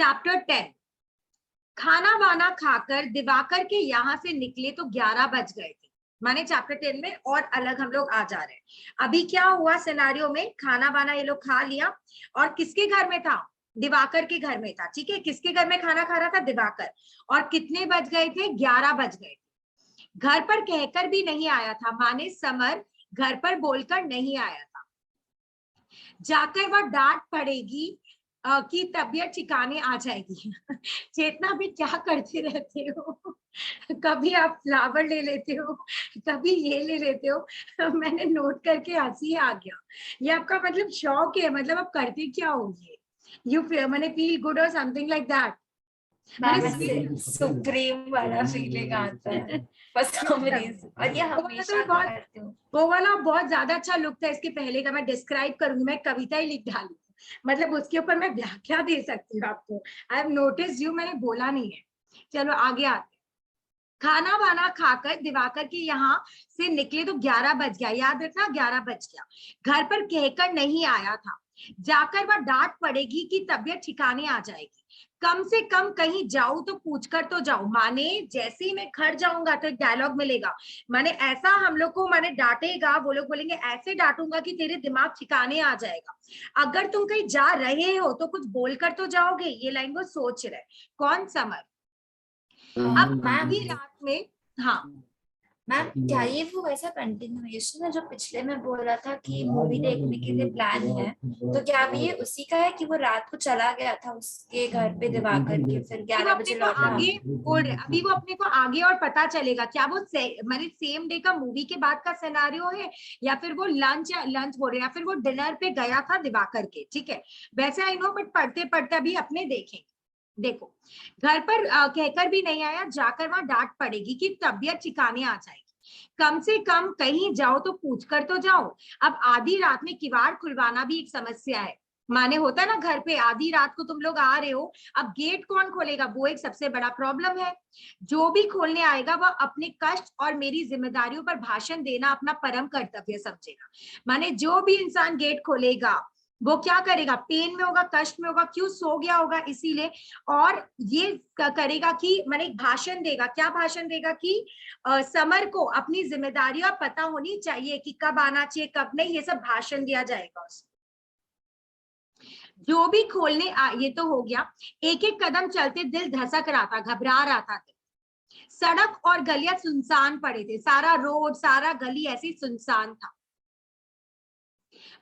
Chapter 10। खाना वाना खाकर दिवाकर के यहाँ से निकले तो 11 बज गए थे। माने चैप्टर 10 में और अलग हम लोग आ जा रहे हैं। अभी क्या हुआ सिनेरियो में, खाना वाना ये लोग खा लिया और किसके घर में था, दिवाकर के घर में था। ठीक है, किसके घर में खाना खा रहा था, दिवाकर। और कितने बज गए थे, 11 बज गए थे। घर पर कहकर भी नहीं आया था, माने समर घर पर बोलकर नहीं आया था। जाकर वह डांट पड़ेगी की तबीयत ठिकाने आ जाएगी। चेतना भी क्या करते रहते हो, कभी आप फ्लावर ले लेते हो, कभी ये ले लेते हो। मैंने नोट करके हंसी आ गया। ये आपका मतलब शौक है, मतलब आप करते क्या हो ये, यू मैंने फील गुड और समथिंग लाइक दैट। सुप्रीम वाला फीलिंग आता है for some reason, और ये हमेशा करती हूँ। वो वाला बहुत ज्यादा अच्छा लुक था इसके पहले का, मैं डिस्क्राइब करूंगी, मैं कविता ही लिख डाली, मतलब उसके ऊपर मैं व्याख्या दे सकती हूँ आपको। आई हैव नोटिस यू, मैंने बोला नहीं है। चलो आगे आते। खाना वाना खाकर दिवाकर के यहाँ से निकले तो 11 बज गया, याद रखना 11 बज गया। घर पर कहकर नहीं आया था, जाकर वह डांट पड़ेगी कि तबीयत ठिकाने आ जाएगी। कम से कम कहीं जाऊं तो पूछकर तो जाऊं, माने जैसे ही मैं घर जाऊंगा तो एक डायलॉग मिलेगा, माने ऐसा हम लोग को माने डांटेगा, वो लोग बोलेंगे ऐसे डांटूंगा कि तेरे दिमाग ठिकाने आ जाएगा। अगर तुम कहीं जा रहे हो तो कुछ बोलकर तो जाओगे, ये लाइन वो सोच रहे। कौन, समर। अब आधी रात में, हाँ मैम, क्या ये वो ऐसा कंटिन्यूएशन है जो पिछले में बोला था कि मूवी देखने के लिए प्लान है, तो क्या अभी ये उसी का है कि वो रात को चला गया था उसके घर पे दिवाकर के, फिर 11 बजे लौटा? आगे बोल रहे, अभी वो अपने को आगे और पता चलेगा क्या वो मतलब सेम डे का मूवी के बाद का सिनेरियो है, या फिर वो लंच बोल रहे, या फिर वो डिनर पे गया था दिवाकर के। ठीक है, वैसे आई नो, बट पढ़ते पढ़ते अभी अपने देखेंगे। देखो, घर पर कहकर भी नहीं आया, जाकर वहां डांट पड़ेगी कि तबीयत ठिकाने आ जाएगी। कम से कम कहीं जाओ तो पूछ कर तो जाओ। अब आधी रात में किवाड़ खुलवाना भी एक समस्या है, माने होता है ना घर पे आधी रात को तुम लोग आ रहे हो, अब गेट कौन खोलेगा, वो एक सबसे बड़ा प्रॉब्लम है। जो भी खोलने आएगा वह अपने कष्ट और मेरी जिम्मेदारियों पर भाषण देना अपना परम कर्तव्य समझेगा। माने जो भी इंसान गेट खोलेगा वो क्या करेगा, पेन में होगा, कष्ट में होगा, क्यों, सो गया होगा इसीलिए। और ये करेगा कि माने भाषण देगा, क्या भाषण देगा कि समर को अपनी जिम्मेदारियां पता होनी चाहिए कि कब आना चाहिए कब नहीं, ये सब भाषण दिया जाएगा उसको। जो भी खोलने ये तो हो गया। एक एक कदम चलते दिल धसक रहा था, घबरा रहा था। सड़क और गलियां सुनसान पड़े थे, सारा रोड सारा गली ऐसी सुनसान था।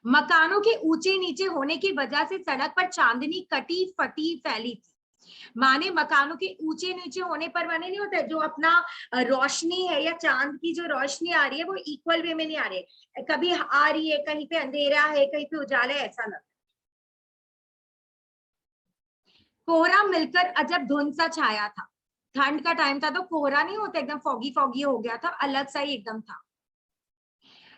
मकानों के ऊंचे नीचे होने की वजह से सड़क पर चांदनी कटी फटी फैली थी। माने मकानों के ऊंचे नीचे होने पर माने नहीं होता, जो अपना रोशनी है या चांद की जो रोशनी आ रही है वो इक्वल वे में नहीं आ रही है, कभी आ रही है, कहीं पे अंधेरा है, कहीं पे उजाला है, ऐसा लगता। कोहरा मिलकर अजब धुंध सा छाया था। ठंड का टाइम था तो कोहरा नहीं होता, एकदम फॉगी फॉगी हो गया था, अलग सा ही एकदम था।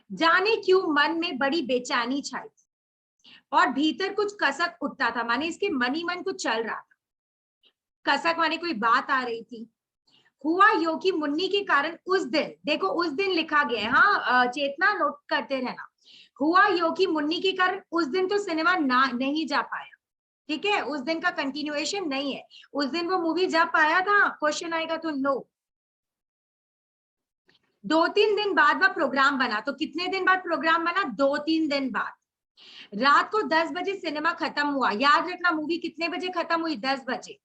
जाने क्यों मन में बड़ी बेचैनी छाई थी और भीतर कुछ कसक उठता था, माने इसके मन ही मन कुछ चल रहा था। कसक माने कोई बात आ रही थी। हुआ यो कि मुन्नी के कारण उस दिन, देखो उस दिन लिखा गया है, हाँ चेतना नोट करते रहना। हुआ यो कि मुन्नी के कारण उस दिन तो सिनेमा ना नहीं जा पाया। ठीक है, उस दिन का कंटिन्यूएशन नहीं है, उस दिन वो मूवी जा पाया था, क्वेश्चन आएगा तो नो। 2-3 दिन बाद वह प्रोग्राम बना, तो कितने दिन बाद प्रोग्राम बना, 2-3 दिन बाद। रात को 10 बजे सिनेमा खत्म हुआ, याद रखना मूवी कितने बजे खत्म हुई, 10 बजे।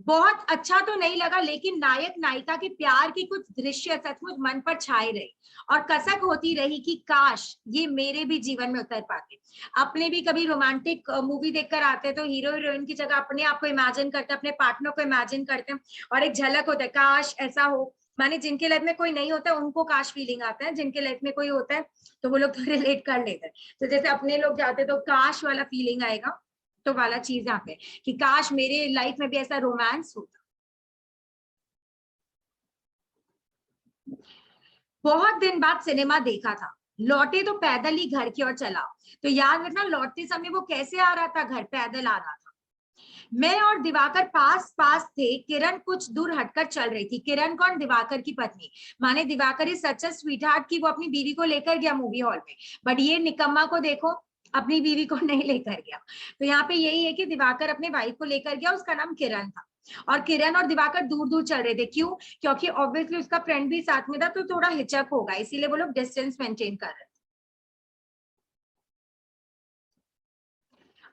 बहुत अच्छा तो नहीं लगा, लेकिन नायक नायिका के प्यार की कुछ दृश्य सचमुच मन पर छाए रहे और कसक होती रही कि काश ये मेरे भी जीवन में उतर पाते। अपने भी कभी रोमांटिक मूवी देखकर आते हैं तो हीरो हीरोइन की जगह अपने आप को इमेजिन करते हैं, अपने पार्टनर को इमेजिन करते हैं और एक झलक होता है काश ऐसा हो। माने जिनके लाइफ में कोई नहीं होता है उनको काश फीलिंग आता है, जिनके लाइफ में कोई होता है तो वो लोग तो रिलेट कर लेते हैं। तो जैसे अपने लोग जाते हैं तो काश वाला फीलिंग आएगा, तो वाला चीज यहाँ पे कि काश मेरे लाइफ में भी ऐसा रोमांस होता। बहुत दिन बाद सिनेमा देखा था, लौटे तो पैदल ही घर की ओर चला। तो याद रखना लौटते समय वो कैसे आ रहा था, घर पैदल आ रहा था। मैं और दिवाकर पास पास थे, किरण कुछ दूर हटकर चल रही थी। किरण कौन, दिवाकर की पत्नी। माने Diwakar is such a sweet heart की वो अपनी बीवी को लेकर गया मूवी हॉल में, बट ये निकम्मा को देखो, अपनी बीवी को नहीं लेकर गया। तो यहाँ पे यही है कि दिवाकर अपने वाइफ को लेकर गया, उसका नाम किरण था। और किरण और दिवाकर दूर दूर चल रहे थे, क्यों? क्योंकि ऑब्वियसली उसका फ्रेंड भी साथ में था, तो थोड़ा हिचक होगा, इसीलिए वो लोग डिस्टेंस मेंटेन कर रहे थे।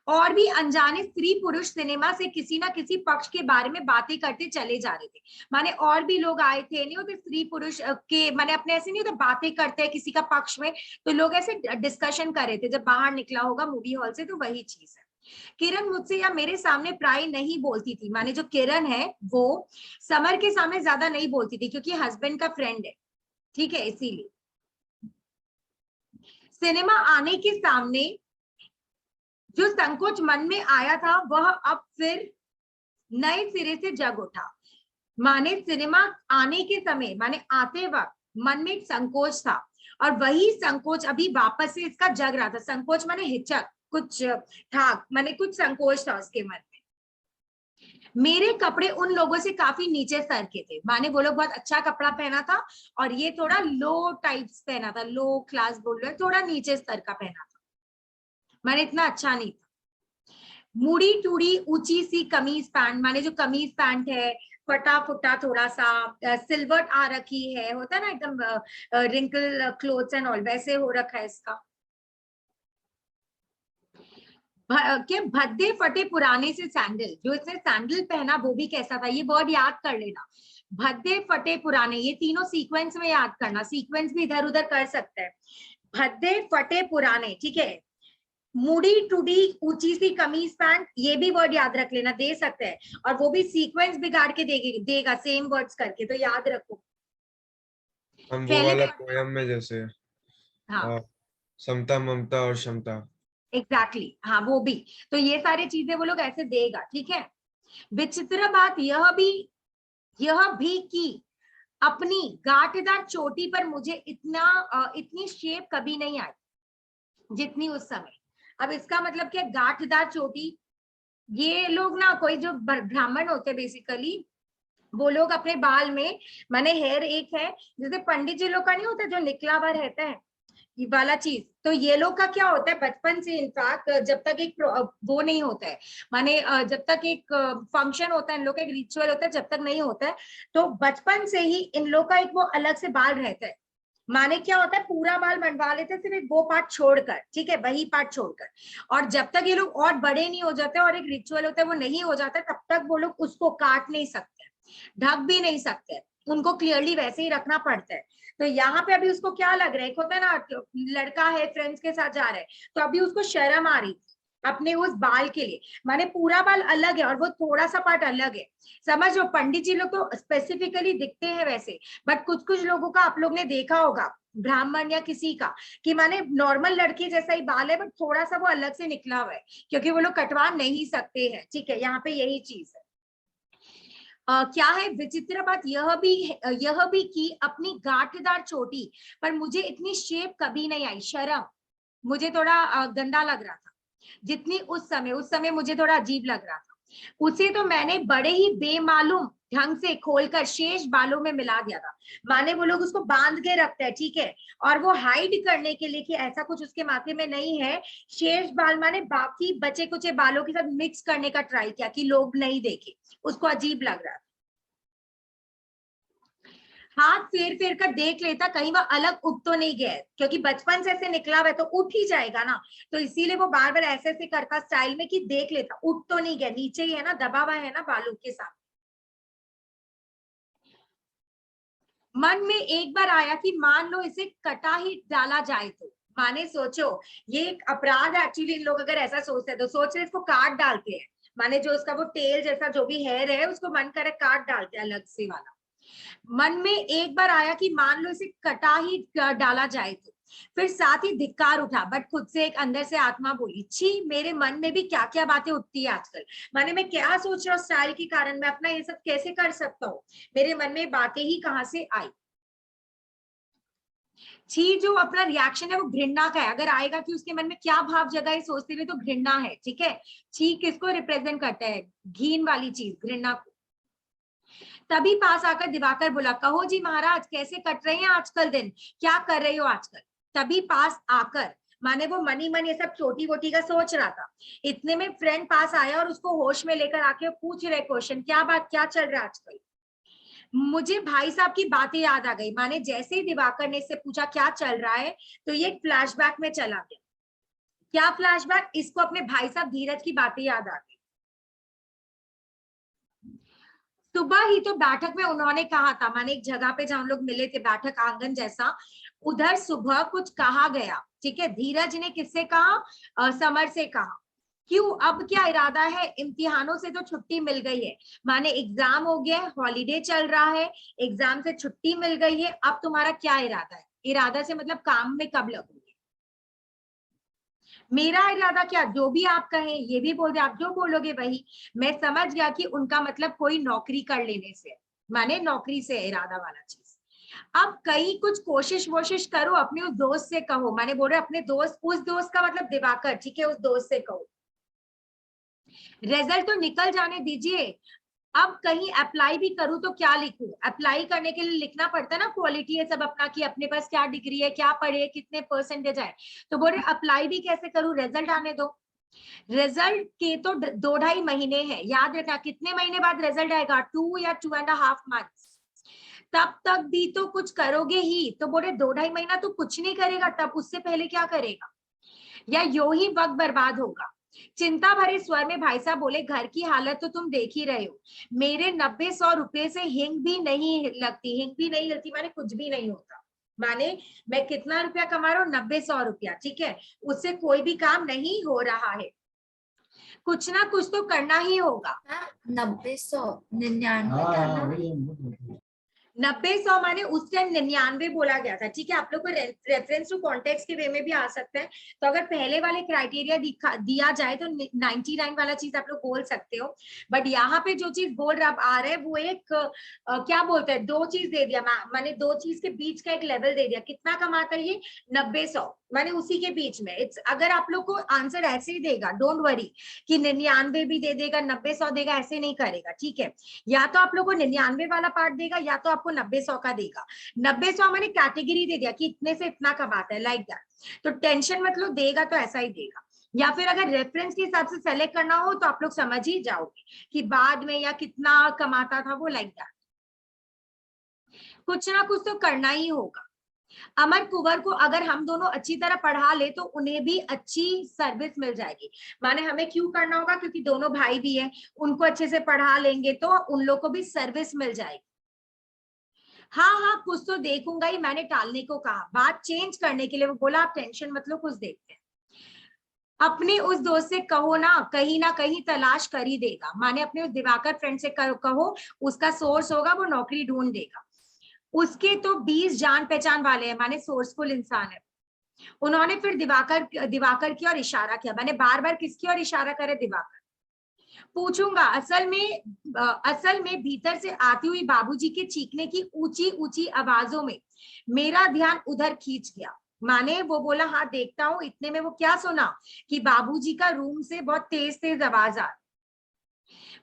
और भी अनजाने स्त्री पुरुष सिनेमा से किसी ना किसी पक्ष के बारे में बातें करते चले जा रहे थे। माने और भी लोग आए थे, नहीं होते स्त्री पुरुष के, माने अपने ऐसे नहीं होते बातें करते हैं किसी का पक्ष में, तो लोग ऐसे डिस्कशन कर रहे थे जब बाहर निकला होगा मूवी हॉल से, तो वही चीज है। किरण मुझसे या मेरे सामने प्राय नहीं बोलती थी, माने जो किरण है वो समर के सामने ज्यादा नहीं बोलती थी, क्योंकि हस्बैंड का फ्रेंड है, ठीक है, इसीलिए। सिनेमा आने के सामने जो संकोच मन में आया था वह अब फिर नए सिरे से जग उठा। माने सिनेमा आने के समय, माने आते वक्त मन में एक संकोच था, और वही संकोच अभी वापस से इसका जग रहा था। संकोच माने हिचक, कुछ था, माने कुछ संकोच था उसके मन में। मेरे कपड़े उन लोगों से काफी नीचे स्तर के थे, माने वो लोग बहुत अच्छा कपड़ा पहना था और ये थोड़ा लो टाइप्स पहना था, लो क्लास बोल रहे, थोड़ा नीचे स्तर का पहना था, माने इतना अच्छा नहीं था। मुड़ी टूड़ी ऊंची सी कमीज पैंट, माने जो कमीज पैंट है फटा फुटा थोड़ा सा, सिल्वर्ट आ रखी है, होता है ना एकदम रिंकल क्लोथ्स एंड ऑल, वैसे हो रखा है इसका। के भद्दे फटे पुराने से सैंडल, जो इसने सैंडल पहना वो भी कैसा था, ये वर्ड याद कर लेना। भद्दे फटे पुराने, ये तीनों सीक्वेंस में याद करना, सीक्वेंस भी इधर उधर कर सकते हैं। भद्दे फटे पुराने, ठीक है। मुड़ी टूडी ऊंची सी कमीज पैंट, ये भी वर्ड याद रख लेना, दे सकते हैं, और वो भी सीक्वेंस बिगाड़ के देगा सेम वर्ड्स करके, तो याद रखो। हम वो पहले वाला पोयम में जैसे हाँ समता ममता और क्षमता। एग्जैक्टली हाँ वो भी, तो ये सारी चीजें वो लोग ऐसे देगा, ठीक है। विचित्र बात यह भी कि अपनी गांठदार चोटी पर मुझे इतनी शेप कभी नहीं आई जितनी उस समय। अब इसका मतलब क्या, गांठदार चोटी, ये लोग ना कोई जो ब्राह्मण होते हैं बेसिकली, वो लोग अपने बाल में, माने हेयर एक है जैसे पंडित जी लोग का नहीं होता जो निकला हुआ रहता है, ये वाला चीज, तो ये लोग का क्या होता है बचपन से, इनफैक्ट जब तक एक वो नहीं होता है, माने जब तक एक फंक्शन होता है, इन लोग का एक रिचुअल होता है, जब तक नहीं होता है तो बचपन से ही इन लोग का एक वो अलग से बाल रहता है। माने क्या होता है, पूरा बाल मंडवा लेते हैं सिर्फ एक वो पार्ट छोड़कर, ठीक है, वही पार्ट छोड़कर, और जब तक ये लोग और बड़े नहीं हो जाते और एक रिचुअल होता है वो नहीं हो जाता, तब तक वो लोग उसको काट नहीं सकते, ढक भी नहीं सकते, उनको क्लियरली वैसे ही रखना पड़ता है। तो यहाँ पे अभी उसको क्या लग रहा है, एक होता है ना लड़का है फ्रेंड्स के साथ जा रहा है, तो अभी उसको शर्म आ रही अपने उस बाल के लिए, माने पूरा बाल अलग है और वो थोड़ा सा पार्ट अलग है, समझ लो। पंडित जी लोग तो स्पेसिफिकली दिखते हैं वैसे, बट कुछ कुछ लोगों का आप लोग ने देखा होगा, ब्राह्मण या किसी का, कि माने नॉर्मल लड़के जैसा ही बाल है बट थोड़ा सा वो अलग से निकला हुआ है, क्योंकि वो लोग कटवा नहीं सकते हैं, ठीक है, यहाँ पे यही चीज है। क्या है विचित्र बात यह भी कि अपनी गांठदार चोटी पर मुझे इतनी शेप कभी नहीं आई, शर्म, मुझे थोड़ा गंदा लग रहा था जितनी उस समय मुझे थोड़ा अजीब लग रहा था। उसे तो मैंने बड़े ही बेमालूम ढंग से खोलकर शेष बालों में मिला दिया था, माने वो लोग उसको बांध के रखते हैं, ठीक है, और वो हाइड करने के लिए कि ऐसा कुछ उसके माथे में नहीं है, शेष बाल माने बाकी बचे कुचे बालों के साथ मिक्स करने का ट्राई किया कि लोग नहीं देखे, उसको अजीब लग रहा था। हाथ फेर फेर कर देख लेता कहीं वह अलग उठ तो नहीं गया, क्योंकि बचपन से ऐसे निकला हुआ है तो उठ ही जाएगा ना, तो इसीलिए वो बार बार ऐसे ऐसे करता स्टाइल में कि देख लेता उठ तो नहीं गया, नीचे ही है ना, दबा हुआ है ना बालों के साथ। मन में एक बार आया कि मान लो इसे कटा ही डाला जाए, तो माने सोचो ये एक अपराध एक्चुअली, इन लोग अगर ऐसा सोचते हैं तो सोच रहे इसको काट डालते हैं, माने जो उसका वो टेल जैसा जो भी हेयर है उसको मन करे काट डालते हैं अलग से वाला। मन में एक बार आया कि मान लो इसे कटा ही डाला जाए, तो फिर साथ ही धिक्कार उठा, बट खुद से एक अंदर से आत्मा बोली, छी मेरे मन में भी क्या क्या बातें उठती है आजकल, माने मैं क्या सोच रहा हूँ स्टाइल के कारण, मैं अपना ये सब कैसे कर सकता हूँ, मेरे मन में बातें ही कहाँ से आई। छी जो अपना रिएक्शन है वो घृणा का है, अगर आएगा कि उसके मन में क्या भाव जगा है सोचते हुए, तो घृणा है, ठीक है। छी किसको रिप्रेजेंट करता है, घीन वाली चीज, घृणा को। तभी पास आकर दिवाकर बोला, कहो जी महाराज कैसे कट रहे हैं आजकल दिन, क्या कर रहे हो आजकल। तभी पास आकर माने वो मनी मन ये सब छोटी वोटी का सोच रहा था। इतने में फ्रेंड पास आया और उसको होश में लेकर आके पूछ रहे क्वेश्चन, क्या बात, क्या चल रहा है आजकल। मुझे भाई साहब की बातें याद आ गई। माने जैसे ही दिवाकर ने इससे पूछा क्या चल रहा है, तो ये फ्लैशबैक में चला गया। क्या फ्लैशबैक, इसको अपने भाई साहब धीरज की बातें याद आ गई। सुबह ही तो बैठक में उन्होंने कहा था, माने एक जगह पे जहां हम लोग मिले थे, बैठक आंगन जैसा, उधर सुबह कुछ कहा गया। ठीक है, धीरज ने किससे कहा, समर से कहा। क्यों, अब क्या इरादा है, इम्तिहानों से तो छुट्टी मिल गई है, माने एग्जाम हो गया, हॉलीडे चल रहा है, एग्जाम से छुट्टी मिल गई है, अब तुम्हारा क्या इरादा है। इरादा से मतलब काम में कब लगोगे। मेरा इरादा क्या, जो भी आप कहें, ये भी बोल दे, आप जो बोलोगे वही। मैं समझ गया कि उनका मतलब कोई नौकरी कर लेने से, माने नौकरी से इरादा वाला चीज। अब कहीं कुछ कोशिश वोशिश करो, अपने उस दोस्त से कहो, माने बोल रहे अपने दोस्त, उस दोस्त का मतलब दिवाकर, ठीक है, उस दोस्त से कहो। रिजल्ट तो निकल जाने दीजिए, अब कहीं अप्लाई भी करूं तो क्या लिखूं। अप्लाई करने के लिए लिखना पड़ता है ना क्वालिटी है सब अपना, कि अपने पास क्या डिग्री है, क्या पढ़े, कितने परसेंटेज आए। तो बोल रहे अप्लाई भी कैसे करूं, रिजल्ट आने दो। रिजल्ट के तो 2-2.5 महीने हैं, याद रखना कितने महीने बाद रिजल्ट आएगा, 2 या 2.5 months। तब तक भी तो कुछ करोगे ही। तो बोले 2-2.5 महीना तो कुछ नहीं करेगा, तब उससे पहले क्या करेगा, या यो ही वक्त बर्बाद होगा। चिंता भरे स्वर में भाई साहब बोले, घर की हालत तो तुम देख ही रहे हो, मेरे 90-100 रुपए से हिंग भी नहीं लगती, हिंग भी नहीं लगती, माने कुछ भी नहीं होता। माने मैं कितना रुपया कमा रहा हूँ, 90-100 रुपया, ठीक है, उससे कोई भी काम नहीं हो रहा है, कुछ ना कुछ तो करना ही होगा। 90-100 99 था ना। 90-100 माने उस टाइम 99 बोला गया था, ठीक है। आप लोग को रेफरेंस टू कॉन्टेक्स्ट के वे में भी आ सकता है। तो अगर पहले वाले क्राइटेरिया दिया जाए तो 99 वाला चीज आप लोग बोल सकते हो। बट यहाँ पे जो चीज बोल रहा आ रहा है वो एक क्या बोलते हैं, दो चीज दे दिया, माने दो चीज के बीच का एक लेवल दे दिया। कितना कमाता है ये, 90-100, माने उसी के बीच में। इट्स, अगर आप लोग को आंसर ऐसे ही देगा, डोंट वरी कि 99 भी दे देगा, 90-100 देगा, ऐसे नहीं करेगा, ठीक है। या तो आप लोग को 99 वाला पार्ट देगा, या तो आपको 90-100 का देगा। 90-100 मैंने कैटेगरी दे दिया कि इतने से इतना कमाता है, लाइक दैट। तो टेंशन मतलब देगा तो ऐसा ही देगा। या फिर अगर रेफरेंस के हिसाब से सेलेक्ट करना हो तो आप लोग समझ ही जाओगे कि बाद में या कितना कमाता था वो, लाइक दैट। कुछ ना कुछ तो करना ही होगा। अमर कुंवर को अगर हम दोनों अच्छी तरह पढ़ा ले तो उन्हें भी अच्छी सर्विस मिल जाएगी। माने हमें क्यों करना होगा, क्योंकि दोनों भाई भी हैं, उनको अच्छे से पढ़ा लेंगे तो उन लोग को भी सर्विस मिल जाएगी। हाँ हाँ, कुछ तो देखूंगा ही, मैंने टालने को कहा, बात चेंज करने के लिए। वो बोला आप टेंशन मत लो, कुछ देखते हैं। अपने उस दोस्त से कहो ना कहीं तलाश कर ही देगा। माने अपने उस दिवाकर फ्रेंड से कहो, उसका सोर्स होगा, वो नौकरी ढूंढ देगा। उसके तो 20 जान पहचान वाले हैं, माने सोर्सफुल इंसान है। उन्होंने फिर दिवाकर की ओर इशारा किया। मैंने बार बार किसकी ओर इशारा करे, दिवाकर। पूछूंगा, असल में भीतर से आती हुई बाबूजी के चीखने की ऊंची ऊंची आवाजों में मेरा ध्यान उधर खींच गया। माने वो बोला हाँ देखता हूँ। इतने में वो क्या सुना कि बाबूजी का रूम से बहुत तेज तेज आवाज आ,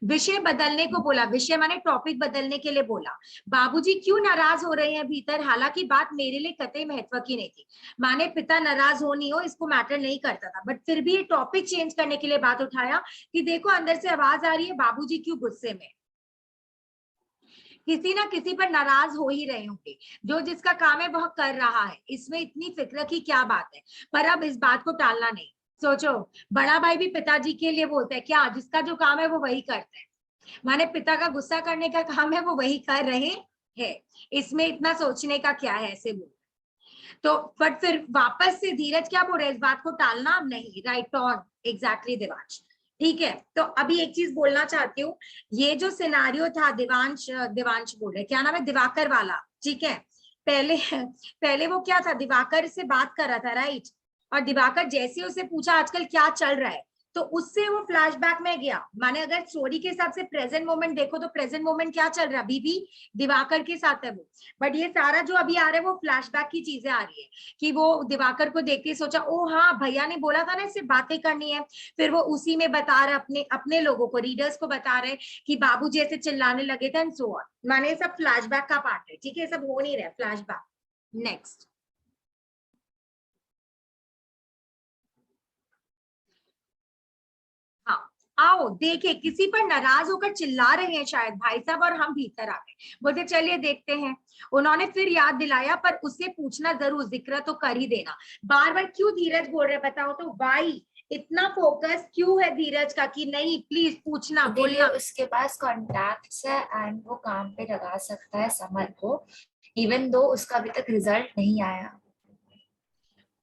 विषय बदलने को बोला। विषय माने टॉपिक बदलने के लिए बोला। बाबूजी क्यों नाराज हो रहे हैं भीतर, हालांकि बात मेरे लिए कतई महत्व की नहीं थी। माने पिता नाराज हो नहीं हो इसको मैटर नहीं करता था, बट फिर भी टॉपिक चेंज करने के लिए बात उठाया कि देखो अंदर से आवाज आ रही है, बाबूजी क्यों गुस्से में, किसी ना किसी पर नाराज हो ही रहे होंगे। जो जिसका काम है वह कर रहा है, इसमें इतनी फिक्र की क्या बात है। पर अब इस बात को टालना नहीं। सोचो, बड़ा भाई भी पिताजी के लिए बोलता है क्या, जिसका जो काम है वो वही करता है। माने पिता का गुस्सा करने का काम है वो वही कर रहे हैं, इसमें इतना सोचने का क्या है, ऐसे बोल। तो बट फिर वापस से धीरज क्या बोल रहे हैं, इस बात को टालना अब नहीं, राइट ऑन, एग्जैक्टली देवांश। ठीक है, तो अभी एक चीज बोलना चाहती हूँ। ये जो सिनारियो था, देवांश बोल रहे, क्या नाम है, दिवाकर वाला, ठीक है। पहले पहले वो क्या था, दिवाकर से बात कर रहा था, राइट। और दिवाकर जैसे उसे पूछा आजकल क्या चल रहा है, तो उससे वो फ्लैशबैक में गया। माने अगर स्टोरी के हिसाब से प्रेजेंट मोमेंट देखो तो प्रेजेंट मोमेंट क्या चल रहा है, अभी भी दिवाकर के साथ है वो। बट ये सारा जो अभी आ रहा है वो फ्लैशबैक की चीजें आ रही है, कि वो दिवाकर को देख के सोचा ओ हाँ भैया ने बोला था ना इससे बातें करनी है। फिर वो उसी में बता रहे अपने अपने लोगों को, रीडर्स को बता रहे कि बाबू जैसे चिल्लाने लगे थे एंड सो ऑन। माने सब फ्लैशबैक का पार्ट है, ठीक है, सब हो नहीं रहा है फ्लैशबैक। नेक्स्ट। आओ देखे, किसी पर नाराज होकर चिल्ला रहे हैं शायद भाई साहब, और हम भीतर आ गए, बोलते चलिए देखते हैं। उन्होंने फिर याद दिलाया, पर उससे पूछना जरूर, जिक्र तो कर ही देना। बार बार क्यों धीरज बोल रहे बताओ तो, भाई इतना फोकस क्यों है धीरज का कि नहीं प्लीज पूछना बोलना। उसके पास कॉन्टैक्ट्स है एंड वो काम पे लगा सकता है समर को, इवन दो उसका अभी तक रिजल्ट नहीं आया।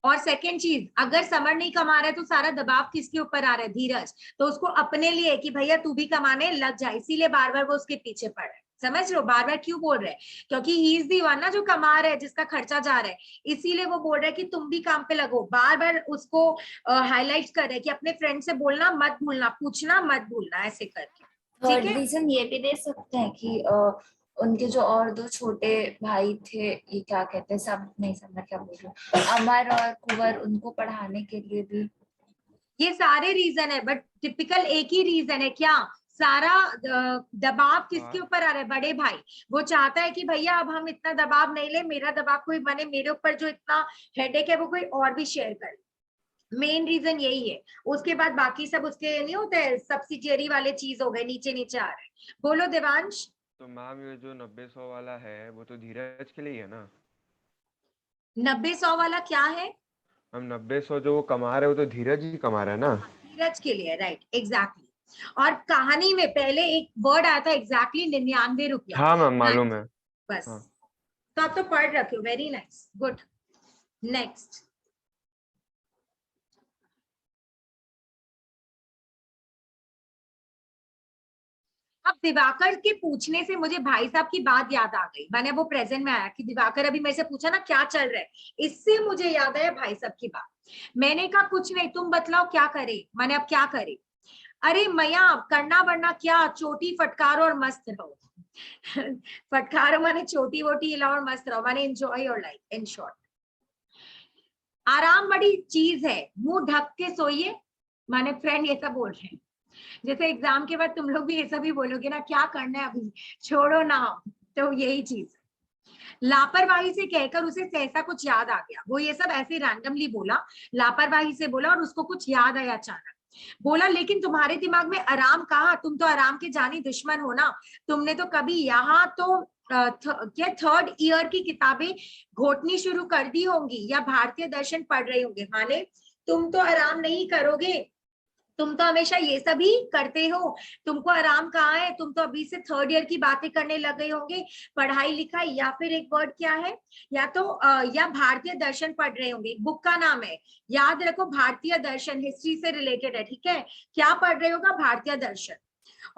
और सेकंड चीज, अगर समर नहीं कमा रहा है तो सारा दबाव किसके ऊपर आ रहा है, धीरज। तो उसको अपने लिए कि भैया तू भी कमाने लग जा, इसीलिए बार बार वो उसके पीछे पड़ रहा है। समझ रहे हो बार बार क्यों बोल रहे हैं, क्योंकि ही इज दी वन ना जो कमा रहा है, जिसका खर्चा जा रहा है, इसीलिए वो बोल रहा है कि तुम भी काम पे लगो। बार बार उसको हाईलाइट कर रहे हैं कि अपने फ्रेंड से बोलना मत भूलना, पूछना मत भूलना, ऐसे करके। थर्ड रीजन ये भी दे सकते हैं कि उनके जो और दो छोटे भाई थे, ये क्या कहते हैं, सब नहीं समझ क्या बोल रही हूँ, अमर और कुंवर, उनको पढ़ाने के लिए भी। ये सारे रीजन है, बट टिपिकल एक ही रीजन है, क्या सारा दबाव किसके ऊपर आ रहा है, बड़े भाई। वो चाहता है कि भैया अब हम इतना दबाव नहीं ले, मेरा दबाव कोई बने, मेरे ऊपर जो इतना हेडेक है वो कोई और भी शेयर करे। मेन रीजन यही है। उसके बाद बाकी सब उसके नहीं होते, सब्सिडियरी वाले चीज हो गए, नीचे नीचे आ रहे हैं। बोलो देवांश। तो मैम ये जो 90-100 वाला है वो तो धीरज के लिए है ना। 90-100 वाला क्या है, हम 90-100 जो वो कमा रहे हो तो धीरज ही कमा रहा है ना। धीरज के लिए, राइट एग्जैक्टली। और कहानी में पहले एक वर्ड आया था एग्जैक्टली 99 रुपया। हाँ मैम मालूम है। बस हाँ। तो आप तो पढ़ रखे हो, वेरी नाइस, गुड। नेक्स्ट, अब दिवाकर के पूछने से मुझे भाई साहब की बात याद आ गई। मैंने वो प्रेजेंट में आया कि दिवाकर अभी मेरे से पूछा ना क्या चल रहा है, इससे मुझे याद आया भाई साहब की बात। मैंने कहा कुछ नहीं, तुम बतलाओ क्या करे। मैंने अब क्या करे, अरे मैया करना वरना क्या, चोटी फटकारो और मस्त रहो। फटकारो माने चोटी वोटी हिलाओ और मस्त रहो, माने enjoy your life in short. आराम बड़ी चीज है, मुंह ढक के सोइए, माने फ्रेंड ये सब बोल रहे हैं। जैसे एग्जाम के बाद तुम लोग भी ये सब ही बोलोगे ना, क्या करना है अभी, छोड़ो ना, तो यही चीज। लापरवाही से कहकर उसे सहसा कुछ याद आ गया। वो ये सब ऐसे रैंडमली बोला, लापरवाही से बोला, और उसको कुछ याद आया अचानक। बोला लेकिन तुम्हारे दिमाग में आराम कहाँ, तुम तो आराम के जानी दुश्मन हो ना। तुमने तो कभी यहाँ तो क्या थर्ड ईयर की किताबें घोटनी शुरू कर दी होंगी, या भारतीय दर्शन पढ़ रहे होंगे, माने तुम तो आराम नहीं करोगे, तुम तो हमेशा ये सब ही करते हो, तुमको आराम कहाँ है, तुम तो अभी से थर्ड ईयर की बातें करने लग गए होंगे, पढ़ाई लिखाई, या फिर एक वर्ड क्या है, या तो या भारतीय दर्शन पढ़ रहे होंगे, बुक का नाम है, याद रखो भारतीय दर्शन हिस्ट्री से रिलेटेड है, ठीक है। क्या पढ़ रहे होगा, भारतीय दर्शन।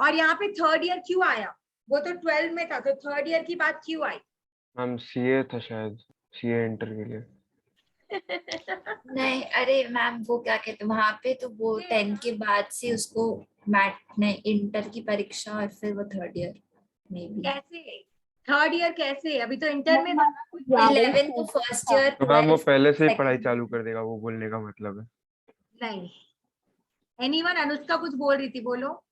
और यहाँ पे थर्ड ईयर क्यों आया, वो तो 12 में था, तो थर्ड ईयर की बात क्यों आई। मैम सीए था शायद, सीए इंटर के लिए। नहीं अरे मैम, वो क्या कहते हैं वहां पे, तो वो 10 के बाद से उसको मैट ने इंटर की परीक्षा और फिर वो थर्ड ईयर में भी। कैसे थर्ड ईयर, कैसे अभी तो इंटर में था। 11 तो फर्स्ट ईयर, तो मैम वो 12 पहले से ही second पढ़ाई year। चालू कर देगा, वो बोलने का मतलब है। नहीं, एनीवन, अनुष्का कुछ बोल रही थी, बोलो।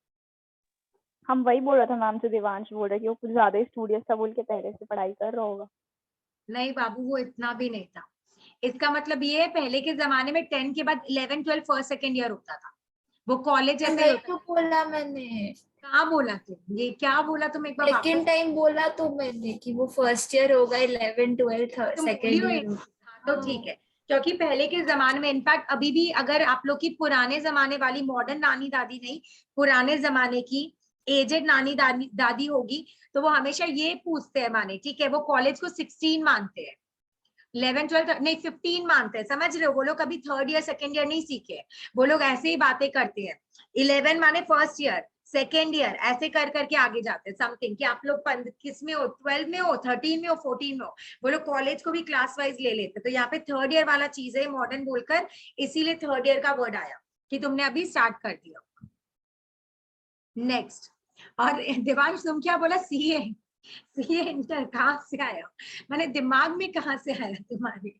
हम वही बोल रहा था मैम से, देवांश बोल रहा है कि वो कुछ ज्यादा ही स्टूडियस था, बोल के पहले से पढ़ाई कर रहा होगा। नहीं बाबू, वो इतना भी नहीं था। इसका मतलब ये है पहले के जमाने में 10 के बाद 11 12 फर्स्ट सेकंड ईयर होता था, वो कॉलेज जैसे नहीं होता तो था। बोला मैंने, कहाँ बोला तुम, ये क्या बोला तुम, एक बार सेकेंड वापस टाइम बोला तो मैंने कि वो फर्स्ट ईयर होगा, 11 12 तुम सेकेंड बोली हो ईयर। हाँ, तो ठीक है। क्योंकि पहले के जमाने में, इनफैक्ट अभी भी अगर आप लोग की पुराने जमाने वाली, मॉडर्न नानी दादी नहीं, पुराने जमाने की एजेड नानी दादी होगी, तो वो हमेशा ये पूछते हैं, माने ठीक है, वो कॉलेज को 16 मानते हैं, 11 12 नहीं 15 मानते हैं, समझ रहे हो। वो लोग कभी थर्ड ईयर सेकेंड ईयर नहीं सीखे, वो लोग ऐसे ही बातें करते हैं। 11 माने फर्स्ट ईयर, सेकेंड ईयर, ऐसे कर करके आगे जाते हैं समथिंग, कि आप लोग किस में हो, 12 में हो, 13 में हो, 14 में हो। वो लोग कॉलेज को भी क्लास वाइज ले लेते, तो यहाँ पे थर्ड ईयर वाला चीज है मॉडर्न बोलकर, इसीलिए थर्ड ईयर का वर्ड आया कि तुमने अभी स्टार्ट कर दिया। नेक्स्ट, और देवांश तुम क्या बोला, सीए, सीए इंटर कहाँ से आया, मैंने दिमाग में कहाँ से आया तुम्हारे,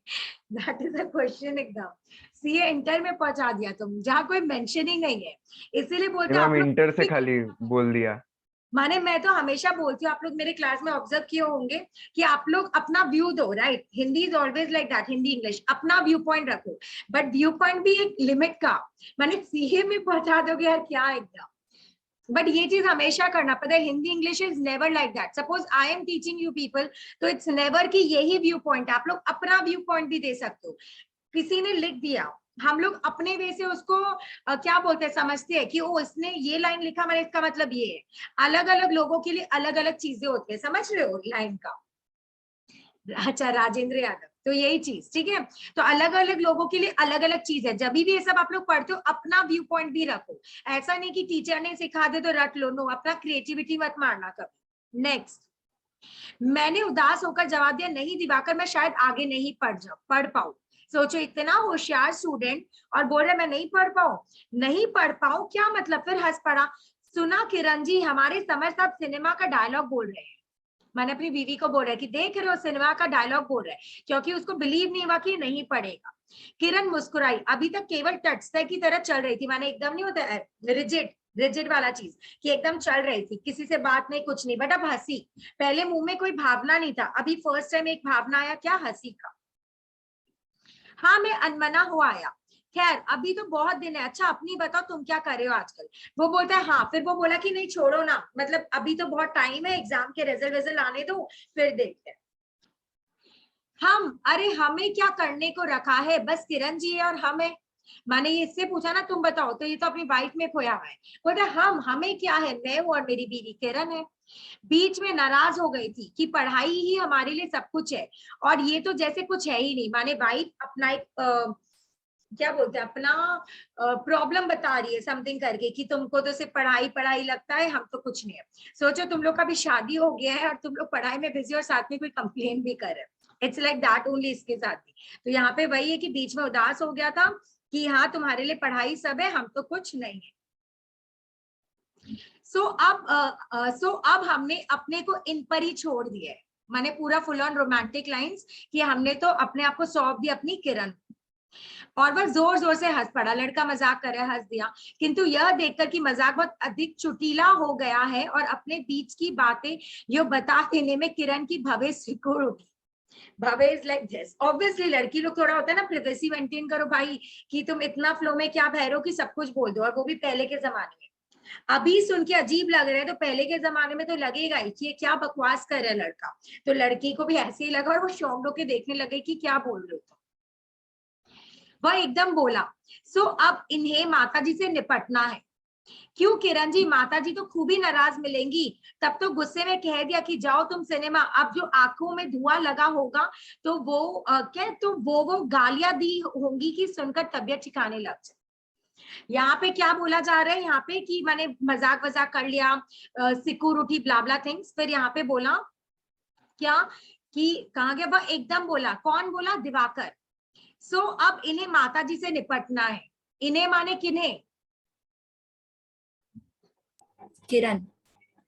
दैट इज अ क्वेश्चन एकदम। सीए इंटर में पहुंचा दिया तुम, जहाँ कोई मेंशन ही नहीं है, इसीलिए बोलते मैम इंटर से खाली बोल दिया। माने मैं तो हमेशा बोलती हूँ, आप लोग मेरे क्लास में ऑब्जर्व किए होंगे कि आप लोग अपना व्यू दो, right, Hindi is always like that, Hindi English अपना व्यू पॉइंट रखो, बट व्यू पॉइंट भी एक लिमिट का, माने सीए में पहुंचा दोगे यार क्या एकदम। बट ये चीज हमेशा करना पता है, Hindi English is never like that. Suppose I am teaching you people, तो इट्स नेवर कि यही व्यू पॉइंट, आप लोग अपना व्यू पॉइंट भी दे सकते हो। किसी ने लिख दिया, हम लोग अपने वे से उसको क्या बोलते हैं, समझते हैं कि ओ इसने ये लाइन लिखा, मैंने इसका मतलब ये है। अलग अलग लोगों के लिए अलग अलग चीजें होती है, समझ रहे हो लाइन का। अच्छा राजेंद्र यादव, तो यही चीज ठीक है। तो अलग अलग लोगों के लिए अलग अलग चीज है। जब भी ये सब आप लोग पढ़ते हो अपना व्यू पॉइंट भी रखो, ऐसा नहीं कि टीचर ने सिखा दे तो रट लो, नो, अपना क्रिएटिविटी मत मारना कभी। नेक्स्ट, मैंने उदास होकर जवाब दिया, नहीं दिवाकर मैं शायद आगे नहीं पढ़ पाऊं। सोचो इतना होशियार स्टूडेंट और बोल रहे मैं नहीं पढ़ पाऊं। नहीं पढ़ पाऊं क्या मतलब, फिर हंस पड़ा। सुना किरण जी, हमारे समर साहब सिनेमा का डायलॉग बोल रहे हैं। मैंने अपनी बीवी को बोल रहा है कि देख रहे हो सिनेमा का डायलॉग बोल रहा है, क्योंकि उसको बिलीव नहीं हुआ कि नहीं पढ़ेगा। किरण मुस्कुराई, अभी तक केवल टचते की तरह चल रही थी, मैंने एकदम नहीं होता रिजिड वाला चीज कि एकदम चल रही थी, किसी से बात नहीं कुछ नहीं, बट अब हंसी। पहले मुंह में कोई भावना नहीं था, अभी फर्स्ट टाइम एक भावना आया, क्या, हंसी का। हाँ मैं अनमना हो आया, खैर अभी तो बहुत दिन है। अच्छा अपनी बताओ तुम क्या कर रहे हो आजकल। वो बोलता है हाँ, फिर वो बोला कि नहीं छोड़ो ना, मतलब अभी तो बहुत टाइम है, एग्जाम के रिजल्ट आने दो फिर देखते हैं। हम, अरे हमें क्या करने को रखा है, बस किरण जी है और हमें। मैंने ये इससे पूछा ना तुम बताओ, तो ये तो अपनी वाइफ में खोया हुआ है। बोलता हम, हमें क्या है, मैं हूं और मेरी बीवी किरण है। बीच में नाराज हो गई थी कि पढ़ाई ही हमारे लिए सब कुछ है और ये तो जैसे कुछ है ही नहीं। माने वाइफ अपना एक क्या बोलते हैं, अपना प्रॉब्लम बता रही है समथिंग करके कि तुमको तो सिर्फ पढ़ाई पढ़ाई लगता है, हम तो कुछ नहीं है। सोचो तुम लोग का भी शादी हो गया है और तुम लोग पढ़ाई में बिजी और साथ में कोई कंप्लेन भी कर रहे हैं। इट्स लाइक दैट ओनली इसके साथ भी। तो यहाँ पे वही है कि बीच में उदास हो गया था कि हाँ तुम्हारे लिए पढ़ाई सब है, हम तो कुछ नहीं है। सो अब हमने अपने को इन पर ही छोड़ दिया है। मैंने पूरा फुल ऑन रोमांटिक लाइंस कि हमने तो अपने आप को सौंप दिया अपनी किरण। और वह जोर जोर से हंस पड़ा, लड़का मजाक कर रहा है, हंस दिया। किंतु यह देखकर कि मजाक बहुत अधिक चुटीला हो गया है और अपने बीच की बातें यो बता देने में किरण की भव्य सिकुड़ उठी। भव्य इज लाइक दिस, ऑब्वियसली लड़की लोग थोड़ा होता है ना, प्राइवेसी मेंटेन करो भाई, कि तुम इतना फ्लो में क्या बह रहे हो कि सब कुछ बोल दो, और वो भी पहले के जमाने में। अभी सुन के अजीब लग रहा है, तो पहले के जमाने में तो लगेगा ही कि ये क्या बकवास कर रहा है लड़का। तो लड़की को भी ऐसे ही लगा और वो शौक होके देखने लगे कि क्या बोल रहे हो। वह एकदम बोला, सो अब इन्हें माताजी से निपटना है। क्यों किरण जी, माताजी तो खूब ही नाराज मिलेंगी। तब तो गुस्से में कह दिया कि जाओ तुम सिनेमा। अब जो आंखों में धुआं लगा होगा तो वो क्या, तो वो गालियां दी होंगी कि सुनकर तबीयत ठिकाने लग जाए। यहाँ पे क्या बोला जा रहा है, यहाँ पे कि मैंने मजाक वजाक कर लिया, सिक्योरिटी ब्लाब्ला थिंग्स। फिर यहाँ पे बोला क्या कि कहा गया, वह एकदम बोला, कौन बोला, दिवाकर। सो अब इन्हें माताजी से निपटना है। इन्हें माने किन्हें, किरण।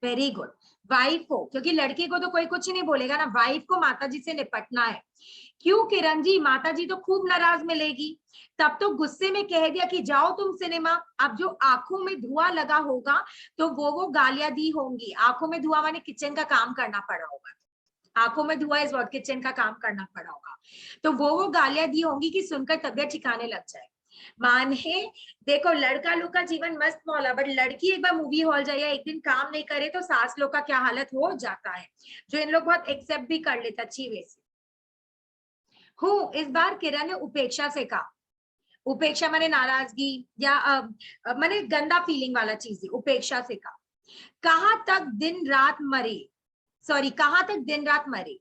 वेरी गुड, वाइफ को, क्योंकि लड़की को तो कोई कुछ नहीं बोलेगा ना, वाइफ को माताजी से निपटना है। क्यों किरण जी, माताजी तो खूब नाराज मिलेगी। तब तो गुस्से में कह दिया कि जाओ तुम सिनेमा। अब जो आंखों में धुआं लगा होगा तो वो गालियां दी होंगी। आंखों में धुआं माने किचन का काम करना पड़ा होगा, आंखों में धुआं इस वक्त किचन का काम करना पड़ा होगा। तो वो गालियां दी होंगी कि सुनकर तबीयत ठिकाने लग जाए। माने देखो, लड़का लोग का जीवन मस्त मौला, बट लड़की एक बार मूवी हॉल जाए या एक दिन काम नहीं करे तो सास लोग का क्या हालत हो जाता है, जो इन लोग बहुत एक्सेप्ट भी कर लेता अच्छी वे से। हूँ, इस बार किरण ने उपेक्षा से कहा। उपेक्षा माने नाराजगी या माने गंदा फीलिंग वाला चीज, उपेक्षा से कहा। कहाँ तक दिन रात मरे, सॉरी, कहाँ तक दिन रात मरे।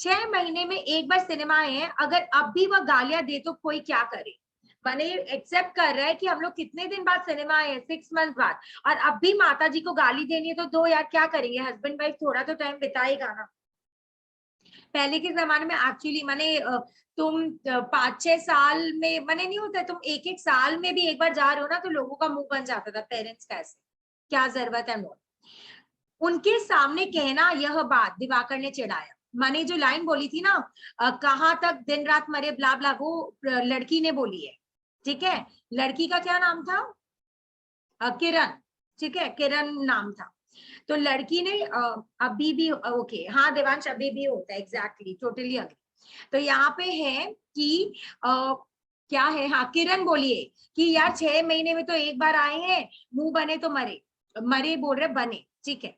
6 महीने में एक बार सिनेमा आए हैं, अगर अब भी वह गालियां दे तो कोई क्या करे। मैंने एक्सेप्ट कर रहा है कि हम लोग कितने दिन बाद सिनेमा आए हैं, 6 मंथ बाद, और अब भी माता जी को गाली देनी है तो दो यार, क्या करेंगे, हस्बैंड वाइफ थोड़ा तो टाइम बिताएगा ना। पहले के जमाने में एक्चुअली मैंने तुम 5-6 साल में मैंने नहीं होता, तुम एक एक साल में भी एक बार जा रहे हो ना तो लोगों का मुंह बन जाता था, पेरेंट्स का ऐसे क्या जरूरत है मोर। उनके सामने कहना यह बात दिवाकर ने चिढ़ाया। मैंने जो लाइन बोली थी ना, कहाँ तक दिन रात मरे ब्ला ब्ला, वो लड़की ने बोली है, ठीक है। लड़की का क्या नाम था, किरण, ठीक है, किरण नाम था। तो लड़की ने अभी भी, ओके हाँ देवांश, अभी भी होता है, एग्जैक्टली, टोटली अग्री। तो यहाँ पे है कि क्या है, हाँ किरण बोलिए कि यार 6 महीने में तो एक बार आए हैं, मुंह बने तो मरे। मरे बोल रहे बने, ठीक है।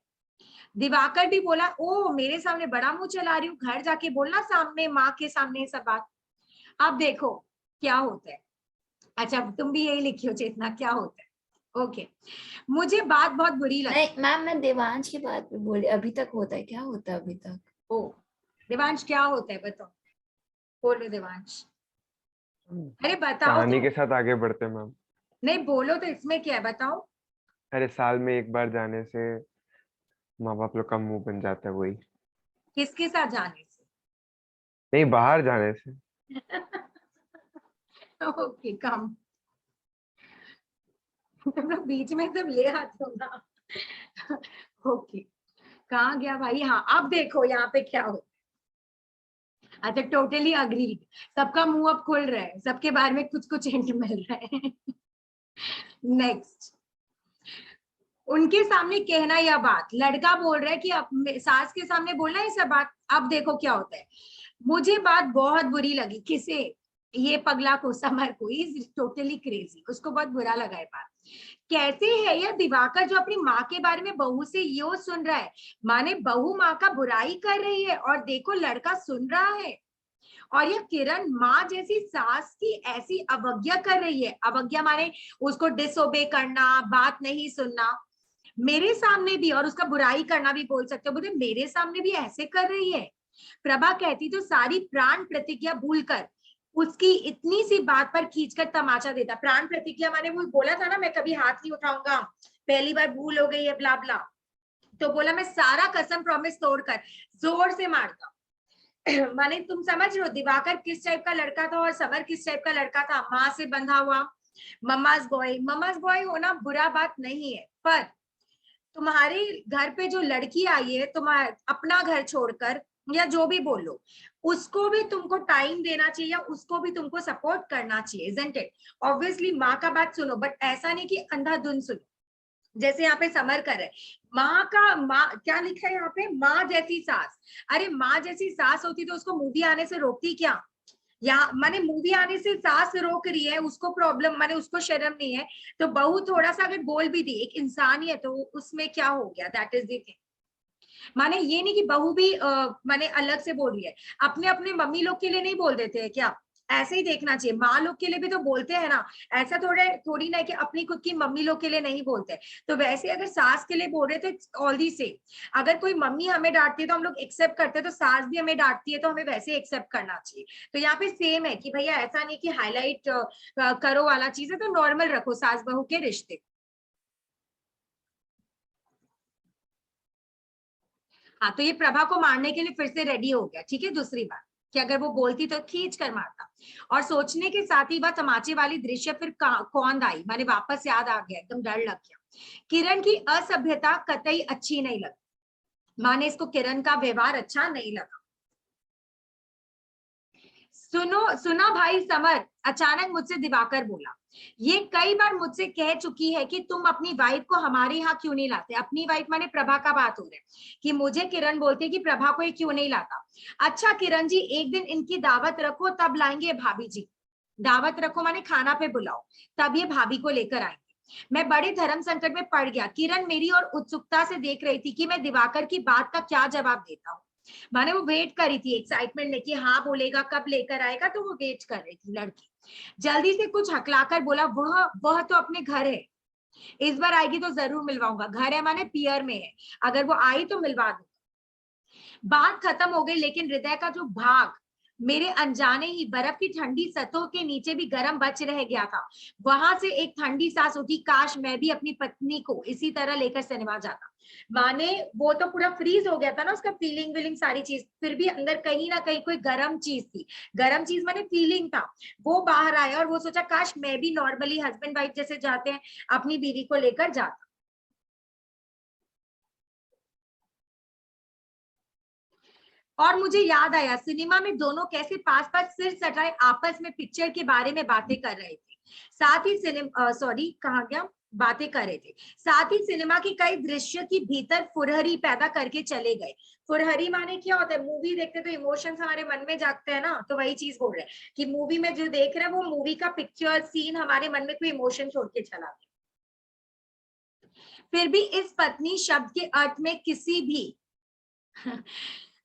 दिवाकर भी बोला ओ मेरे सामने बड़ा मुंह चला रही हूँ, घर जाके बोलना सामने माँ के सामने सब बात। अब देखो क्या होता है। अच्छा तुम भी यही लिखी हो चेतना, क्या होता है। ओके, मुझे बात बहुत बुरी लगी। नहीं मैम, मैं देवांश की बात पे बोली, अभी तक होता है, क्या होता है अभी तक? ओ देवांश क्या होता है बताओ, बोलो देवांश। अरे बताओ कहानी तो। के साथ आगे बढ़ते हैं मैम। नहीं बोलो तो, इसमें क्या है बताओ। अरे साल में एक बार जाने से माँ बाप लोग का मुंह बन जाता है, वही। किसके साथ जाने से? नहीं, बाहर जाने से। ओके कम। तुम लोग बीच में सब ले आते हो ना। ओके, कहाँ गया भाई। हाँ अब देखो यहाँ पे क्या हो। अच्छा टोटली अग्रीड, सबका मुंह अब खुल रहा है, सबके बारे में कुछ कुछ हिंट मिल रहा है। नेक्स्ट, उनके सामने कहना यह बात, लड़का बोल रहा है कि अब सास के सामने बोलना है सब बात। अब देखो क्या होता है। मुझे बात बहुत बुरी लगी, किसे? ये पगला को, समर को, इज टोटली क्रेजी, उसको बहुत बुरा लगा है बात। कैसे है यह दिवाकर जो अपनी माँ के बारे में बहू से यो सुन रहा है, माने बहू माँ का बुराई कर रही है और देखो लड़का सुन रहा है। और यह किरण माँ जैसी सास की ऐसी अवज्ञा कर रही है। अवज्ञा माने उसको डिसोबे करना, बात नहीं सुनना मेरे सामने भी, और उसका बुराई करना भी बोल सकते हो, बोले मेरे सामने भी ऐसे कर रही है। प्रभा कहती तो सारी प्राण प्रतिज्ञा भूलकर उसकी इतनी सी बात पर खींचकर तमाचा देता। प्राण प्रतिज्ञा माने वो बोला था ना मैं कभी हाथ नहीं उठाऊंगा, पहली बार भूल हो गई है ब्ला ब्ला, तो बोला मैं सारा कसम प्रॉमिस तोड़कर जोर से मारता। माने तुम समझ रहे हो दिवाकर किस टाइप का लड़का था और समर किस टाइप का लड़का था, माँ से बंधा हुआ, मम्माज बॉय। मम्माज बॉय होना बुरा बात नहीं है, पर तुम्हारे घर पे जो लड़की आई है तुम्हारा अपना घर छोड़कर, या जो भी बोलो, उसको भी तुमको टाइम देना चाहिए, उसको भी तुमको सपोर्ट करना चाहिए, isn't it? ऑब्वियसली माँ का बात सुनो, बट ऐसा नहीं कि अंधाधुंध सुनो। जैसे यहाँ पे समर कर है, माँ क्या लिखा है यहाँ पे, माँ जैसी सास। अरे माँ जैसी सास होती तो उसको मूवी आने से रोकती क्या? यहाँ माने मूवी आने से सास रोक रही है, उसको प्रॉब्लम, माने उसको शर्म नहीं है, तो बहू थोड़ा सा अगर बोल भी दी, एक इंसान ही है तो उसमें क्या हो गया, दैट इज द थिंग। माने ये नहीं कि बहू भी माने अलग से बोल रही है, अपने अपने मम्मी लोग के लिए नहीं बोल देते हैं क्या? ऐसे ही देखना चाहिए, माँ लोग के लिए भी तो बोलते हैं ना, ऐसा थोड़ी ना कि अपनी खुद की मम्मी लोग के लिए नहीं बोलते। तो वैसे अगर सास के लिए बोल रहे थे ऑल दी से, अगर कोई मम्मी हमें डांटती है तो हम लोग एक्सेप्ट करते हैं, तो सास भी हमें डांटती है तो हमें वैसे एक्सेप्ट करना चाहिए। तो यहाँ पे सेम है कि भैया ऐसा नहीं कि हाईलाइट करो वाला चीज है, तो नॉर्मल रखो सास बहू के रिश्ते। हाँ तो ये प्रभा को मारने के लिए फिर से रेडी हो गया, ठीक है। दूसरी बात कि अगर वो बोलती तो खींच कर मारता। और सोचने के साथ ही वह तमाचे वाली दृश्य फिर कौन आई, माने वापस याद आ गया, एकदम डर लग गया। किरण की असभ्यता कतई अच्छी नहीं लगी, माने इसको किरण का व्यवहार अच्छा नहीं लगा। सुना भाई समर, अचानक मुझसे दिवाकर बोला, ये कई बार मुझसे कह चुकी है कि तुम अपनी वाइफ को हमारे यहाँ क्यों नहीं लाते। अपनी वाइफ माने प्रभा का बात हो रहा है कि मुझे किरण बोलती है कि प्रभा को ये क्यों नहीं लाता। अच्छा किरण जी एक दिन इनकी दावत रखो तब लाएंगे भाभी जी। दावत रखो माने खाना पे बुलाओ, तब ये भाभी को लेकर आएंगे। मैं बड़े धर्म संकट में पड़ गया। किरण मेरी और उत्सुकता से देख रही थी कि मैं दिवाकर की बात का क्या जवाब देता हूँ। माने वो वेट कर रही थी एक्साइटमेंट में कि हाँ बोलेगा, कब लेकर आएगा, तो वो वेट कर रही थी लड़की। जल्दी से कुछ हकलाकर बोला, वह तो अपने घर है, इस बार आएगी तो जरूर मिलवाऊंगा। घर है माने पियर में है, अगर वो आई तो मिलवा दूंगा। बात खत्म हो गई, लेकिन हृदय का जो भाग मेरे अनजाने ही बर्फ की ठंडी सतहों के नीचे भी गर्म बच रह गया था, वहां से एक ठंडी सांस उठी। काश मैं भी अपनी पत्नी को इसी तरह लेकर सिनेमा जाता। माने वो तो पूरा फ्रीज हो गया था ना, उसका फीलिंग विलिंग सारी चीज, फिर भी अंदर कहीं ना कहीं कोई गर्म चीज थी। गर्म चीज माने फीलिंग था, वो बाहर आया और वो सोचा काश मैं भी नॉर्मली हस्बैंड वाइफ जैसे जाते हैं अपनी बीवी को लेकर जाता। और मुझे याद आया सिनेमा में दोनों कैसे पास पास सिर सटाए आपस में पिक्चर के बारे में बातें कर रहे थे। साथ ही कहाँ गया, बातें कर रहे थे। साथ ही सिनेमा के कई दृश्य की भीतर फुरहरी पैदा करके चले गए। फुरहरी माने क्या होता है, मूवी देखते तो इमोशंस हमारे मन में जागते हैं ना, तो वही चीज बोल रहे हैं कि मूवी में जो देख रहे हैं वो मूवी का पिक्चर सीन हमारे मन में कोई इमोशन छोड़ के चला गया। फिर भी इस पत्नी शब्द के अर्थ में किसी भी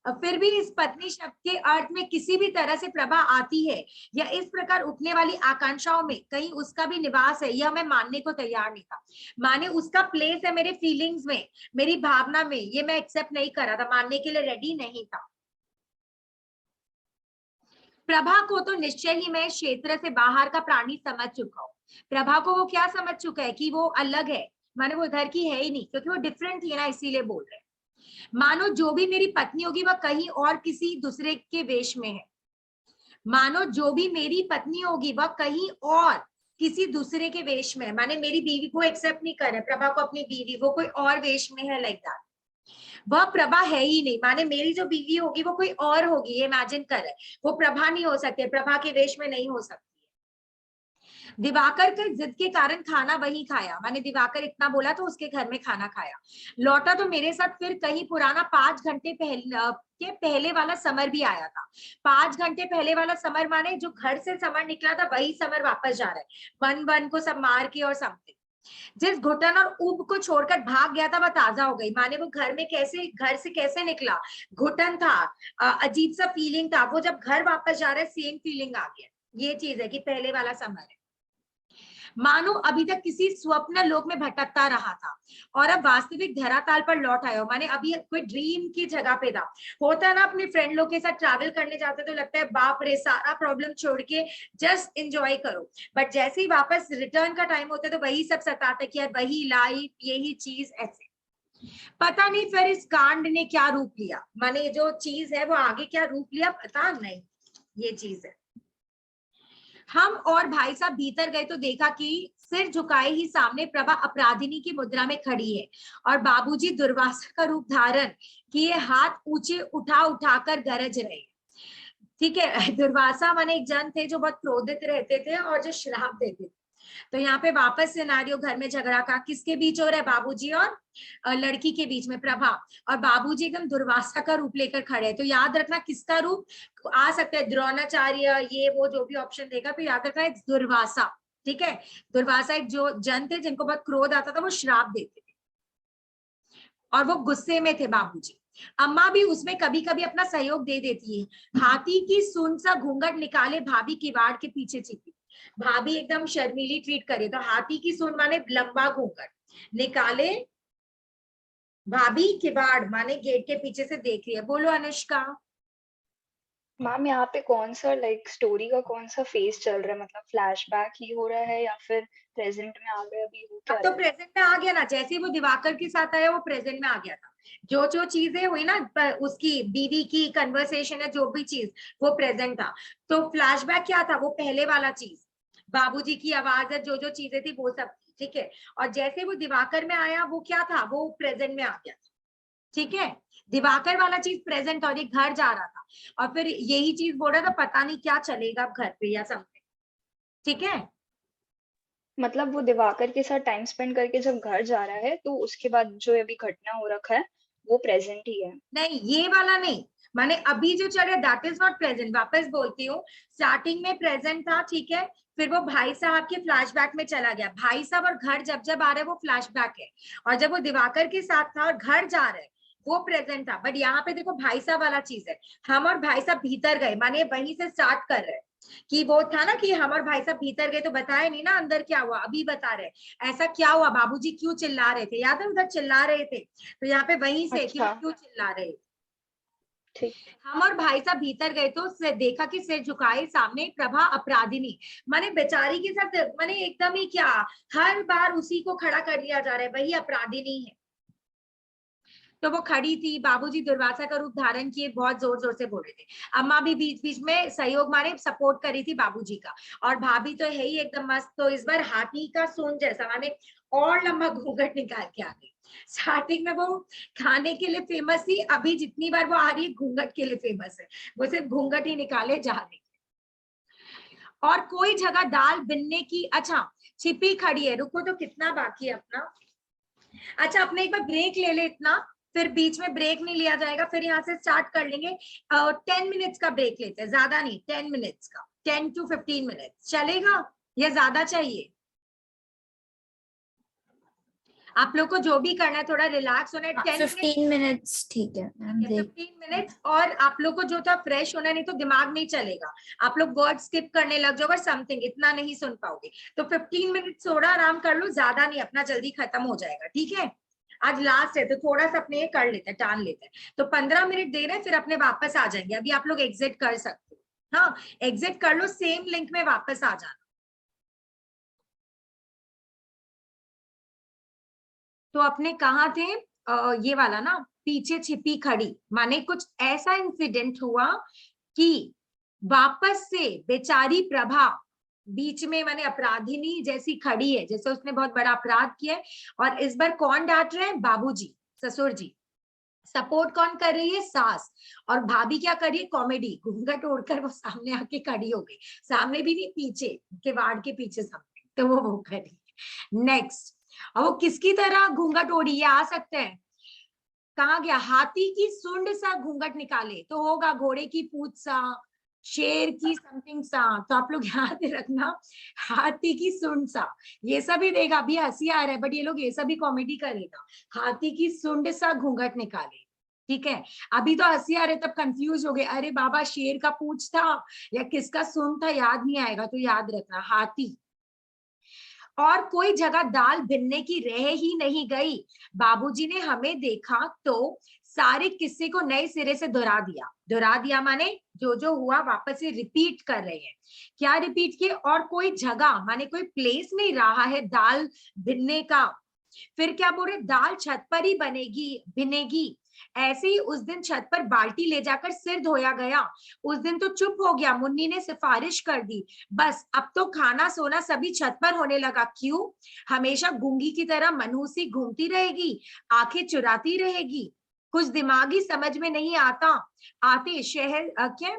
फिर भी इस पत्नी शब्द के अर्थ में किसी भी तरह से प्रभा आती है या इस प्रकार उठने वाली आकांक्षाओं में कहीं उसका भी निवास है, यह मैं मानने को तैयार नहीं था। माने उसका प्लेस है मेरे फीलिंग्स में, मेरी भावना में, ये मैं एक्सेप्ट नहीं कर रहा था, मानने के लिए रेडी नहीं था। प्रभा को तो निश्चय ही मैं क्षेत्र से बाहर का प्राणी समझ चुका हूँ। प्रभा को वो क्या समझ चुका है कि वो अलग है, माने वो इधर की है ही नहीं, क्योंकि वो डिफरेंट थी ना, इसीलिए बोल रहे हैं। मानो जो भी मेरी पत्नी होगी वह कहीं और किसी दूसरे के वेश में है। मानो जो भी मेरी पत्नी होगी वह कहीं और किसी दूसरे के वेश में है, माने मेरी बीवी को एक्सेप्ट नहीं कर रहे, प्रभा को अपनी बीवी, वो कोई और वेश में है, लाइक दैट। वह प्रभा है ही नहीं, माने मेरी जो बीवी होगी वो कोई और होगी, ये इमेजिन कर रहे, वो प्रभा नहीं हो सकती, प्रभा के वेश में नहीं हो सकती। दिवाकर के जिद के कारण खाना वही खाया, माने दिवाकर इतना बोला तो उसके घर में खाना खाया। लौटा तो मेरे साथ फिर कहीं पुराना 5 घंटे पहले वाला समर भी आया था। 5 घंटे पहले वाला समर माने जो घर से समर निकला था वही समर वापस जा रहा है, वन वन को सब मार के और समथिंग। जिस घुटन और ऊब को छोड़कर भाग गया था वह ताजा हो गई, माने वो घर से कैसे निकला, घुटन था, अजीब सा फीलिंग था, वो जब घर वापस जा रहा है सेम फीलिंग आ गया। ये चीज है कि पहले वाला समर है। मानो अभी तक किसी स्वप्न लोक में भटकता रहा था और अब वास्तविक धरातल पर लौट आया हो, माने अभी कोई ड्रीम की जगह पे था। होता है ना, अपने फ्रेंड लोग के साथ ट्रैवल करने जाते तो लगता है बाप रे सारा प्रॉब्लम छोड़ के जस्ट एंजॉय करो, बट जैसे ही वापस रिटर्न का टाइम होता है तो वही सब सताता है कि यार वही लाइफ, यही चीज, ऐसे। पता नहीं फिर इस कांड ने क्या रूप लिया, माने जो चीज है वो आगे क्या रूप लिया पता नहीं, ये चीज है। हम और भाई साहब भीतर गए तो देखा कि सिर झुकाए ही सामने प्रभा अपराधिनी की मुद्रा में खड़ी है और बाबूजी दुर्वासा का रूप धारण किए हाथ ऊंचे उठाकर गरज रहे। ठीक है, दुर्वासा माने एक जन थे जो बहुत क्रोधित रहते थे और जो श्राप देते थे। तो यहाँ पे वापस सिनेरियो, घर में झगड़ा का किसके बीच हो रहा है, बाबूजी और लड़की के बीच में प्रभा, और बाबूजी एकदम दुर्वासा का रूप लेकर खड़े हैं। तो याद रखना किसका रूप आ सकता है, द्रोणाचार्य, ये वो जो भी ऑप्शन देगा, तो याद रखना दुर्वासा। ठीक है, दुर्वासा एक जो जन थे जिनको बहुत क्रोध आता था, वो श्राप देते थे और वो गुस्से में थे बाबूजी। अम्मा भी उसमें कभी कभी अपना सहयोग दे देती है। हाथी की सूंड सा घूंघट निकाले भाभी किवाड़ के पीछे छिपी, भाभी एकदम शर्मीली ट्रीट करे तो हाथी की सूंड माने लंबा घूंघट निकाले, भाभी किवाड़ माने गेट के पीछे से देख रही है। बोलो अनुष्का। मैम यहाँ पे कौन सा स्टोरी का कौन सा फेज चल रहा है, मतलब फ्लैशबैक ही हो रहा है या फिर प्रेजेंट में आ गया, अभी हो क्या अब तो रहा है? प्रेजेंट में आ गया ना, जैसे ही वो दिवाकर के साथ आया वो प्रेजेंट में आ गया था। जो जो चीजें हुई ना, उसकी बीवी की कन्वर्सेशन है, जो भी चीज, वो प्रेजेंट था। तो फ्लैशबैक क्या था, वो पहले वाला चीज, बाबूजी की आवाज है, जो जो चीजें थी वो सब थी। ठीक है, और जैसे वो दिवाकर में आया वो क्या था, वो प्रेजेंट में आ गया। ठीक है, दिवाकर वाला चीज प्रेजेंट और ये घर जा रहा था, और फिर यही चीज बोल रहा था पता नहीं क्या चलेगा घर पे या समथिंग। ठीक है, मतलब वो दिवाकर के साथ टाइम स्पेंड करके जब घर जा रहा है तो उसके बाद जो अभी घटना हो रखा है वो प्रेजेंट ही है? नहीं ये वाला नहीं, माने अभी जो चल रहा है दैट इज नॉट प्रेजेंट। वापस बोलती हूँ, स्टार्टिंग में प्रेजेंट था, ठीक है, फिर वो भाई साहब के फ्लैशबैक में चला गया। भाई साहब और घर जब जब आ रहे वो फ्लैशबैक है, और जब वो दिवाकर के साथ था और घर जा रहे वो प्रेजेंट था। बट यहाँ पे देखो भाई साहब वाला चीज है, हम और भाई साहब भीतर गए, माने वहीं से स्टार्ट कर रहे हैं कि वो था ना कि हम और भाई साहब भीतर गए, तो बताया नहीं ना अंदर क्या हुआ, अभी बता रहे ऐसा क्या हुआ, बाबूजी क्यों चिल्ला रहे थे, याद है उधर चिल्ला रहे थे, तो यहाँ पे वहीं से कि वो अच्छा क्यों चिल्ला रहे। ठीक। हम और भाई साहब भीतर गए तो देखा कि सिर झुकाए सामने प्रभा अपराधिनी, माने बेचारी के साथ, माने एकदम ही क्या, हर बार उसी को खड़ा कर लिया जा रहा है, वही अपराधिनी है। तो वो खड़ी थी, बाबूजी दुर्वासा का रूप धारण किए बहुत जोर जोर से बोल रहे थे, अम्मा भी बीच बीच में सहयोग माने सपोर्ट कर रही थी बाबूजी का, और भाभी तो है ही एकदम मस्त। तो इस बार हाथी का सूंड जैसा माने और लंबा घूंघट निकाल के आ गई। स्टार्टिंग में वो खाने के लिए फेमस थी, अभी जितनी बार वो आ रही है घूंघट के लिए फेमस है, वो सिर्फ घूंघट ही निकाले जा रही है। और कोई जगह दाल बिनने की, अच्छा छिपी खड़ी है, रुको तो कितना बाकी है अपना। अच्छा अपने एक बार ब्रेक ले ले इतना, फिर बीच में ब्रेक नहीं लिया जाएगा, फिर यहाँ से स्टार्ट कर लेंगे। 10 मिनट्स का ब्रेक लेते हैं, ज्यादा नहीं, 10 मिनट्स का, 10 to 15 मिनट्स चलेगा या ज्यादा चाहिए? आप लोग को जो भी करना है थोड़ा रिलैक्स होना है। 10 मिनट 15 मिनट्स ठीक है, हम देख 15 मिनट्स। और आप लोग को जो था फ्रेश होना, नहीं तो दिमाग नहीं चलेगा, आप लोग वर्ड स्किप करने लग जाओगे, समथिंग इतना नहीं सुन पाओगे। तो 15 मिनट थोड़ा आराम कर लो, ज्यादा नहीं, अपना जल्दी खत्म हो जाएगा, ठीक है। आज लास्ट है तो थोड़ा सा अपने ये कर लेते हैं, टान लेते हैं। तो 15 मिनट दे रहे हैं, फिर अपने वापस आ जाएंगे। अभी आप लोग एग्जिट कर सकते हो, हाँ एग्जिट कर लो, सेम लिंक में वापस आ जाना। तो अपने कहाँ थे, ये वाला ना, पीछे छिपी खड़ी, माने कुछ ऐसा इंसिडेंट हुआ कि वापस से बेचारी प्रभा बीच में, माने अपराधिनी जैसी खड़ी है, जैसे उसने बहुत बड़ा अपराध किया है। और इस बार कौन डांट रहे हैं, बाबूजी, ससुर जी। सपोर्ट कौन कर रही है, सास। और भाभी क्या कर रही है, कॉमेडी, घूंघट ओढ़कर वो सामने आके खड़ी हो गई, सामने भी नहीं, पीछे किवाड़ के पीछे सामने, तो वो खड़ी। नेक्स्ट, अब वो किसकी तरह घूंघट ओढ़ी, ये आ सकते हैं, कहा गया, हाथी की सूंड सा घूंघट निकाले, तो होगा घोड़े की पूंछ सा, शेर की समथिंग सा। तो आप लोग याद रखना, हाथी की सूंड सा, ये सब ही देगा। अभी हंसी आ रहा है बट ये लोग ये सब भी कॉमेडी करेगा। हाथी की सूंड सा घूंघट निकाले, ठीक है। अभी तो हंसी आ रहे, तब कंफ्यूज हो गए, अरे बाबा शेर का पूंछ था या किसका सूंड था, याद नहीं आएगा, तो याद रखना हाथी। और कोई जगह दाल भिनने की रह ही नहीं गई, बाबूजी ने हमें देखा तो सारे किस्से को नए सिरे से दोहरा दिया माने जो जो हुआ वापस से रिपीट कर रहे हैं। क्या रिपीट किए, और कोई जगह माने कोई प्लेस नहीं रहा है दाल भिनने का। फिर क्या बोल रहे, दाल छत पर ही भिनेगी। ऐसे ही उस दिन छत पर बाल्टी ले जाकर सिर धोया गया। उस दिन तो चुप हो गया, मुन्नी ने सिफारिश कर दी, बस अब तो खाना सोना सभी छत पर होने लगा। क्यों, हमेशा गूंगी की तरह मनहूसी घूमती रहेगी, आंखें चुराती रहेगी। कुछ दिमागी समझ में नहीं आते शहर क्या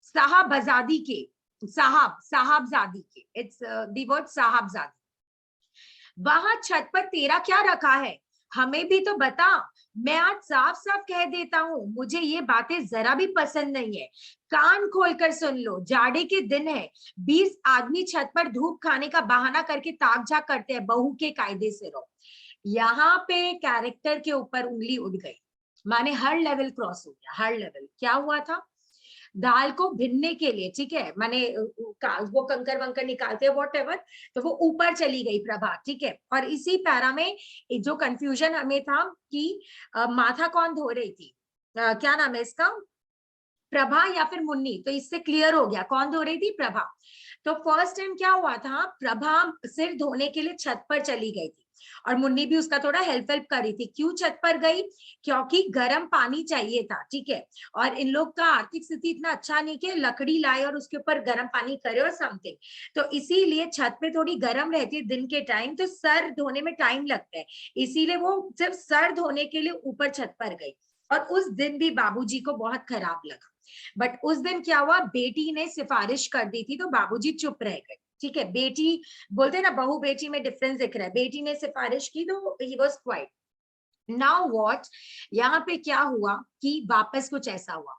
साहबजादी के, साहबजादी के, इट्स द वर्ड साहबजादी। वहां छत पर तेरा क्या रखा है, हमें भी तो बता। मैं आज साफ साफ कह देता हूँ, मुझे ये बातें जरा भी पसंद नहीं है। कान खोलकर सुन लो, जाड़े के दिन है, 20 आदमी छत पर धूप खाने का बहाना करके ताक झाक करते हैं, बहू के कायदे से रहो। यहाँ पे कैरेक्टर के ऊपर उंगली उठ गई, माने हर लेवल क्रॉस हो गया, हर लेवल। क्या हुआ था, दाल को भिनने के लिए, ठीक है, माने वो कंकर वंकर निकालते हैं व्हाटएवर, तो वो ऊपर चली गई प्रभा, ठीक है। और इसी पैरा में जो कंफ्यूजन हमें था कि माथा कौन धो रही थी, क्या नाम है इसका, प्रभा या फिर मुन्नी, तो इससे क्लियर हो गया कौन धो रही थी, प्रभा। तो फर्स्ट टाइम क्या हुआ था, प्रभा सिर धोने के लिए छत पर चली गई थी और मुन्नी भी उसका थोड़ा हेल्प कर रही थी। क्यों छत पर गई, क्योंकि गर्म पानी चाहिए था, ठीक है। और इन लोग का आर्थिक स्थिति इतना अच्छा नहीं कि लकड़ी लाए और उसके ऊपर गर्म पानी करे और समथिंग, तो इसीलिए छत पे थोड़ी गर्म रहती है दिन के टाइम, तो सर धोने में टाइम लगता है, इसीलिए वो सिर्फ सर धोने के लिए ऊपर छत पर गई। और उस दिन भी बाबूजी को बहुत खराब लगा, बट उस दिन क्या हुआ, बेटी ने सिफारिश कर दी थी तो बाबूजी चुप रह गए, ठीक है। बेटी बोलते ना, बहू बेटी में डिफरेंस दिख रहा है, बेटी ने सिफारिश की तो he was quite. Now what, यहाँ पे क्या हुआ कि वापस कुछ ऐसा हुआ,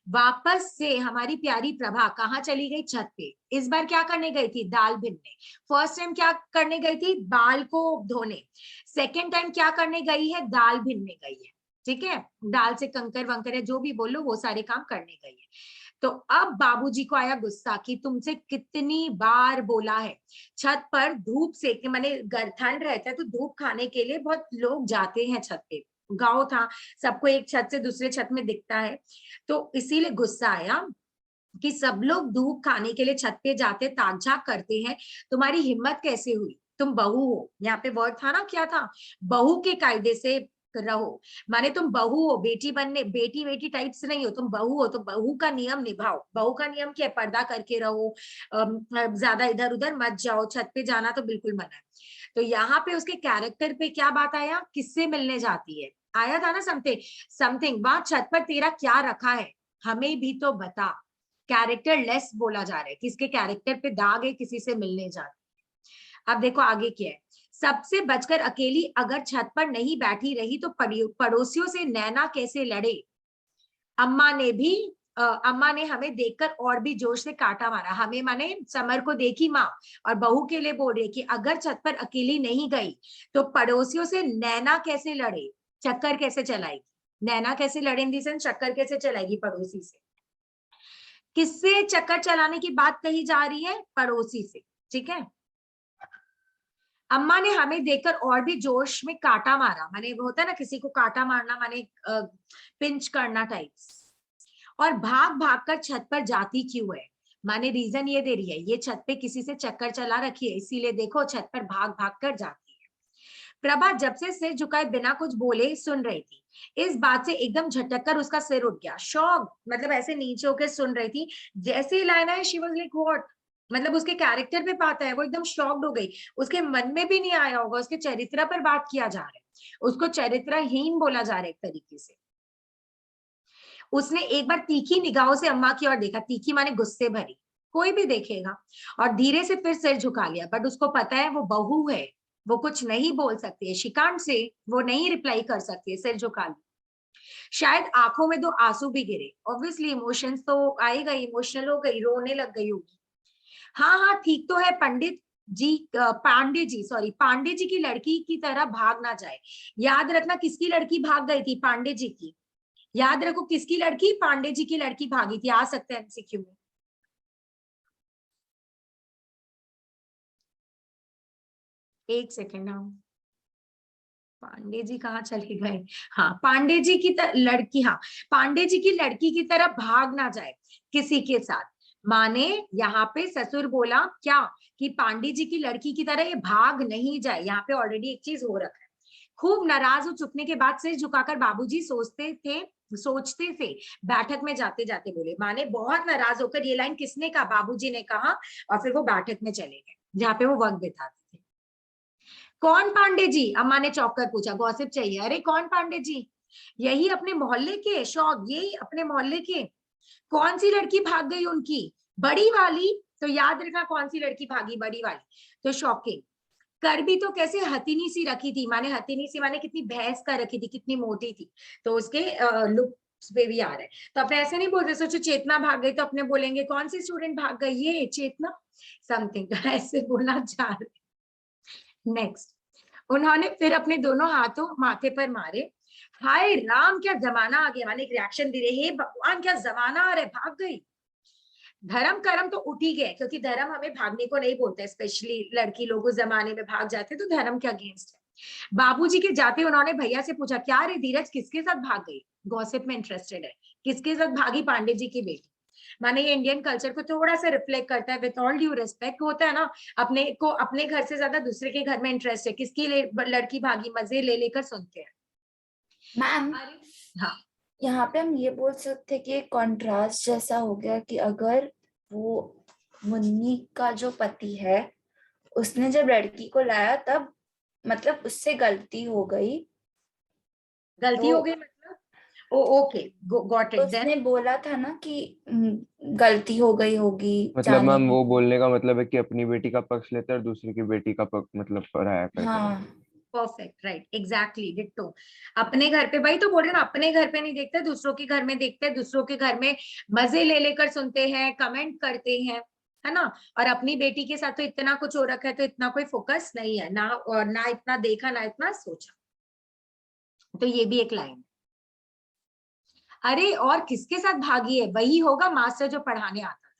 वापस से हमारी प्यारी प्रभा कहाँ चली गई, छत पे। इस बार क्या करने गई थी, दाल भिनने। फर्स्ट टाइम क्या करने गई थी, बाल को धोने। सेकेंड टाइम क्या करने गई है, दाल भिनने गई है, ठीक है। दाल से कंकर वंकर है, जो भी बोलो, वो सारे काम करने गई है। तो अब बाबूजी को आया गुस्सा कि तुमसे कितनी बार बोला है, छत पर धूप सेकने, माने ठंड रहता है तो धूप खाने के लिए बहुत लोग जाते हैं छत पे, गांव था, सबको एक छत से दूसरे छत में दिखता है, तो इसीलिए गुस्सा आया कि सब लोग धूप खाने के लिए छत पे जाते, ताक झाक करते हैं, तुम्हारी हिम्मत कैसे हुई, तुम बहू हो, यहाँ पे वर्ड था ना, क्या था, बहू के कायदे से रहो, माने तुम बहू हो, बेटी बनने, बेटी टाइप्स नहीं हो, तुम बहू हो तो बहू का नियम निभाओ। बहू का नियम क्या है, पर्दा करके रहो, ज्यादा इधर उधर मत जाओ, छत पे जाना तो बिल्कुल मना है। तो यहाँ पे उसके कैरेक्टर पे क्या बात आया, किससे मिलने जाती है, आया था ना समथिंग, वहां छत पर तेरा क्या रखा है, हमें भी तो बता। कैरेक्टर लेस बोला जा रहा है, किसके कैरेक्टर पे दाग है, किसी से मिलने जाती। अब देखो आगे क्या है, सबसे बचकर अकेली अगर छत पर नहीं बैठी रही तो पड़ोसियों से नैना कैसे लड़े। अम्मा ने भी अम्मा ने हमें देखकर और भी जोश से काटा मारा। हमें माने समर को देखी माँ और बहू के लिए बोल रही कि अगर छत पर अकेली नहीं गई तो पड़ोसियों से नैना कैसे लड़े, चक्कर कैसे चलाएगी, नैना कैसे लड़ेंगी सन, चक्कर कैसे चलाएगी पड़ोसी से। किससे चक्कर चलाने की बात कही जा रही है? पड़ोसी से, ठीक है। अम्मा ने हमें देखकर और भी जोश में काटा मारा, माने वो होता है ना किसी को काटा मारना, माने पिंच करना टाइप्स। और भाग भाग कर छत पर जाती क्यों है, माने रीजन ये दे रही है ये छत पे किसी से चक्कर चला रखी है इसीलिए देखो छत पर भाग भाग कर जाती है। प्रभा जब से सिर झुकाए बिना कुछ बोले सुन रही थी। इस बात से एकदम झटक कर उसका सिर उठ गया। शॉक, मतलब ऐसे नीचे होकर सुन रही थी। जैसे ही लाइन है शी वाज लाइक व्हाट, मतलब उसके कैरेक्टर पे बात है, वो एकदम शॉक्ड हो गई। उसके मन में भी नहीं आया होगा, उसके चरित्र पर बात किया जा रहा है, उसको चरित्रहीन बोला जा रहा है एक तरीके से। उसने एक बार तीखी निगाहों से अम्मा की ओर देखा, तीखी माने गुस्से भरी, कोई भी देखेगा, और धीरे से फिर सिर झुका लिया। बट उसको पता है वो बहू है, वो कुछ नहीं बोल सकती है, शिकांत से वो नहीं रिप्लाई कर सकती है, सिर झुका लिया। शायद आंखों में 2 आंसू भी गिरे। ऑब्वियसली इमोशंस तो आएगा, इमोशनल हो गई, रोने लग गई होगी। हाँ हाँ ठीक तो है पंडित जी, पांडे जी की लड़की की तरह भाग ना जाए। याद रखना किसकी लड़की भाग गई थी? पांडे जी की। याद रखो किसकी लड़की? पांडे जी की लड़की भागी थी। आ सकते हैं एमसीक्यू में। एक सेकेंड, पांडे जी कहाँ चले गए? हाँ, पांडे जी की लड़की, हाँ पांडे जी की लड़की की तरह भाग ना जाए किसी के साथ। माने यहाँ पे ससुर बोला क्या कि पांडे जी की लड़की की तरह ये भाग नहीं जाए। यहाँ पे ऑलरेडी एक चीज हो रखा है। खूब नाराज हो चुकने के बाद सिर झुकाकर बाबूजी सोचते थे बैठक में जाते जाते बोले। माने बहुत नाराज होकर ये लाइन किसने कहा? बाबूजी ने कहा, और फिर वो बैठक में चले गए जहाँ पे वो वक्त बिताते थे। कौन पांडे जी? अम्मा ने चौंक कर पूछा। गॉसिप चाहिए? अरे कौन पांडे जी? यही अपने मोहल्ले के। शौक, यही अपने मोहल्ले के। कौन सी लड़की भाग गई उनकी? बड़ी वाली। तो याद रखना कौन सी लड़की भागी? बड़ी वाली। तो शॉकिंग। कर भी तो कैसे हथीनी सी रखी थी, माने हथीनी सी माने कितनी भैंस कर रखी थी, कितनी मोटी थी, तो उसके लुक पे भी आ रहा है। तो अपने ऐसे नहीं बोलते, सोचो चेतना भाग गई तो अपने बोलेंगे कौन सी स्टूडेंट भाग गई? ये चेतना समथिंग, ऐसे बोलना चाह रहे। नेक्स्ट, उन्होंने फिर अपने दोनों हाथों माथे पर मारे। हाय राम क्या जमाना आ गया, माने एक रिएक्शन दे रहे, हे भगवान क्या जमाना आ रहा है, भाग गई। धर्म कर्म तो उठ ही गए, क्योंकि धर्म हमें भागने को नहीं बोलता, स्पेशली लड़की लोग उस जमाने में भाग जाते तो धर्म के अगेंस्ट है। बाबूजी के जाते उन्होंने भैया से पूछा, क्या रे धीरज किसके साथ भाग गई? गॉसिप में इंटरेस्टेड है, किसके साथ भागी पांडे जी की बेटी? माने ये इंडियन कल्चर को थोड़ा सा रिफ्लेक्ट करता है। विथ ऑल ड्यू रिस्पेक्ट, होता है ना अपने को अपने घर से ज्यादा दूसरे के घर में इंटरेस्ट है, किसकी लड़की भागी, मजे ले लेकर सुनते हैं। मैम हाँ, यहाँ पे हम ये बोल सकते कि कॉन्ट्रास्ट जैसा हो गया कि अगर वो मुन्नी का जो पति है उसने जब लड़की को लाया तब मतलब उससे गलती हो गई, गलती तो हो गई मतलब ओके, गॉट इट। देन उसने बोला था ना कि गलती हो गई होगी मतलब जाने मैम की। वो बोलने का मतलब है कि अपनी बेटी का पक्ष लेता है और दूसरी की बेटी का पक्ष मतलब पराया करता है। हाँ परफेक्ट, राइट, एग्जैक्टली डिट्टो। अपने घर पे, भाई तो बोल रहे ना, अपने घर पे नहीं देखते, दूसरों के घर में देखते हैं, दूसरों के घर में मजे ले लेकर सुनते हैं, कमेंट करते हैं, है ना। और अपनी बेटी के साथ तो इतना कुछ हो रखा है, तो इतना कोई फोकस नहीं है ना, और ना इतना देखा ना इतना सोचा। तो ये भी एक लाइन। अरे और किसके साथ भागी है? वही होगा मास्टर जो पढ़ाने आता था।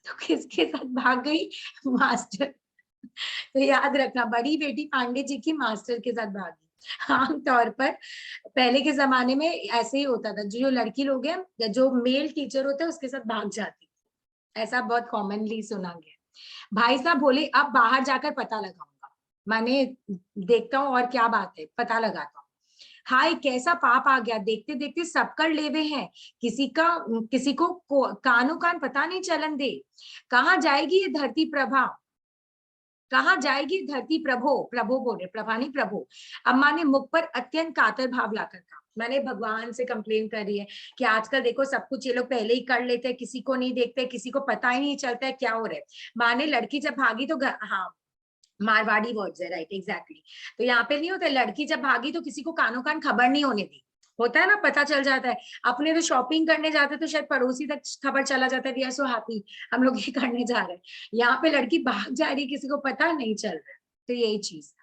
तो किसके साथ भाग गई? मास्टर। तो याद रखना बड़ी बेटी पांडे जी की मास्टर के साथ भागी। आमतौर पर पहले के जमाने में ऐसे ही होता था, जो लड़की लोग हैं या जो मेल टीचर होते हैं उसके साथ भाग जाती, ऐसा बहुत कॉमनली सुना गया। भाई साहब बोले, अब बाहर जाकर पता लगाऊंगा, माने देखता हूँ और क्या बात है, पता लगाता हूँ। हाय कैसा पाप आ गया, देखते देखते सब कर लेवे हैं, किसी को कानो कान पता नहीं चलन दे। कहाँ जाएगी ये धरती प्रभा, कहाँ जाएगी धरती प्रभो, प्रभो बोल रहे, प्रभा नहीं प्रभो। अम्मा ने मुख पर अत्यंत कातर भाव लाकर कहा। मैंने भगवान से कंप्लेन कर रही है कि आजकल देखो सब कुछ ये लोग पहले ही कर लेते हैं, किसी को नहीं देखते, किसी को पता ही नहीं चलता है क्या हो रहा है। माँ ने लड़की जब भागी तो हाँ मारवाड़ी वर्ड्स है, राइट एग्जैक्टली। तो यहाँ पे नहीं होता, लड़की जब भागी तो किसी को कानो कान खबर नहीं होने दी, होता है ना, पता चल जाता है। अपने तो शॉपिंग करने जाते तो शायद पड़ोसी तक खबर चला जाता है, वी आर सो हैप्पी हम लोग ये करने जा रहे हैं। यहाँ पे लड़की भाग जा रही, किसी को पता नहीं चल रहा है। तो यही चीज।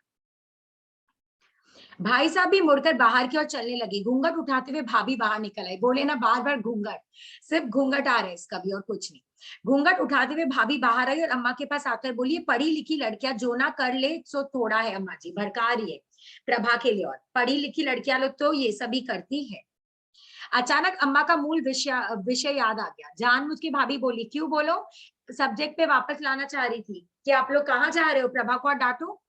भाई साहब भी मुड़कर बाहर की ओर चलने लगे। घूंघट उठाते हुए भाभी बाहर निकल आई। बोले ना बार बार घूंघट, सिर्फ घूंघट आ रहे इसका भी और कुछ नहीं। घूंघट उठाते हुए भाभी बाहर आई और अम्मा के पास आकर बोली, पढ़ी लिखी लड़कियां जो ना कर ले सो थोड़ा है। अम्मा जी भड़का रही है प्रभा के लिए, और पढ़ी लिखी लड़कियां लोग तो ये सभी करती है। अचानक अम्मा का मूल विषय याद आ गया। जानबूझ के भाभी बोली, क्यों बोलो, सब्जेक्ट पे वापस लाना चाह रही थी कि आप लोग कहाँ जा रहे हो। प्रभा को डांटो।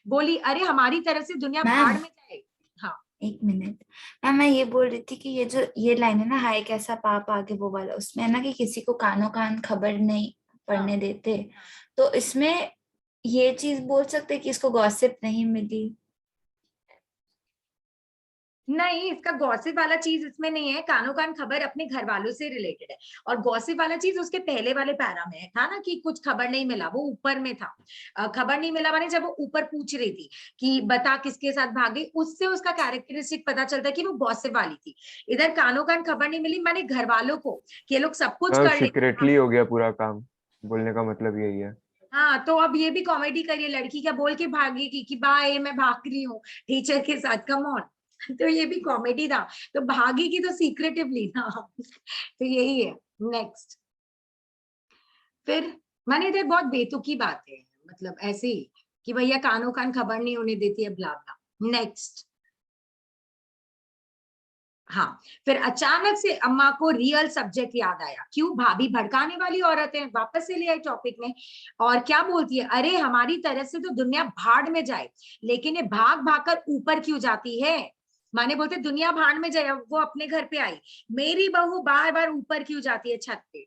बोली, अरे हमारी तरफ से दुनिया भाड़ में जाए। हाँ एक मिनट मैम, मैं ये बोल रही थी कि ये जो ये लाइन है ना, हाय कैसा पाप आगे वो वाला, उसमें है ना कि किसी को कानों कान खबर नहीं पढ़ने देते, तो इसमें ये चीज बोल सकते कि इसको गॉसिप नहीं मिली। नहीं, इसका गॉसिप वाला चीज इसमें नहीं है। कानों कान खबर अपने घर वालों से रिलेटेड है, और गॉसिप वाला चीज उसके पहले वाले पैरा में है। था ना कि कुछ खबर नहीं मिला, वो ऊपर में था। खबर नहीं मिला माने जब वो ऊपर पूछ रही थी कि बता किसके साथ भागे, उससे उसका कैरेक्टरिस्टिक पता चलता है कि वो गॉसिप वाली थी। इधर कानों कान खबर नहीं मिली माने घर वालों को कि ये लोग सब कुछ कर लेते। सीक्रेटली हो गया पूरा काम, बोलने का मतलब यही है। हाँ, तो अब ये भी कॉमेडी करिए, लड़की क्या बोल के भागेगी कि बाय मैं भाग रही हूँ टीचर के साथ, कम ऑन। तो ये भी कॉमेडी था, तो भागेगी तो सीक्रेटिवली ना। तो यही है। नेक्स्ट, फिर मैंने इधर बहुत बेतुकी बातें हैं, मतलब ऐसे ही कि भैया कानों कान खबर नहीं होने देती है, ब्ला ब्ला। नेक्स्ट, हाँ, फिर अचानक से अम्मा को रियल सब्जेक्ट याद आया। क्यों, भाभी भड़काने वाली औरत है, वापस से ले आई टॉपिक में। और क्या बोलती है, अरे हमारी तरफ से तो दुनिया भाड़ में जाए, लेकिन ये भाग भाग कर ऊपर क्यों जाती है। माने बोलते दुनिया भाड़ में जाए, वो अपने घर पे आई, मेरी बहू बार बार ऊपर क्यों जाती है छत पे।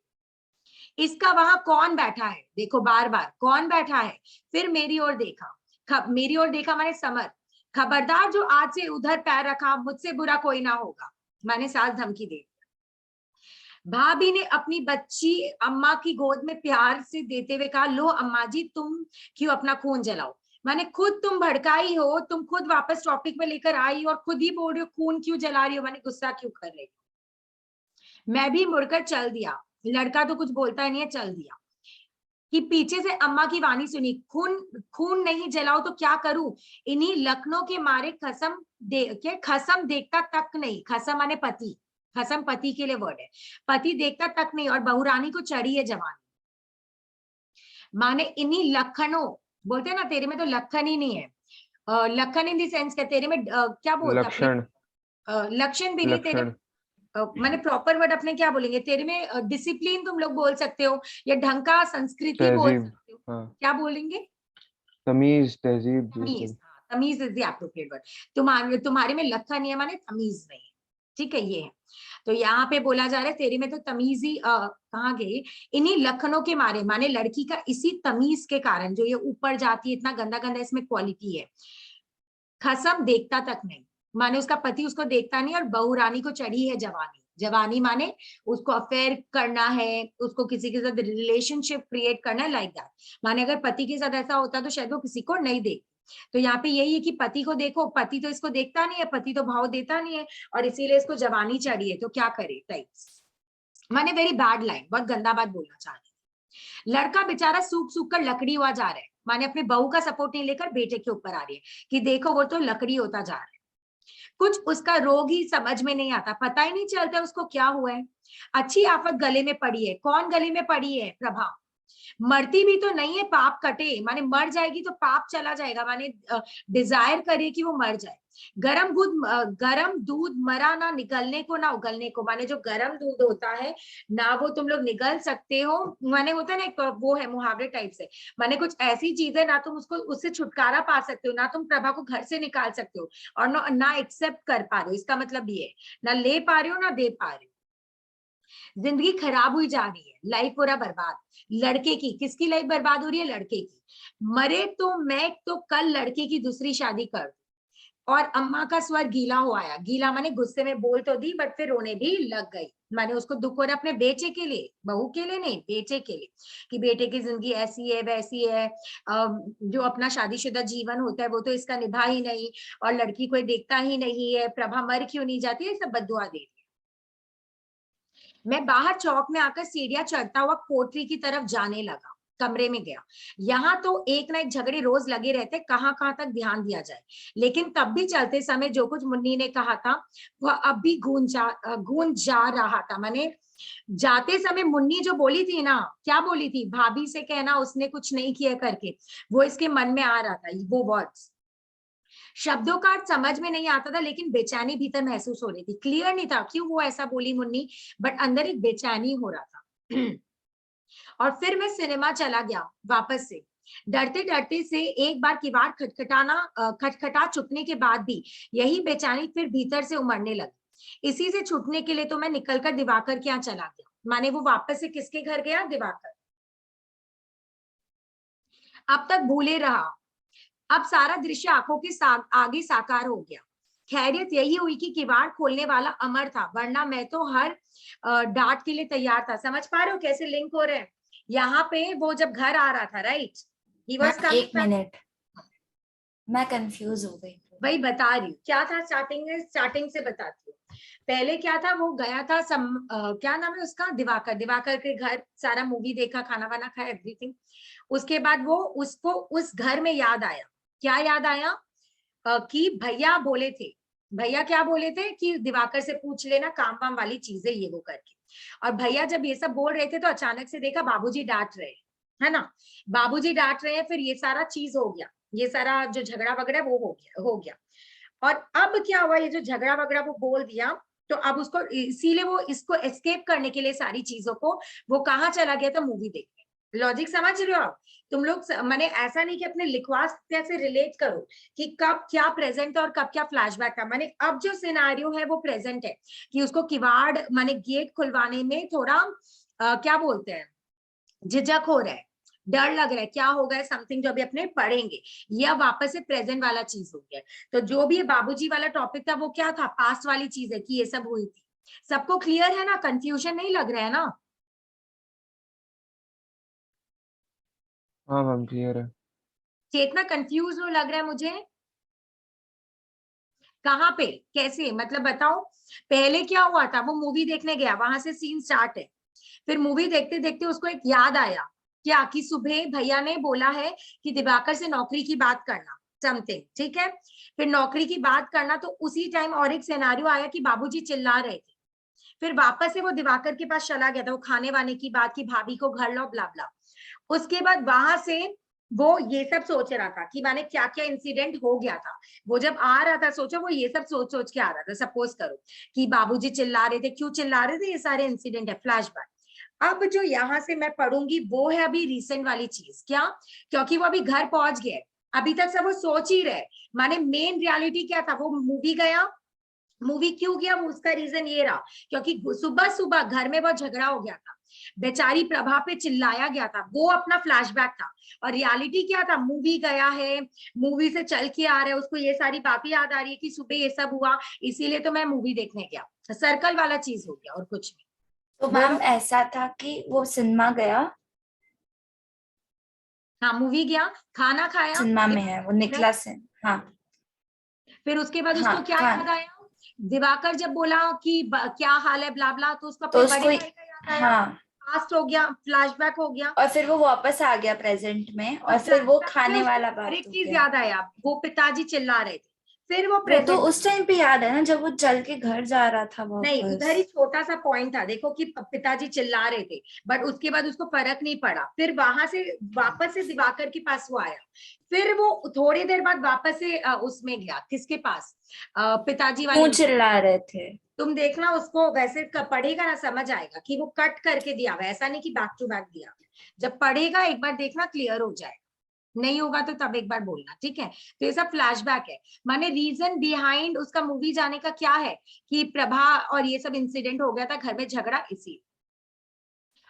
इसका वहां कौन बैठा है, देखो बार बार कौन बैठा है। फिर मेरी ओर देखा, मेरी ओर देखा माने समर, खबरदार जो आज से उधर पैर रखा मुझसे बुरा कोई ना होगा। मैंने सास धमकी दे। भाभी ने अपनी बच्ची अम्मा की गोद में प्यार से देते हुए कहा, लो अम्मा जी तुम क्यों अपना खून जलाओ। मैंने खुद तुम भड़काई हो, तुम खुद वापस टॉपिक में लेकर आई और खुद ही बोल रही हो खून क्यों जला रही हो, मैंने गुस्सा क्यों कर रही हो। मैं भी मुड़कर चल दिया, लड़का तो कुछ बोलता ही नहीं है, चल दिया कि पीछे से अम्मा की वाणी सुनी, खून खून नहीं जलाओ तो क्या करूं, इन्हीं लखनऊ के मारे खसम देखता तक नहीं। खसम माने पति, खसम पति के लिए वर्ड है, पति देखता तक नहीं और बहुरानी को चढ़ी है जवानी। माने इन्हीं लखनऊ, बोलते हैं ना तेरे में तो लखन ही नहीं है, लखन इन दी सेंस क्या, तेरे में क्या बोलते लक्षण, लक्षण भी नहीं तेरे, मैंने प्रॉपर वर्ड अपने क्या बोलेंगे, तेरे में डिसिप्लिन तुम लोग बोल सकते हो, या ढंग का संस्कृति बोल तहजीब, सकते हो। हाँ क्या बोलेंगे, तमीज, तहजीब, तमीज। तमीज इज द एप्रोप्रिएट वर्ड। तुम्हारे में लखन है माने तमीज नहीं है, ठीक है ये है। तो यहाँ पे बोला जा रहा है तेरे में तो तमीज ही कहाँ गई, इन्हीं लखनों के मारे, माने लड़की का इसी तमीज के कारण जो ये ऊपर जाती है, इतना गंदा गंदा इसमें क्वालिटी है। खसम देखता तक नहीं, माने उसका पति उसको देखता नहीं, और बहू रानी को चढ़ी है जवानी। जवानी माने उसको अफेयर करना है, उसको किसी के साथ रिलेशनशिप क्रिएट करना है, लाइक दैट। माने अगर पति के साथ ऐसा होता तो शायद वो किसी को नहीं देखती। तो यहाँ पे यही है कि पति को देखो, पति तो इसको देखता नहीं है, पति तो भाव देता नहीं है, और इसीलिए इसको जवानी चढ़ी है, तो क्या करे टाइप्स। माने वेरी बैड लाइन, बहुत गंदा बात बोलना चाह रही। लड़का बेचारा सूख सूख कर लकड़ी हुआ जा रहा है, माने अपने बहू का सपोर्ट नहीं लेकर बेटे के ऊपर आ रही है कि देखो वो तो लकड़ी होता जा रहा है। कुछ उसका रोग ही समझ में नहीं आता, पता ही नहीं चलता उसको क्या हुआ है। अच्छी आफत गले में पड़ी है, कौन गले में पड़ी है, प्रभा। मरती भी तो नहीं है, पाप कटे, माने मर जाएगी तो पाप चला जाएगा, माने डिजायर करे कि वो मर जाए। गरम दूध मरा ना निकलने को ना उगलने को, माने जो गरम दूध होता है ना वो तुम लोग निगल सकते हो, माने होता है ना एक वो है मुहावरे टाइप से, माने कुछ ऐसी चीजें ना तुम उसको उससे छुटकारा पा सकते हो, ना तुम प्रभा को घर से निकाल सकते हो, और ना एक्सेप्ट कर पा रहे हो। इसका मतलब ये ना ले पा रहे हो ना दे पा रहे हो। जिंदगी खराब हुई जा रही है, लाइफ पूरा बर्बाद। लड़के की, किसकी लाइफ बर्बाद हो रही है, लड़के की। मरे तो मैं तो कल लड़के की दूसरी शादी कर दूं, और अम्मा का स्वर गीला हो आया। गीला माने गुस्से में बोल तो दी बट फिर रोने भी लग गई। माने उसको दुख हो रहा अपने बेटे के लिए, बहू के लिए नहीं, बेटे के लिए, कि बेटे की जिंदगी ऐसी है वैसी है, जो अपना शादीशुदा जीवन होता है वो तो इसका निभा ही नहीं, और लड़की कोई देखता ही नहीं है, प्रभा मर क्यों नहीं जाती है, सब बद्दुआ दे रही है। मैं बाहर चौक में आकर सीढ़ियां चढ़ता हुआ कोठरी की तरफ जाने लगा। कमरे में गया। यहाँ तो एक ना एक झगड़े रोज लगे रहते, कहाँ कहाँ तक ध्यान दिया जाए। लेकिन तब भी चलते समय जो कुछ मुन्नी ने कहा था वह अब भी गूंज जा रहा था। माने जाते समय मुन्नी जो बोली थी ना, क्या बोली थी, भाभी से कहना उसने कुछ नहीं किया करके, वो इसके मन में आ रहा था, वो वर्ड्स। शब्दों का अर्थ समझ में नहीं आता था, लेकिन बेचैनी भीतर महसूस हो रही थी। क्लियर नहीं था क्यों वो ऐसा बोली मुन्नी, बट अंदर एक बेचैनी हो रहा था। और फिर मैं सिनेमा चला गया वापस से। डरते डरते से एक बार किवाड़ खटखटा चुकने के बाद भी यही बेचैनी फिर भीतर से उमड़ने लगी। इसी से छूटने के लिए तो मैं निकलकर दिवाकर के यहाँ चला गया। माने वो वापस से किसके घर गया, दिवाकर। अब तक भूले रहा, अब सारा दृश्य आंखों के आगे साकार हो गया। खैरियत यही हुई कि किवाड़ खोलने वाला अमर था, वरना मैं तो हर डांट के लिए तैयार था। समझ पा रहे हो कैसे लिंक हो रहे हैं। यहाँ पे वो जब घर आ रहा था, right, he was ma'am, coming. एक मिनट, मैं कंफ्यूज हो गई। वही बता रही हूँ क्या था, स्टार्टिंग से बताती हूँ। पहले क्या था, वो गया था क्या नाम है उसका, दिवाकर के घर, सारा मूवी देखा, खाना वाना खाया, एवरीथिंग। उसके बाद वो उसको उस घर में याद आया। क्या याद आया, कि भैया क्या बोले थे कि दिवाकर से पूछ लेना काम वाम वाली चीजें ये वो करके। और भैया जब ये सब बोल रहे थे तो अचानक से देखा बाबूजी डांट रहे हैं, है ना, बाबूजी डांट रहे हैं। फिर ये सारा चीज हो गया, ये सारा जो झगड़ा वगड़ा वो हो गया। और अब क्या हुआ, ये जो झगड़ा वगड़ा वो बोल दिया, तो अब उसको इसीलिए वो इसको एस्केप करने के लिए सारी चीजों को वो कहाँ चला गया था, मूवी देखने। लॉजिक समझ रहे हो आप तुम लोग। मैंने ऐसा नहीं कि अपने लिखवास से रिलेट करो कि कब क्या प्रेजेंट है और कब क्या फ्लैशबैक था। माने अब जो सिनेरियो है वो प्रेजेंट है, कि उसको किवाड़ माने गेट खुलवाने में थोड़ा क्या बोलते हैं, झिझक हो रहा है, डर लग रहा है, क्या होगा समथिंग जो अभी अपने पढ़ेंगे। ये अब वापस से प्रेजेंट वाला चीज हो गया। तो जो भी बाबूजी वाला टॉपिक था वो क्या था, पास्ट वाली चीज है कि ये सब हुई थी। सबको क्लियर है ना, कंफ्यूजन नहीं लग रहा है ना। हाँ मैम क्लियर है। चेतना कंफ्यूज लो लग रहा है मुझे, कहाँ पे कैसे, मतलब बताओ। पहले क्या हुआ था, वो मूवी देखने गया, वहां से सीन स्टार्ट है। फिर मूवी देखते देखते उसको एक याद आया, क्या कि सुबह भैया ने बोला है कि दिवाकर से नौकरी की बात करना, समथिंग, ठीक है। फिर नौकरी की बात करना, तो उसी टाइम और एक सिनेरियो आया कि बाबूजी चिल्ला रहे थे। फिर वापस से वो दिवाकर के पास चला गया था, वो खाने वाने की बात की, भाभी को घर लो ब्ला ब्ला। उसके बाद वहां से वो ये सब सोच रहा था कि माने क्या क्या इंसिडेंट हो गया था। वो जब आ रहा था, सोचो वो ये सब सोच सोच के आ रहा था। सपोज करो कि बाबूजी चिल्ला रहे थे, क्यों चिल्ला रहे थे, ये सारे इंसिडेंट है, फ्लैशबैक। अब जो यहाँ से मैं पढ़ूंगी वो है अभी रिसेंट वाली चीज। क्या, क्योंकि वो अभी घर पहुंच गए, अभी तक सब वो सोच ही रहे। माने मेन रियलिटी क्या था, वो मूवी गया, मूवी क्यों गया, वो उसका रीजन ये रहा क्योंकि सुबह सुबह घर में बहुत झगड़ा हो गया था, बेचारी प्रभा पे चिल्लाया गया था, वो अपना फ्लैशबैक था। और रियलिटी क्या था, मूवी गया है, मूवी से चल के आ रहा है, उसको ये सारी बातें याद आ रही है कि सुबह ये सब हुआ, इसीलिए तो मैं मूवी देखने गया। सर्कल वाला चीज हो गया और कुछ नहीं। तो मैम ऐसा था कि वो सिनेमा गया, हाँ मूवी गया, खाना खाया, सिनेमा में है वो, निकला से, हाँ फिर उसके बाद हाँ उसको क्या हाँ, याद आया, दिवाकर जब बोला कि क्या हाल है ब्ला ब्ला, तो उसको तो अपने उसको, बड़े भाई का याद आया, हाँ, पास्ट हो गया, फ्लैशबैक हो गया। और फिर वो वापस आ गया प्रेजेंट में, और और फिर वो फ्लैशबैक में खाने वाला उसको हर बात एक हो चीज गया। याद आया, वो पिताजी चिल्ला रहे थे। फिर वो वो तो प्रेजेंट, उस टाइम पे याद है ना, जब वो चल के घर जा रहा था नहीं वापस। उधर ही छोटा सा पॉइंट था, देखो कि पिताजी चिल्ला रहे थे, बट उसके बाद उसको फर्क नहीं पड़ा। फिर वहां से वापस से दिवाकर के पास वो आया, फिर वो थोड़ी देर बाद वापस से उसमें गया, किसके पास, पिताजी वाले क्यों में। चिल्ला रहे थे? तुम देखना उसको, वैसे पढ़ेगा ना समझ आएगा कि वो कट करके दिया हुआ, ऐसा नहीं कि बैक टू बैक दिया। जब पढ़ेगा एक बार देखना, क्लियर हो जाएगा, नहीं होगा तो तब एक बार बोलना, ठीक है। तो ये सब फ्लैशबैक है। माने रीजन बिहाइंड उसका मूवी जाने का क्या है, कि प्रभा और ये सब इंसिडेंट हो गया था घर में झगड़ा, इसी।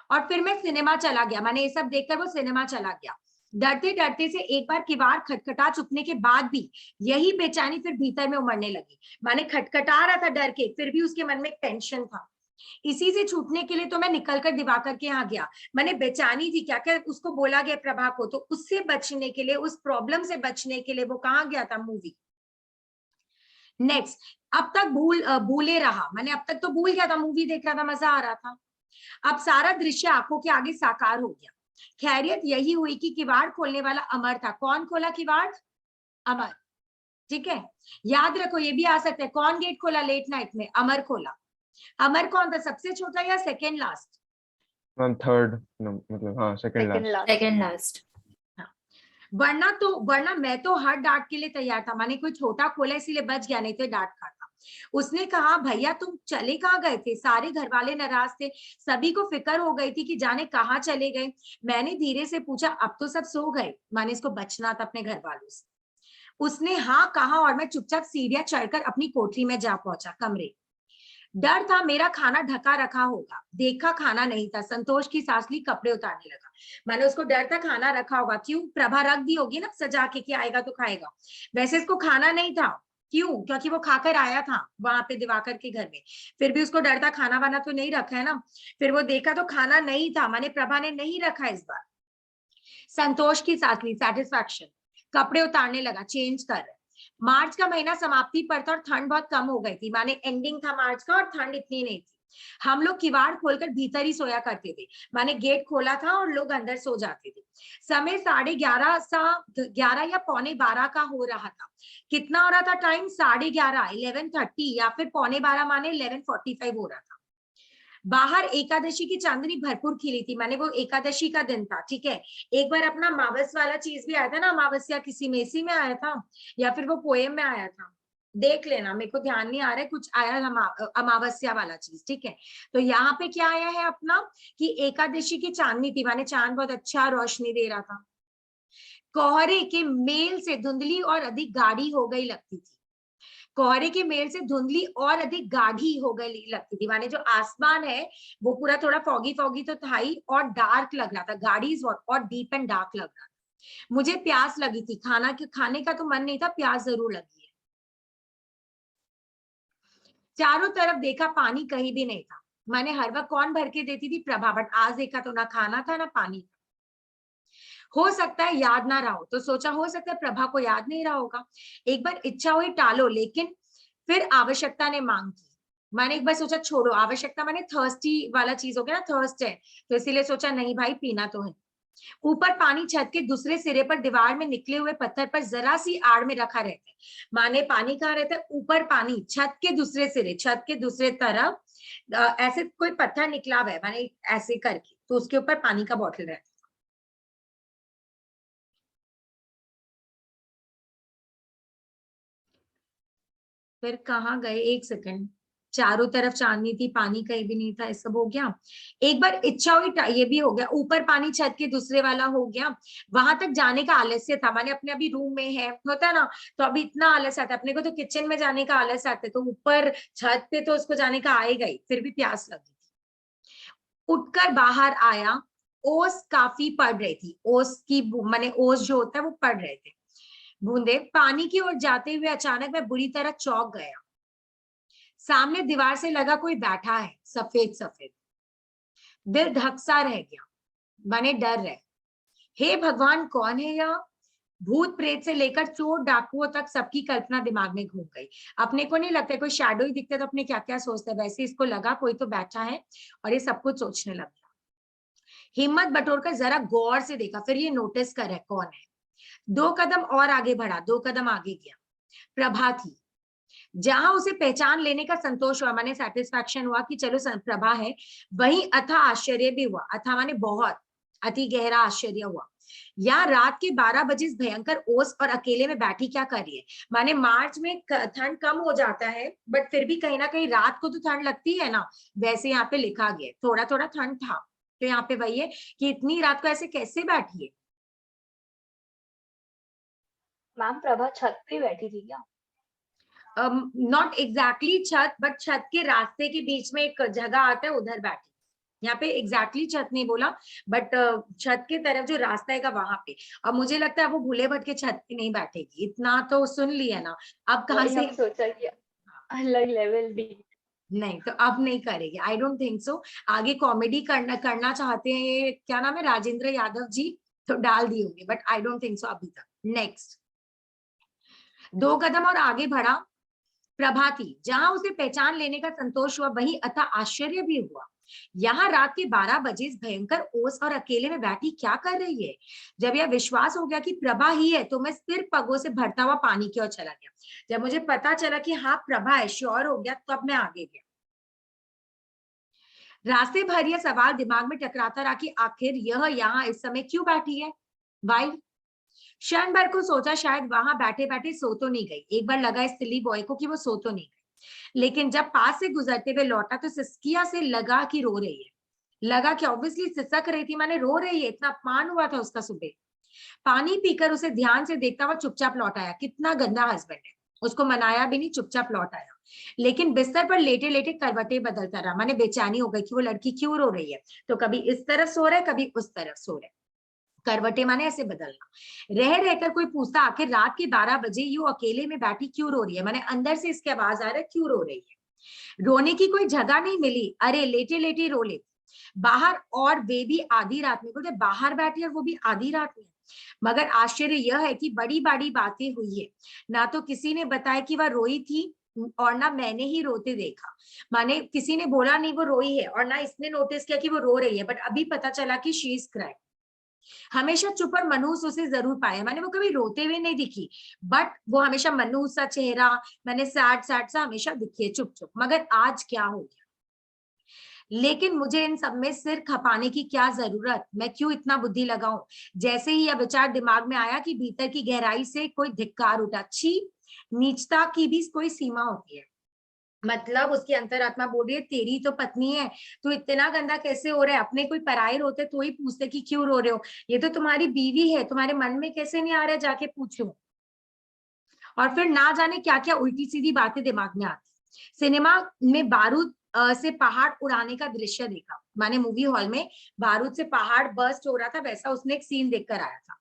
और फिर मैं सिनेमा चला गया, माने ये सब देखकर वो सिनेमा चला गया। डरते डरते से एक बार किवाड़ खटखटा चुकने के बाद भी यही बेचैनी फिर भीतर में उमड़ने लगी। माने खटखटा रहा था डर के, फिर भी उसके मन में एक टेंशन था। इसी से छूटने के लिए तो मैं निकलकर दिवाकर के यहाँ गया। मैंने बेचैनी थी, क्या क्या उसको बोला गया प्रभा को, तो उससे बचने के लिए, उस प्रॉब्लम से बचने के लिए वो कहाँ गया था? मूवी। नेक्स्ट, अब तक भूले रहा, मैंने अब तक तो भूल गया था, मूवी देख रहा था, मजा आ रहा था। अब सारा दृश्य आंखों के आगे साकार हो गया। खैरियत यही हुई कि किवाड़ खोलने वाला अमर था। कौन खोला किवाड़? अमर। ठीक है, याद रखो ये भी आ सकता है। कौन गेट खोला लेट नाइट में? अमर खोला। अमर कौन था, सबसे छोटा या सेकेंड लास्ट? थर्ड, मतलब हाँ सेकंड लास्ट। Second last. वरना मैं तो हर डांट के लिए तैयार था। माने कोई छोटा खोला इसीलिए बच गया, नहीं तो डांट खाता। उसने कहा, भैया तुम चले कहाँ गए थे? सारे घर वाले नाराज थे, सभी को फिक्र हो गई थी कि जाने कहाँ चले गए। मैंने धीरे से पूछा, अब तो सब सो गए? माने इसको बचना था अपने घर वालों से। उसने हाँ कहा और मैं चुपचाप सीढ़ियां चढ़कर अपनी कोठरी में जा पहुंचा, कमरे। डर था मेरा खाना ढका रखा होगा, देखा खाना नहीं था। संतोष की सांस ली, कपड़े उतारने लगा। मैंने उसको डर था खाना रखा होगा। क्यों? प्रभा रख दी होगी ना सजा के कि आएगा तो खाएगा। वैसे इसको खाना नहीं था। क्यों? क्योंकि वो खाकर आया था वहां पे दिवाकर के घर में। फिर भी उसको डर था, खाना वाना तो नहीं रखा है ना। फिर वो देखा तो खाना नहीं था, माने प्रभा ने नहीं रखा इस बार। संतोष की सांस ली, सेटिस्फैक्शन। कपड़े उतारने लगा, चेंज कर। मार्च का महीना समाप्ति पर था और ठंड बहुत कम हो गई थी। माने एंडिंग था मार्च का और ठंड इतनी नहीं थी। हम लोग किवाड़ खोलकर भीतर ही सोया करते थे। माने गेट खोला था और लोग अंदर सो जाते थे। समय 11:30 या 11:45 का हो रहा था। कितना हो रहा था टाइम? 11:30, 11:30 या फिर 11:45 माने 11:45 हो रहा था। बाहर एकादशी की चांदनी भरपूर खिली थी। माने वो एकादशी का दिन था। ठीक है, एक बार अपना अमावस वाला चीज भी आया था ना, अमावस्या किसी में इसी में आया था या फिर वो पोएम में आया था, देख लेना, मेरे को ध्यान नहीं आ रहा है, कुछ आया अमावस्या वाला चीज। ठीक है, तो यहाँ पे क्या आया है अपना कि एकादशी की चांदनी थी, माने चांद बहुत अच्छा रोशनी दे रहा था। कोहरे के मेल से धुंधली और अधिक गाढ़ी हो गई लगती थी। कोहरे के मेल से धुंधली और अधिक गाढ़ी हो गई लगती थी। माने जो आसमान है वो पूरा थोड़ा फॉगी फॉगी तो था ही और डार्क लग रहा था। गाढ़ी और डीप एंड डार्क लग रहा था। मुझे प्यास लगी थी, खाने का तो मन नहीं था, प्यास जरूर लगी है। चारों तरफ देखा, पानी कहीं भी नहीं था। मैंने हर वक्त कौन भर के देती थी? प्रभा। बट आज देखा तो ना खाना था ना पानी था। हो सकता है याद ना रहा हो, तो सोचा हो सकता है प्रभा को याद नहीं रहा होगा। एक बार इच्छा हुई टालो, लेकिन फिर आवश्यकता ने मांग की। मैंने एक बार सोचा छोड़ो, आवश्यकता माने थर्स्टी वाला चीज हो गया ना, थर्स्ट है, तो इसीलिए सोचा नहीं भाई पीना तो है। ऊपर पानी छत के दूसरे सिरे पर दीवार में निकले हुए पत्थर पर जरा सी आड़ में रखा रहता है। माने पानी कहाँ रहता है? ऊपर पानी, छत के दूसरे सिरे, छत के दूसरे तरफ ऐसे कोई पत्थर निकला हुआ है, माने ऐसे करके, तो उसके ऊपर पानी का बॉटल रहता है। फिर कहाँ गए? एक सेकंड। चारों तरफ चांदनी थी, पानी कहीं भी नहीं था, ये सब हो गया। एक बार इच्छा हुई, ये भी हो गया। ऊपर पानी छत के दूसरे वाला हो गया। वहां तक जाने का आलस्य था। माने अपने अभी रूम में है, होता है ना, तो अभी इतना आलस आता है अपने को, तो किचन में जाने का आलस आता है, तो ऊपर छत पे तो उसको जाने का आएगा ही। फिर भी प्यास लगी थी। उठकर बाहर आया। ओस काफी पड़ रही थी। ओस की माने ओस जो होता है वो पड़ रहे थे बूंदे। पानी की ओर जाते हुए अचानक मैं बुरी तरह चौंक गया। सामने दीवार से लगा कोई बैठा है, सफेद सफेद। दिल धकसा रह गया, माने डर रहे। हे भगवान, कौन है यह? भूत प्रेत से लेकर चोर डाकुओं तक सबकी कल्पना दिमाग में घूम गई। अपने को नहीं लगता, कोई शैडो ही दिखता तो अपने क्या क्या सोचते, वैसे इसको लगा कोई तो बैठा है और ये सब कुछ सोचने लग गया। हिम्मत बटोरकर जरा गौर से देखा, फिर ये नोटिस कर है कौन है। 2 कदम और आगे बढ़ा, 2 कदम आगे गया। प्रभा थी। जहां उसे पहचान लेने का संतोष हुआ, माने सेटिस्फैक्शन हुआ कि चलो प्रभा है, वही अथा आश्चर्य भी हुआ। अथा माने बहुत, अति गहरा आश्चर्य हुआ। या रात के 12 बजे इस भयंकर ओस और अकेले में बैठी क्या कर रही है? माने मार्च में ठंड कम हो जाता है, बट फिर भी कहीं ना कहीं रात को तो ठंड लगती है ना, वैसे यहाँ पे लिखा गया थोड़ा थोड़ा ठंड था। तो यहाँ पे वही है कि इतनी रात को ऐसे कैसे बैठी है? मैम प्रभा छत पे बैठी थी क्या? नॉट एग्जैक्टली छत, बट छत के रास्ते के बीच में एक जगह आता है, उधर बैठी। यहाँ पे एग्जैक्टली छत नहीं बोला, बट छत के तरफ जो रास्ता है वहां पे। अब मुझे लगता है वो भूले भटके छत पे नहीं बैठेगी, इतना तो सुन लिया ना, अब कहाँ वही से। हम सोचा कि अलग लेवल डी। नहीं तो अब नहीं करेगी, आई डोंट थिंक सो। आगे कॉमेडी करना चाहते हैं, ये क्या नाम है, राजेंद्र यादव जी, तो डाल दी होंगे, but I don't think so अभी तक। नेक्स्ट, 2 कदम और आगे बढ़ा प्रभाती, जहां उसे पहचान लेने का संतोष हुआ, वहीं अथा आश्चर्य भी हुआ। यहाँ रात के 12 बजे इस भयंकर ओस और अकेले में बैठी क्या कर रही है। जब यह विश्वास हो गया कि प्रभा ही है, तो मैं सिर पगों से भरता हुआ पानी की ओर चला गया। जब मुझे पता चला कि हाँ प्रभा है, श्योर हो गया, तब मैं आगे गया। रास्ते भर यह सवाल दिमाग में टकराता रहा कि आखिर यह यहाँ इस समय क्यों बैठी है। वाई, क्षण भर को सोचा शायद वहां बैठे बैठे सो तो नहीं गई। एक बार लगा इस सिली बॉय को कि वो सो तो नहीं गई, लेकिन जब पास से गुजरते हुए लौटा तो सिसकिया से लगा कि रो रही है। लगा कि ऑब्वियसली सिसक रही थी, माने रो रही है, इतना अपमान हुआ था उसका सुबह। पानी पीकर उसे ध्यान से देखता हुआ चुपचाप लौट आया। कितना गंदा हस्बैंड है, उसको मनाया भी नहीं, चुपचाप लौट आया। लेकिन बिस्तर पर लेटे लेटे करवटें बदलता रहा। माने बेचैनी हो गई कि वो लड़की क्यों रो रही है, तो कभी इस तरफ सो रहा है, कभी उस तरफ सो रहा है। करवटे माने ऐसे बदलना। रह रहकर कोई पूछता आखिर रात के 12 बजे यू अकेले में बैठी क्यों रो रही है। माने अंदर से इसकी आवाज आ रहा है क्यों रो रही है। रोने की कोई जगह नहीं मिली, अरे लेटे लेटे रो ले बाहर, और वे भी आधी रात में। बोलते बाहर बैठी और वो भी आधी रात में। मगर आश्चर्य यह है कि बड़ी बड़ी बातें हुई है, ना तो किसी ने बताया कि वह रोई थी और ना मैंने ही रोते देखा। माने किसी ने बोला नहीं वो रोई है, और ना इसने नोटिस किया कि वो रो रही है, बट अभी पता चला कि शी इज क्राइंग। हमेशा चुप और मनहूस उसे जरूर पाया, मैंने वो कभी रोते हुए नहीं दिखी, बट वो हमेशा मनहूस सा चेहरा, मैंने सैड सैड सा हमेशा दिखी है, चुप चुप। मगर आज क्या हो गया। लेकिन मुझे इन सब में सिर खपाने की क्या जरूरत, मैं क्यों इतना बुद्धि लगाऊं। जैसे ही यह विचार दिमाग में आया कि भीतर की गहराई से कोई धिक्कार उठा। छी, नीचता की भी कोई सीमा होती है। मतलब उसकी अंतरात्मा बोल रही है तेरी तो पत्नी है, तू इतना गंदा कैसे हो रहा है। अपने कोई पराये होते तो ही पूछते कि क्यों रो रहे हो, ये तो तुम्हारी बीवी है, तुम्हारे मन में कैसे नहीं आ रहा है जाके पूछूं। और फिर ना जाने क्या क्या उल्टी सीधी बातें दिमाग में आती। सिनेमा में बारूद से पहाड़ उड़ाने का दृश्य देखा। मैंने मूवी हॉल में बारूद से पहाड़ बर्स्ट हो रहा था, वैसा उसने एक सीन देखकर आया था।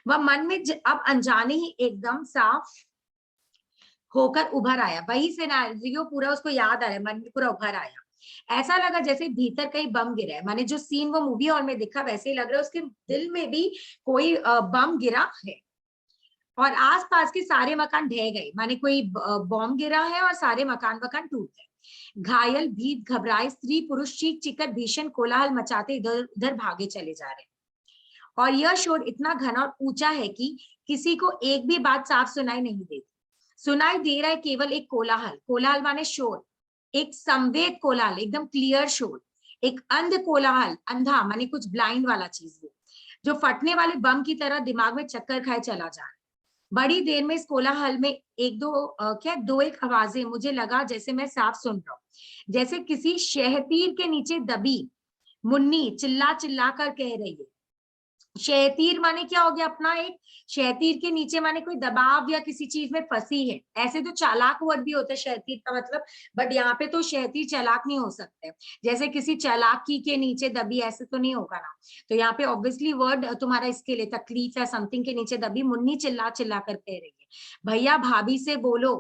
वह मन में अब अनजाने ही एकदम साफ होकर उभर आया। वही सिनेरियो पूरा उसको याद आ रहा है, मन में पूरा उभर आया। ऐसा लगा जैसे भीतर कहीं बम गिरा है। माने जो सीन वो मूवी हॉल में दिखा वैसे ही लग रहा है उसके दिल में भी कोई बम गिरा है, और आसपास के सारे मकान ढह गए। माने कोई बॉम्ब गिरा है और सारे मकान टूट गए। घायल, भीत, घबराए स्त्री पुरुष चीख चीखकर भीषण कोलाहल मचाते इधर उधर भागे चले जा रहे हैं। और यह शोर इतना घना और ऊंचा है कि किसी को एक भी बात साफ सुनाई नहीं देती। सुनाई दे रहा है केवल एक कोलाहल। कोलाहल माने शोर, एक संवेद कोलाहल, एकदम क्लियर शोर। एक अंध कोलाहल, अंधा माने कुछ ब्लाइंड वाला चीज, वो जो फटने वाले बम की तरह दिमाग में चक्कर खाए चला जा रहा है। बड़ी देर में इस कोलाहल में एक दो एक आवाजें, मुझे लगा जैसे मैं साफ सुन रहा हूँ, जैसे किसी शहतीर के नीचे दबी मुन्नी चिल्ला चिल्ला कर कह रही है। शहतीर माने क्या हो गया अपना, एक शहतीर के नीचे माने कोई दबाव या किसी चीज में फंसी है। ऐसे तो चालाक वर्ड भी होता है शहतीर का मतलब, बट यहाँ पे तो शहतीर चालाक नहीं हो सकते। जैसे किसी चालाकी के नीचे दबी, ऐसे तो नहीं होगा ना। तो यहाँ पे ऑब्वियसली वर्ड तुम्हारा इसके लिए तकलीफ है, समथिंग के नीचे दबी मुन्नी चिल्ला चिल्ला कर कह रही है, भैया भाभी से बोलो।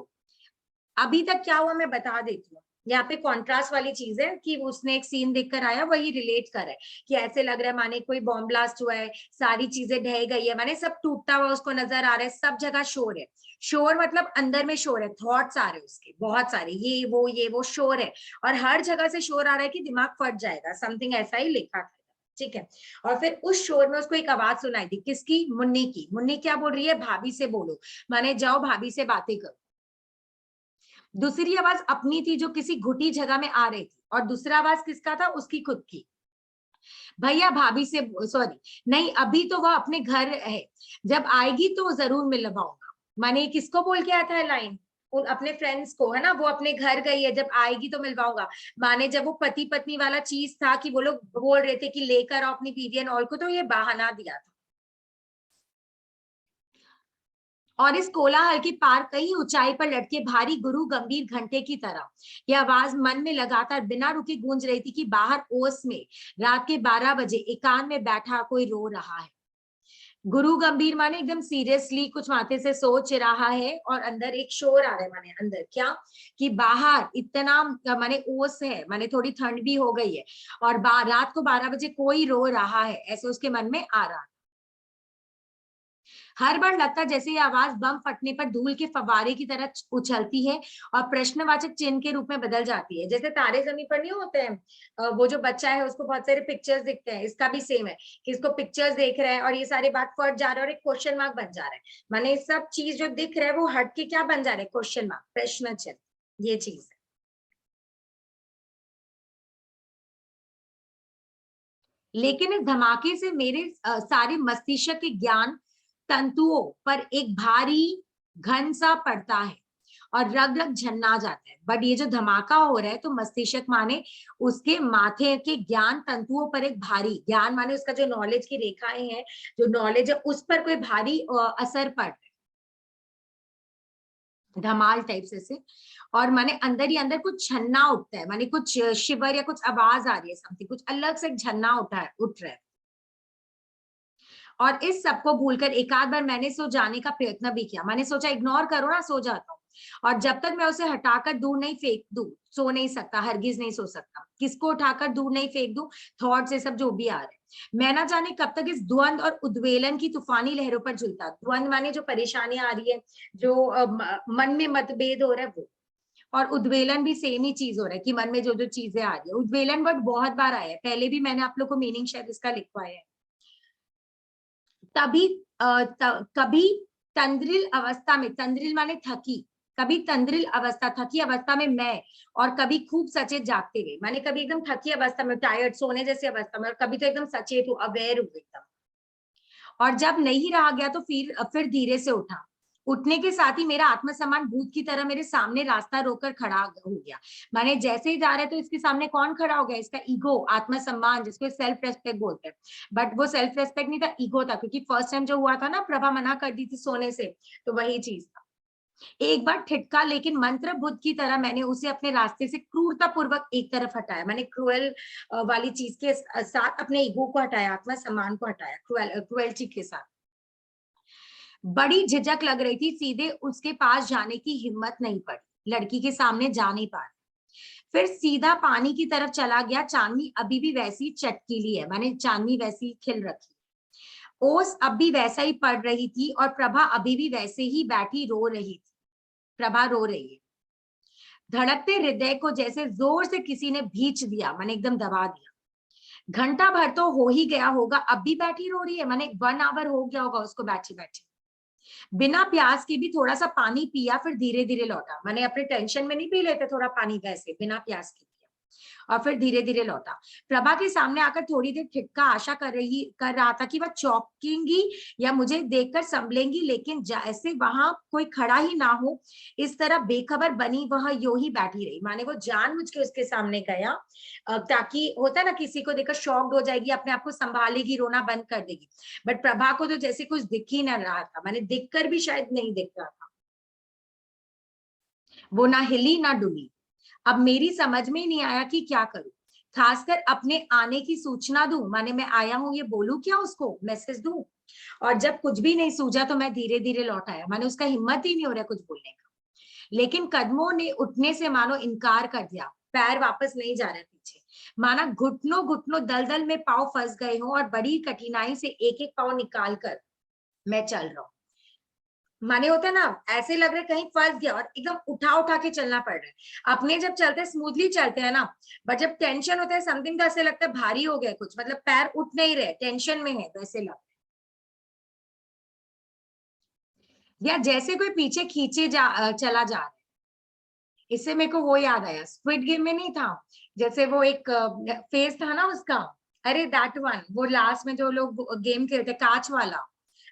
अभी तक क्या हुआ मैं बता देती हूँ। यहाँ पे कॉन्ट्रास्ट वाली चीज है कि उसने एक सीन देखकर आया, वही रिलेट कर है कि ऐसे लग रहा है माने कोई बॉम्ब ब्लास्ट हुआ है, सारी चीजें ढह गई है, माने सब टूटता हुआ उसको नजर आ रहा है, सब जगह शोर है। शोर मतलब अंदर में शोर है, थॉट्स आ रहे हैं उसके बहुत सारे, ये वो शोर है, और हर जगह से शोर आ रहा है कि दिमाग फट जाएगा, समथिंग ऐसा ही लिखा था। ठीक है। और फिर उस शोर में उसको एक आवाज सुनाई दी, किसकी, मुन्नी की। मुन्नी क्या बोल रही है, भाभी से बोलो, माने जाओ भाभी से बातें करो। दूसरी आवाज अपनी थी जो किसी घुटी जगह में आ रही थी, और दूसरा आवाज किसका था, उसकी खुद की। भैया भाभी से, सॉरी नहीं, अभी तो वह अपने घर है, जब आएगी तो जरूर मिलवाऊंगा। माने किसको बोल के आया था लाइन, अपने फ्रेंड्स को, है ना, वो अपने घर गई है, जब आएगी तो मिलवाऊंगा। माने जब वो पति पत्नी वाला चीज था कि वो लोग बोल रहे थे कि लेकर आओ अपनी बीवी एंड ऑल को, तो ये बहाना दिया था। और इस कोलाहल के पार कहीं ऊंचाई पर लटके भारी गुरु गंभीर घंटे की तरह यह आवाज मन में लगातार बिना रुके गूंज रही थी कि बाहर ओस में रात के 12 बजे एकांत में बैठा कोई रो रहा है। गुरु गंभीर माने एकदम सीरियसली कुछ माथे से सोच रहा है और अंदर एक शोर आ रहा है, माने अंदर क्या कि बाहर इतना माने ओस है, माने थोड़ी ठंड भी हो गई है और रात को 12 बजे कोई रो रहा है, ऐसे उसके मन में आ रहा। हर बार लगता जैसे ये आवाज बम फटने पर धूल के फव्वारे की तरह उछलती है और प्रश्नवाचक चिन्ह के रूप में बदल जाती है। जैसे तारे जमीन पर नहीं होते हैं, वो जो बच्चा है उसको बहुत सारे पिक्चर्स दिखते हैं, इसका भी सेम है कि इसको पिक्चर्स देख रहा है और ये सारे बात फट जा रहा है और एक क्वेश्चन मार्क बन जा रहा है। माने सब चीज जो दिख रहा है वो हट के क्या बन जा रहा है, क्वेश्चन मार्क, प्रश्न चिन्ह, ये चीज है। लेकिन इस धमाके से मेरे सारे मस्तिष्क के ज्ञान तंतुओं पर एक भारी घन सा पड़ता है और रग रग झन्ना जाता है। बट ये जो धमाका हो रहा है तो मस्तिष्क माने उसके माथे के ज्ञान तंतुओं पर एक भारी, ज्ञान माने उसका जो नॉलेज की रेखाएं हैं, जो नॉलेज है उस पर कोई भारी असर पड़ रहा है, धमाल टाइप से और माने अंदर ही अंदर कुछ छन्ना उठता है, माने कुछ शिवर या कुछ आवाज आ रही है, समथिंग कुछ अलग से झन्ना उठ रहा है। और इस सबको भूलकर एक आध बार मैंने सो जाने का प्रयत्न भी किया। मैंने सोचा इग्नोर करो ना, सो जाता हूँ, और जब तक मैं उसे हटाकर दूर नहीं फेंक दूं सो नहीं सकता, हरगिज नहीं सो सकता। किसको उठाकर दूर नहीं फेंक दूं, थॉट से सब जो भी आ रहे, मैं ना जाने कब तक इस द्वंद और उद्वेलन की तूफानी लहरों पर झूलता। द्वंद माने जो परेशानियां आ रही है, जो मन में मतभेद हो रहा है वो, और उद्वेलन भी सेम ही चीज हो रहा है कि मन में जो जो चीजें आ रही है। उद्वेलन वर्ड बहुत बार आया है, पहले भी मैंने आप लोग को मीनिंग शायद इसका लिखवाया है। तभी कभी तंद्रिल अवस्था में, तंद्रिल माने थकी, कभी तंद्रिल अवस्था, थकी अवस्था में मैं, और कभी खूब सचेत जागते हुए, माने कभी एकदम थकी अवस्था में, टायर्ड सोने जैसी अवस्था में, और कभी तो एकदम सचेत हूँ, अवेयर हूँ एकदम। और जब नहीं रहा गया तो फिर धीरे से उठा। उठने के साथ ही मेरा आत्मसम्मान भूत की तरह मेरे सामने रास्ता रोककर खड़ा हो गया। माने जैसे ही जा रहे तो इसके सामने कौन खड़ा हो गया, इसका ईगो, आत्मसम्मान, जिसको सेल्फ रेस्पेक्ट बोलते हैं। बट वो सेल्फ रेस्पेक्ट नहीं था, ईगो था, क्योंकि फर्स्ट टाइम जो हुआ था ना, प्रभा मना कर दी थी सोने से, तो वही चीज था। एक बार ठिटका, लेकिन मंत्र बुद्ध की तरह मैंने उसे अपने रास्ते से क्रूरता पूर्वक एक तरफ हटाया। मैंने क्रूएल वाली चीज के साथ अपने ईगो को हटाया, आत्मसम्मान को हटाया, क्रूएल्टी के साथ। बड़ी झिझक लग रही थी, सीधे उसके पास जाने की हिम्मत नहीं पड़ी, लड़की के सामने जा नहीं पा रही। फिर सीधा पानी की तरफ चला गया। चांदनी अभी भी वैसी चटकीली है, मैंने चांदनी वैसी खिल रखी, ओस अब भी वैसा ही पड़ रही थी, और प्रभा अभी भी वैसे ही बैठी रो रही थी। प्रभा रो रही है। धड़कते हृदय को जैसे जोर से किसी ने भींच दिया, मैंने एकदम दबा दिया। घंटा भर तो हो ही गया होगा, अब भी बैठी रो रही है, मैंने 1 आवर हो गया होगा उसको बैठी बैठी। बिना प्यास के भी थोड़ा सा पानी पिया, फिर धीरे धीरे लौटा। मैंने अपने टेंशन में नहीं पी लेते थोड़ा पानी, वैसे बिना प्यास के पिया और फिर धीरे धीरे लौटा। प्रभा के सामने आकर थोड़ी देर ठिठका आशा कर रहा था कि वह चौंकेंगी या मुझे देखकर संभलेंगी, लेकिन जैसे वहां कोई खड़ा ही ना हो, इस तरह बेखबर बनी वह यूं ही बैठी रही। माने वो जानबूझ के उसके सामने गया, ताकि होता है ना किसी को देखकर शॉक्ड हो जाएगी, अपने आप को संभालेगी, रोना बंद कर देगी। बट प्रभा को तो जैसे कुछ दिख ही ना रहा था, मैंने दिखकर भी शायद नहीं दिख रहा था। वो ना हिली ना डुली। अब मेरी समझ में ही नहीं आया कि क्या करूं, खासकर अपने आने की सूचना दूं, माने मैं आया हूं ये बोलूं क्या, उसको मैसेज दूं। और जब कुछ भी नहीं सूझा तो मैं धीरे धीरे लौट आया। माने उसका हिम्मत ही नहीं हो रहा कुछ बोलने का, लेकिन कदमों ने उठने से मानो इनकार कर दिया। पैर वापस नहीं जा रहे पीछे, माना घुटनों घुटनों दलदल में पांव फंस गए हो और बड़ी कठिनाई से एक एक पांव निकाल कर मैं चल रहा हूं। माने होता है ना, ऐसे लग रहा है कहीं फंस गया और एकदम उठा उठा के चलना पड़ रहा है। अपने जब चलते हैं स्मूथली चलते हैं ना, बट जब टेंशन होता है समथिंग का, ऐसे लगता है भारी हो गया कुछ, मतलब पैर उठ नहीं रहे, टेंशन में है, वैसे लगता है। या जैसे कोई पीछे खींचे चला जा रहा है। इससे मेरे को वो याद आया, स्क्विड गेम में नहीं था, जैसे वो एक फेस था ना उसका, अरे दैट वन, वो लास्ट में जो लोग गेम खेलते कांच वाला,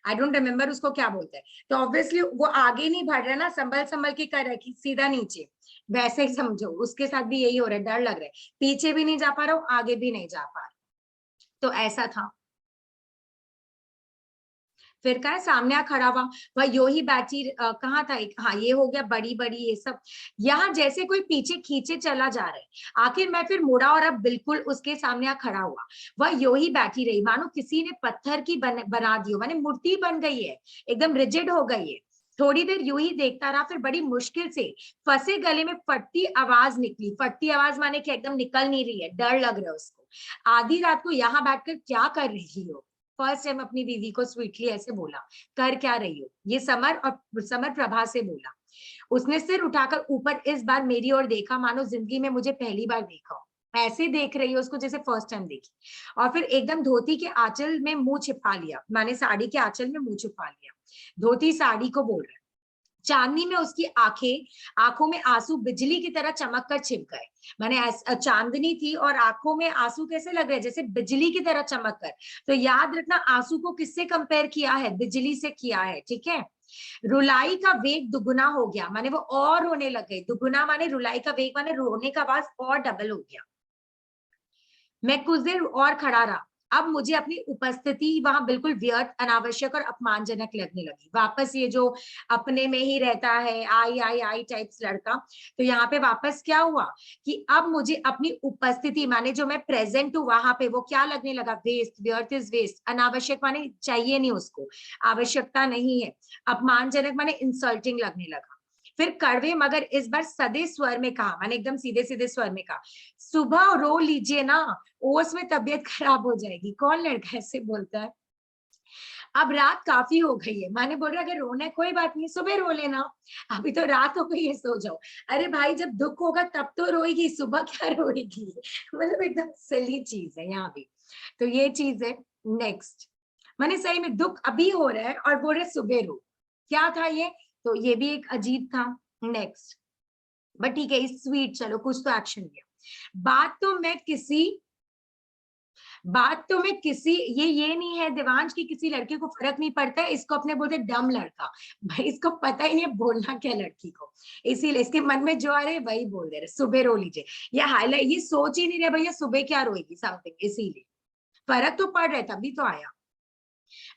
आई डोंट रिमेम्बर उसको क्या बोलते हैं। तो ऑब्वियसली वो आगे नहीं बढ़ रहा ना, संभल संभल के कर रहा है कि सीधा नीचे, वैसे ही समझो उसके साथ भी यही हो रहा है, डर लग रहा है, पीछे भी नहीं जा पा रहा हूँ, आगे भी नहीं जा पा रहा। तो ऐसा था। फिर कहा सामने खड़ा हुआ, वह यो ही बैठी कहाँ था एक, हाँ ये हो गया बड़ी बड़ी ये सब। यहाँ जैसे कोई पीछे खींचे चला जा रहा है, आखिर मैं फिर मुड़ा और अब बिल्कुल उसके सामने खड़ा हुआ, वह यो ही बैठी रही, मानो किसी ने पत्थर की बना दी हो, माने मूर्ति बन गई है, एकदम रिजिड हो गई है। थोड़ी देर यूं ही देखता रहा, फिर बड़ी मुश्किल से फंसे गले में फटती आवाज निकली। फटती आवाज माने कि एकदम निकल नहीं रही है, डर लग रहा है उसको। आधी रात को यहाँ बैठकर क्या कर रही हो? फर्स्ट टाइम अपनी बीवी को स्वीटली ऐसे बोला, कर क्या रही हो? ये समर और समर प्रभा से बोला। उसने सिर उठाकर ऊपर इस बार मेरी ओर देखा, मानो जिंदगी में मुझे पहली बार देखा हो। ऐसे देख रही हो उसको जैसे फर्स्ट टाइम देखी। और फिर एकदम धोती के आंचल में मुंह छिपा लिया, माने साड़ी के आंचल में मुंह छिपा लिया। धोती साड़ी को बोल रहा है। चांदनी में उसकी आंखों में आंसू बिजली की तरह चमक कर छिप गए। माने चांदनी थी और आंखों में आंसू कैसे लग रहे, जैसे बिजली की तरह चमक कर। तो याद रखना, आंसू को किससे कंपेयर किया है? बिजली से किया है, ठीक है। रुलाई का वेग दुगुना हो गया, माने वो और रोने लगे। दुगुना माने रुलाई का वेग माने रोने का आवाज और डबल हो गया। मैं कुछ देर और खड़ा रहा। अब मुझे अपनी उपस्थिति वहां बिल्कुल व्यर्थ, अनावश्यक और अपमानजनक लगने लगी। वापस ये जो अपने में ही रहता है आई आई आई टाइप्स लड़का, तो यहाँ पे वापस क्या हुआ कि अब मुझे अपनी उपस्थिति माने जो मैं प्रेजेंट हूँ वहां पे, वो क्या लगने लगा? वेस्ट, व्यर्थ इज वेस्ट। अनावश्यक माने चाहिए नहीं उसको, आवश्यकता नहीं है। अपमानजनक माने इंसल्टिंग लगने लगा। फिर कड़वे मगर इस बार सदे स्वर में कहा, माने एकदम सीधे सीधे स्वर में कहा, सुबह रो लीजिए ना, ओस में तबीयत खराब हो जाएगी। कौन लड़का ऐसे बोलता है? अब रात काफी हो गई है, माने बोल रहा अगर रोना है कोई बात नहीं, सुबह रो लेना, अभी तो रात हो गई है, सो जाओ। अरे भाई जब दुख होगा तब तो रोएगी, सुबह क्या रोएगी? मतलब एकदम सिली चीज है यहाँ भी। तो ये चीज है। नेक्स्ट, माने सही में दुख अभी हो रहा है और बोल रहे सुबह रो, क्या था ये? तो ये भी एक अजीब था। नेक्स्ट, बट ठीक है, स्वीट, चलो कुछ तो एक्शन लिया। बात तो मैं किसी ये नहीं है देवांश की किसी लड़के को फर्क नहीं पड़ता है, इसको अपने बोलते डम लड़का। भाई इसको पता ही नहीं है बोलना क्या लड़की को, इसीलिए इसके मन में जो आ रहे वही बोल दे रहे, सुबह रो लीजिए। ये हाईलाइट, ये सोच ही नहीं रहे भैया सुबह क्या रोएगी समथिंग, इसीलिए फर्क तो पड़ रहा था, तभी तो आया।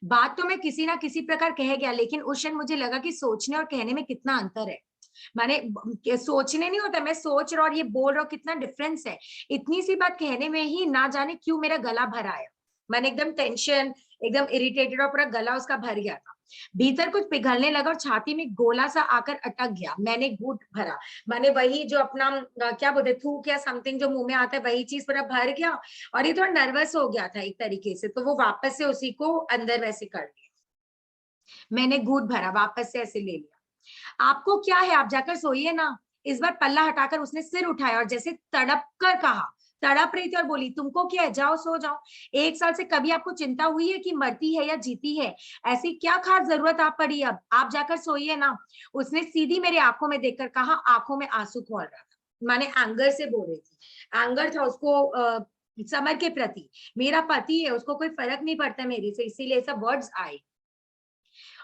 बात तो मैं किसी ना किसी प्रकार कह गया, लेकिन उस क्षण मुझे लगा कि सोचने और कहने में कितना अंतर है। माने सोचने नहीं होता, मैं सोच रहा और ये बोल रहा हूँ, कितना डिफरेंस है। इतनी सी बात कहने में ही ना जाने क्यों मेरा गला भर आया। मैंने एकदम टेंशन, एकदम इरिटेटेड और पूरा गला उसका भर गया था। भीतर कुछ पिघलने लगा और छाती में गोला सा आकर अटक गया। मैंने घूंट भरा, मैंने वही जो अपना क्या बोलते थूक या समथिंग जो मुंह में आता है वही चीज पूरा भर गया। और ये थोड़ा नर्वस हो गया था एक तरीके से, तो वो वापस से उसी को अंदर वैसे कर लिया। मैंने घूंट भरा, वापस से ऐसे ले लिया। आपको क्या है, आप जाकर सोइए ना। इस बार पल्ला हटाकर उसने सिर उठाया और जैसे तड़प कर कहा, तड़प रही थी और बोली, तुमको क्या है, जाओ सो जाओ। 1 साल से कभी आपको चिंता हुई है कि मरती है या जीती है? ऐसी क्या खास जरूरत आप पड़ी? अब आप जाकर सोइए ना। उसने सीधी मेरे आंखों में देखकर कहा, आंखों में आंसू खोल रहा था, माने एंगर से बोल रही थी। एंगर था उसको समर के प्रति। मेरा पति है, उसको कोई फर्क नहीं पड़ता मेरे से, इसीलिए सब वर्ड्स आए।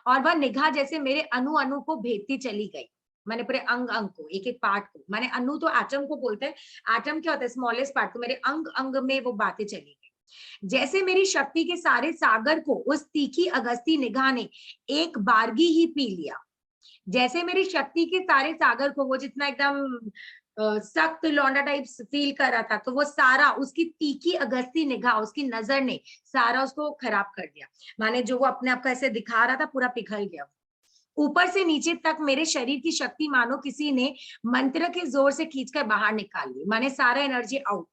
और वह निगाह जैसे मेरे अणु अणु को भेदती चली गई, मैंने पूरे अंग अंग को, एक एक पार्ट को, माने अणु तो एटम को बोलते हैं, एटम क्या होता है, स्मॉलेस्ट पार्ट, तो मेरे अंग अंग में वो बातें चली गई। जैसे मेरी शक्ति के सारे सागर को उस तीखी अगस्ती निगाह ने एक बारगी ही पी लिया। जैसे मेरी शक्ति के सारे सागर को, वो जितना एकदम सख्त लौंडा टाइप फील कर रहा था, तो वो सारा उसकी तीखी अगस्ती निगाह, उसकी नजर ने सारा उसको खराब कर दिया। माने जो वो अपने आप को ऐसे दिखा रहा था पूरा पिघल गया। ऊपर से नीचे तक मेरे शरीर की शक्ति मानो किसी ने मंत्र के जोर से खींचकर बाहर निकाल ली, माने सारा एनर्जी आउट।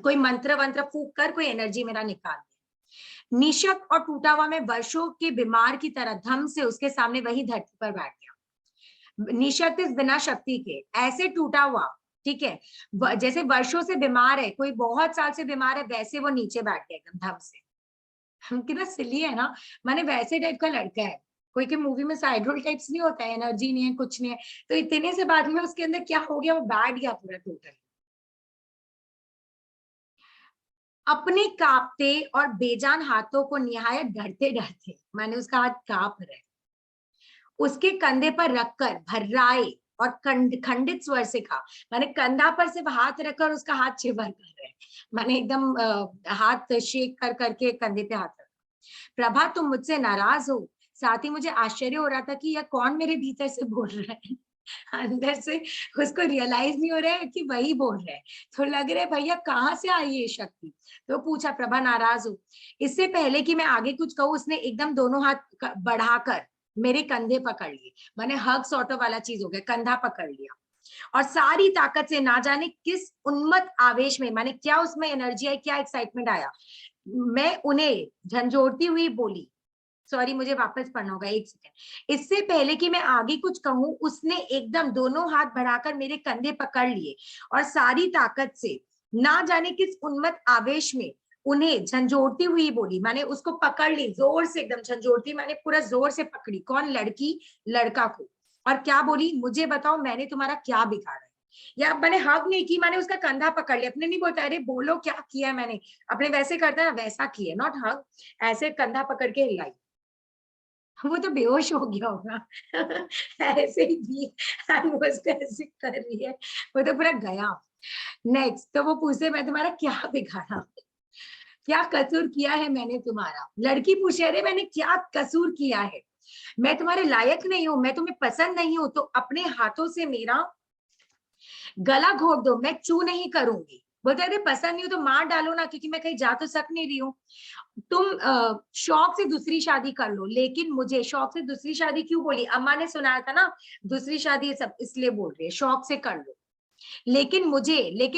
कोई मंत्र वंत्र फूक कर कोई एनर्जी मेरा निकाल दिया। निशक और टूटा हुआ मैं वर्षों के बीमार की तरह धम से उसके सामने वही धरती पर बैठ गया। निशक्त बिना शक्ति के, ऐसे टूटा हुआ, ठीक है, जैसे वर्षों से बीमार है, कोई बहुत साल से बीमार है, वैसे वो नीचे बैठ गया एकदम धम से। हम कितना सिली है ना, माने वैसे टाइप का लड़का है। कोई के मूवी में साइड्रोल टाइप्स नहीं होता है, एनर्जी नहीं है, कुछ नहीं है, तो इतने से बाद में उसके अंदर क्या हो गया, वो बैठ गया पूरा टोटल। अपने कांपते और बेजान हाथों को निहायत डरते डरते, मैंने उसका हाथ कांप रहा है, उसके कंधे पर रखकर भर्राए और खंडित स्वर से कहा, मैंने कंधा पर सिर्फ हाथ रखकर उसका हाथ चिवर कर रहे, मैंने एकदम हाथ शेक कर करके कंधे पे हाथ रखा। प्रभा तुम मुझसे नाराज हो। साथ ही मुझे आश्चर्य हो रहा था कि यह कौन मेरे भीतर से बोल रहा है। अंदर से उसको रियलाइज नहीं हो रहा है कि वही बोल रहा है, तो लग रहा है भैया कहाँ से आई ये शक्ति। तो पूछा प्रभा नाराज हो। इससे पहले कि मैं आगे कुछ कहूँ उसने एकदम दोनों हाथ बढ़ाकर मेरे कंधे पकड़ लिए, मैंने हग सॉर्ट ऑफ वाला चीज हो गया, कंधा पकड़ लिया और सारी ताकत से ना जाने किस उन्मत्त आवेश में, माने क्या उसमें एनर्जी आई, क्या एक्साइटमेंट आया, मैं उन्हें झंझोड़ती हुई बोली, सॉरी मुझे वापस पढ़ना होगा एक सेकंड। इससे पहले कि मैं आगे कुछ कहूं उसने एकदम दोनों हाथ बढ़ाकर मेरे कंधे पकड़ लिए और सारी ताकत से ना जाने किस उन्मत्त आवेश में उन्हें झंझोड़ती हुई बोली, मैंने उसको पकड़ ली जोर से, एकदम झंझोड़ती मैंने पूरा जोर से पकड़ी, कौन, लड़की लड़का को, और क्या बोली, मुझे बताओ मैंने तुम्हारा क्या बिगाड़ा है। या मैंने हग नहीं की, मैंने उसका कंधा पकड़ लिया, अपने नहीं बोलता अरे बोलो क्या किया मैंने, अपने वैसे करता है ना वैसा किया, नॉट हग, ऐसे कंधा पकड़ के हिलाई, वो तो बेहोश हो गया होगा ऐसे ही थी, वो उसको ऐसे कर रही है, वो तो पूरा गया। नेक्स्ट, तो वो पूछे मैं तुम्हारा क्या बिगाड़ा, क्या कसूर किया है मैंने तुम्हारा। लड़की पूछे अरे मैंने क्या कसूर किया है, मैं तुम्हारे लायक नहीं हूं, मैं तुम्हें पसंद नहीं हूं, तो अपने हाथों से मेरा गला घोट दो, मैं चू नहीं करूंगी। बोलते अरे पसंद नहीं हो तो मार डालो ना, क्योंकि मैं कहीं जा तो सक नहीं रही हूँ। तुम शौक से दूसरी शादी कर लो, लेकिन मुझे शौक से दूसरी शादी क्यों बोली, अम्मा ने सुनाया था ना दूसरी शादी सब इसलिए बोल रही है, शौक से कर लो, लेकिन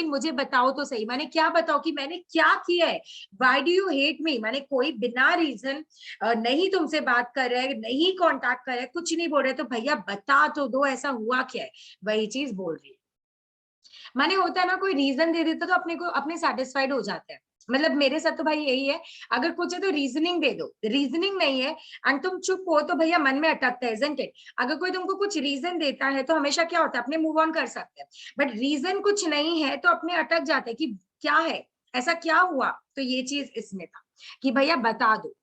मुझे बताओ तो सही, मैंने क्या बताओ कि मैंने क्या किया है, why do you hate me, मैंने कोई बिना रीजन नहीं तुमसे बात कर रहे, नहीं कांटेक्ट कर रहे, कुछ नहीं बोल रहे, तो भैया बता तो दो ऐसा हुआ क्या है, वही चीज बोल रही है। माने होता है ना कोई रीजन दे देता तो अपने को अपने सेटिस्फाइड हो जाता है, मतलब मेरे साथ तो भाई यही है, अगर कुछ है तो रीजनिंग दे दो, रीजनिंग नहीं है एंड तुम चुप हो तो भैया मन में अटकता है, isn't it? अगर कोई तुमको कुछ रीजन देता है तो हमेशा क्या होता है अपने मूव ऑन कर सकते हैं, बट रीजन कुछ नहीं है तो अपने अटक जाते हैं कि क्या है, ऐसा क्या हुआ, तो ये चीज इसमें था कि भैया बता दो।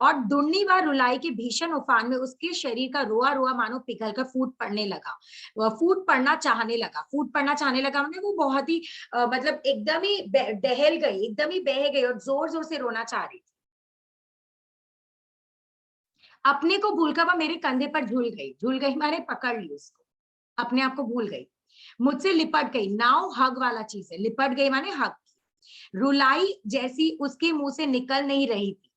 और दुन्नी व रुलाई के भीषण उफान में उसके शरीर का रोआ रोआ मानो पिघलकर फूट पड़ने लगा, वह फूट पड़ना चाहने लगा, फूट पड़ना चाहने लगा मतलब वो बहुत ही मतलब एकदम ही दहल गई, एकदम ही बह गई और जोर जोर से रोना चाह रही थी। अपने को भूलकर वह मेरे कंधे पर झूल गई माने पकड़ ली उसको, अपने आप को भूल गई, मुझसे लिपट गई, नाउ हग वाला चीज है, लिपट गई माने हग, रुलाई जैसी उसके मुंह से निकल नहीं रही थी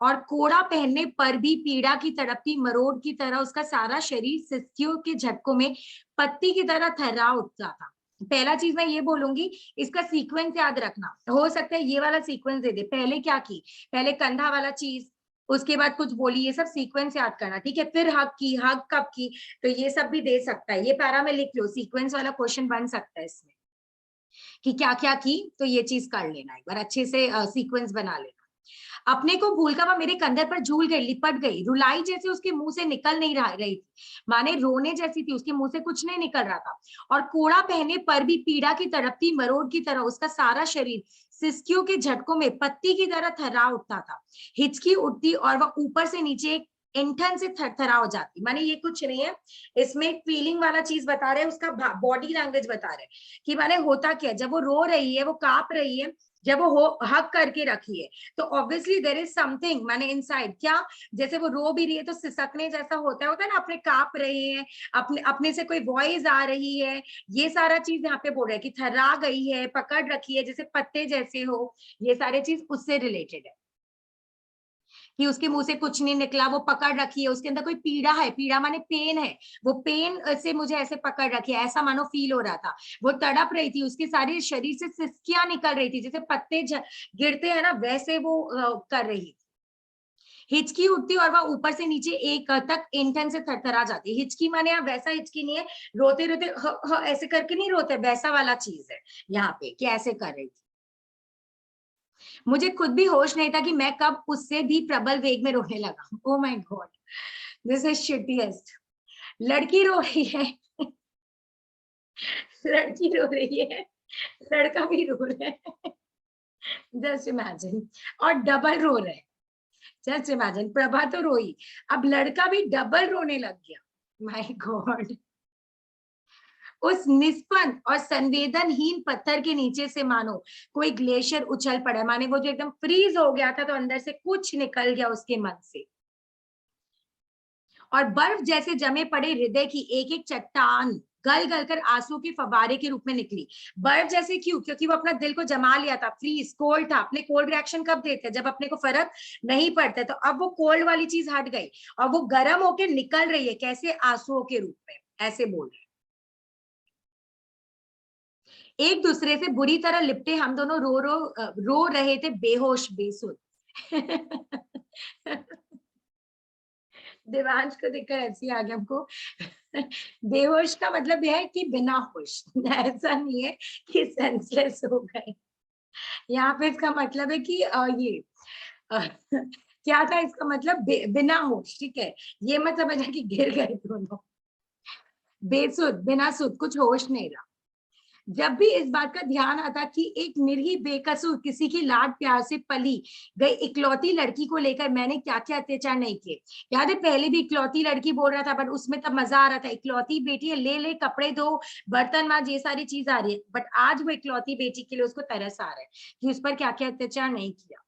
और कोड़ा पहनने पर भी पीड़ा की तड़पती मरोड़ की तरह उसका सारा शरीर सिसकियों के झटकों में पत्ती की तरह थर्रा उठता था। पहला चीज मैं ये बोलूंगी, इसका सीक्वेंस याद रखना, हो सकता है ये वाला सीक्वेंस दे दे, पहले क्या की, पहले कंधा वाला चीज, उसके बाद कुछ बोली, ये सब सीक्वेंस याद करना, ठीक है, फिर हक की, हक कब की, तो ये सब भी दे सकता है, ये पैरा में लिख लो, सीक्वेंस वाला क्वेश्चन बन सकता है इसमें कि क्या क्या की, तो ये चीज कर लेना, एक बार अच्छे से सीक्वेंस बना लेना। अपने को भूलकर वह मेरे कंधे पर झूल गई, लिपट गई, रुलाई जैसे उसके मुंह से निकल नहीं रही थी, माने रोने जैसी थी, उसके मुंह से कुछ नहीं निकल रहा था, और कोड़ा पहने पर भी पीड़ा की तड़पती मरोड़ की तरह उसका सारा शरीर सिसकियों के झटकों में पत्ती की तरह थर्रा उठता था, हिचकी उठती और वह ऊपर से नीचे इंठन से थरथरा हो जाती, माने ये कुछ नहीं है, इसमें एक फीलिंग वाला चीज बता रहे हैं, उसका बॉडी लैंग्वेज बता रहे हैं कि माने होता क्या, जब वो रो रही है, वो कांप रही है, जब वो हक करके रखी है तो ऑब्वियसली देयर इज समथिंग, माने इनसाइड क्या, जैसे वो रो भी रही है तो सिसकने जैसा होता है ना, अपने कांप रहे हैं, अपने से कोई वॉइस आ रही है, ये सारा चीज यहाँ पे बोल रहा है कि थर्रा गई है, पकड़ रखी है जैसे पत्ते जैसे हो, ये सारे चीज उससे रिलेटेड है कि उसके मुंह से कुछ नहीं निकला, वो पकड़ रखी है, उसके अंदर कोई पीड़ा है, पीड़ा माने पेन है, वो पेन से मुझे ऐसे पकड़ रखी है, ऐसा मानो फील हो रहा था, वो तड़प रही थी, उसके सारे शरीर से सिसकियां निकल रही थी, जैसे पत्ते गिरते हैं ना वैसे वो कर रही थी, हिचकी उठती और वह ऊपर से नीचे एक तक इंटन से थरथरा जाती, हिचकी माने यहाँ वैसा हिचकी नहीं है, रोते रोते ऐसे करके नहीं रोते, वैसा वाला चीज है यहाँ पे कि ऐसे कर रही थी। मुझे खुद भी होश नहीं था कि मैं कब उससे भी प्रबल वेग में रोने लगा। Oh my God, this is shittiest. लड़की रो रही है लड़की रो रही है, लड़का भी रो रहा है, जस्ट इमेजिन, और डबल रो रहे हैं, जस्ट इमेजिन, प्रभा तो रोई, अब लड़का भी डबल रोने लग गया, माय गॉड। उस निष्पन्न और संवेदनहीन पत्थर के नीचे से मानो कोई ग्लेशियर उछल पड़ा, माने वो जो एकदम फ्रीज हो गया था तो अंदर से कुछ निकल गया उसके मन से, और बर्फ जैसे जमे पड़े हृदय की एक एक चट्टान गल गल कर आंसू के फवारे के रूप में निकली। बर्फ जैसे क्यों? क्योंकि वो अपना दिल को जमा लिया था, फ्रीज, कोल्ड था। अपने कोल्ड रिएक्शन कब देते हैं? जब अपने को फर्क नहीं पड़ता। तो अब वो कोल्ड वाली चीज हट गई और वो गर्म होके निकल रही है, कैसे? आंसुओं के रूप में, ऐसे बोल रहे। एक दूसरे से बुरी तरह लिपटे हम दोनों रो रहे थे, बेहोश बेसुध। देवांश को देखकर ऐसी आ गया हमको। बेहोश का मतलब यह है कि बिना होश, ऐसा नहीं है कि सेंसलेस हो गए। यहाँ पे इसका मतलब है कि ये क्या था इसका मतलब? बिना होश, ठीक है। ये मत समझना कि गिर गए दोनों। बेसुध, बिना सुध, कुछ होश नहीं रहा। जब भी इस बात का ध्यान आता कि एक निरीह बेकसूर किसी की लाड प्यार से पली गई इकलौती लड़की को लेकर मैंने क्या क्या अत्याचार नहीं किए। याद है पहले भी इकलौती लड़की बोल रहा था, बट उसमें तब मजा आ रहा था, इकलौती बेटी है, ले ले कपड़े धो, बर्तन मांज, ये सारी चीज आ रही है। बट आज वो इकलौती बेटी के लिए उसको तरस आ रहा है कि उस पर क्या क्या अत्याचार नहीं किया,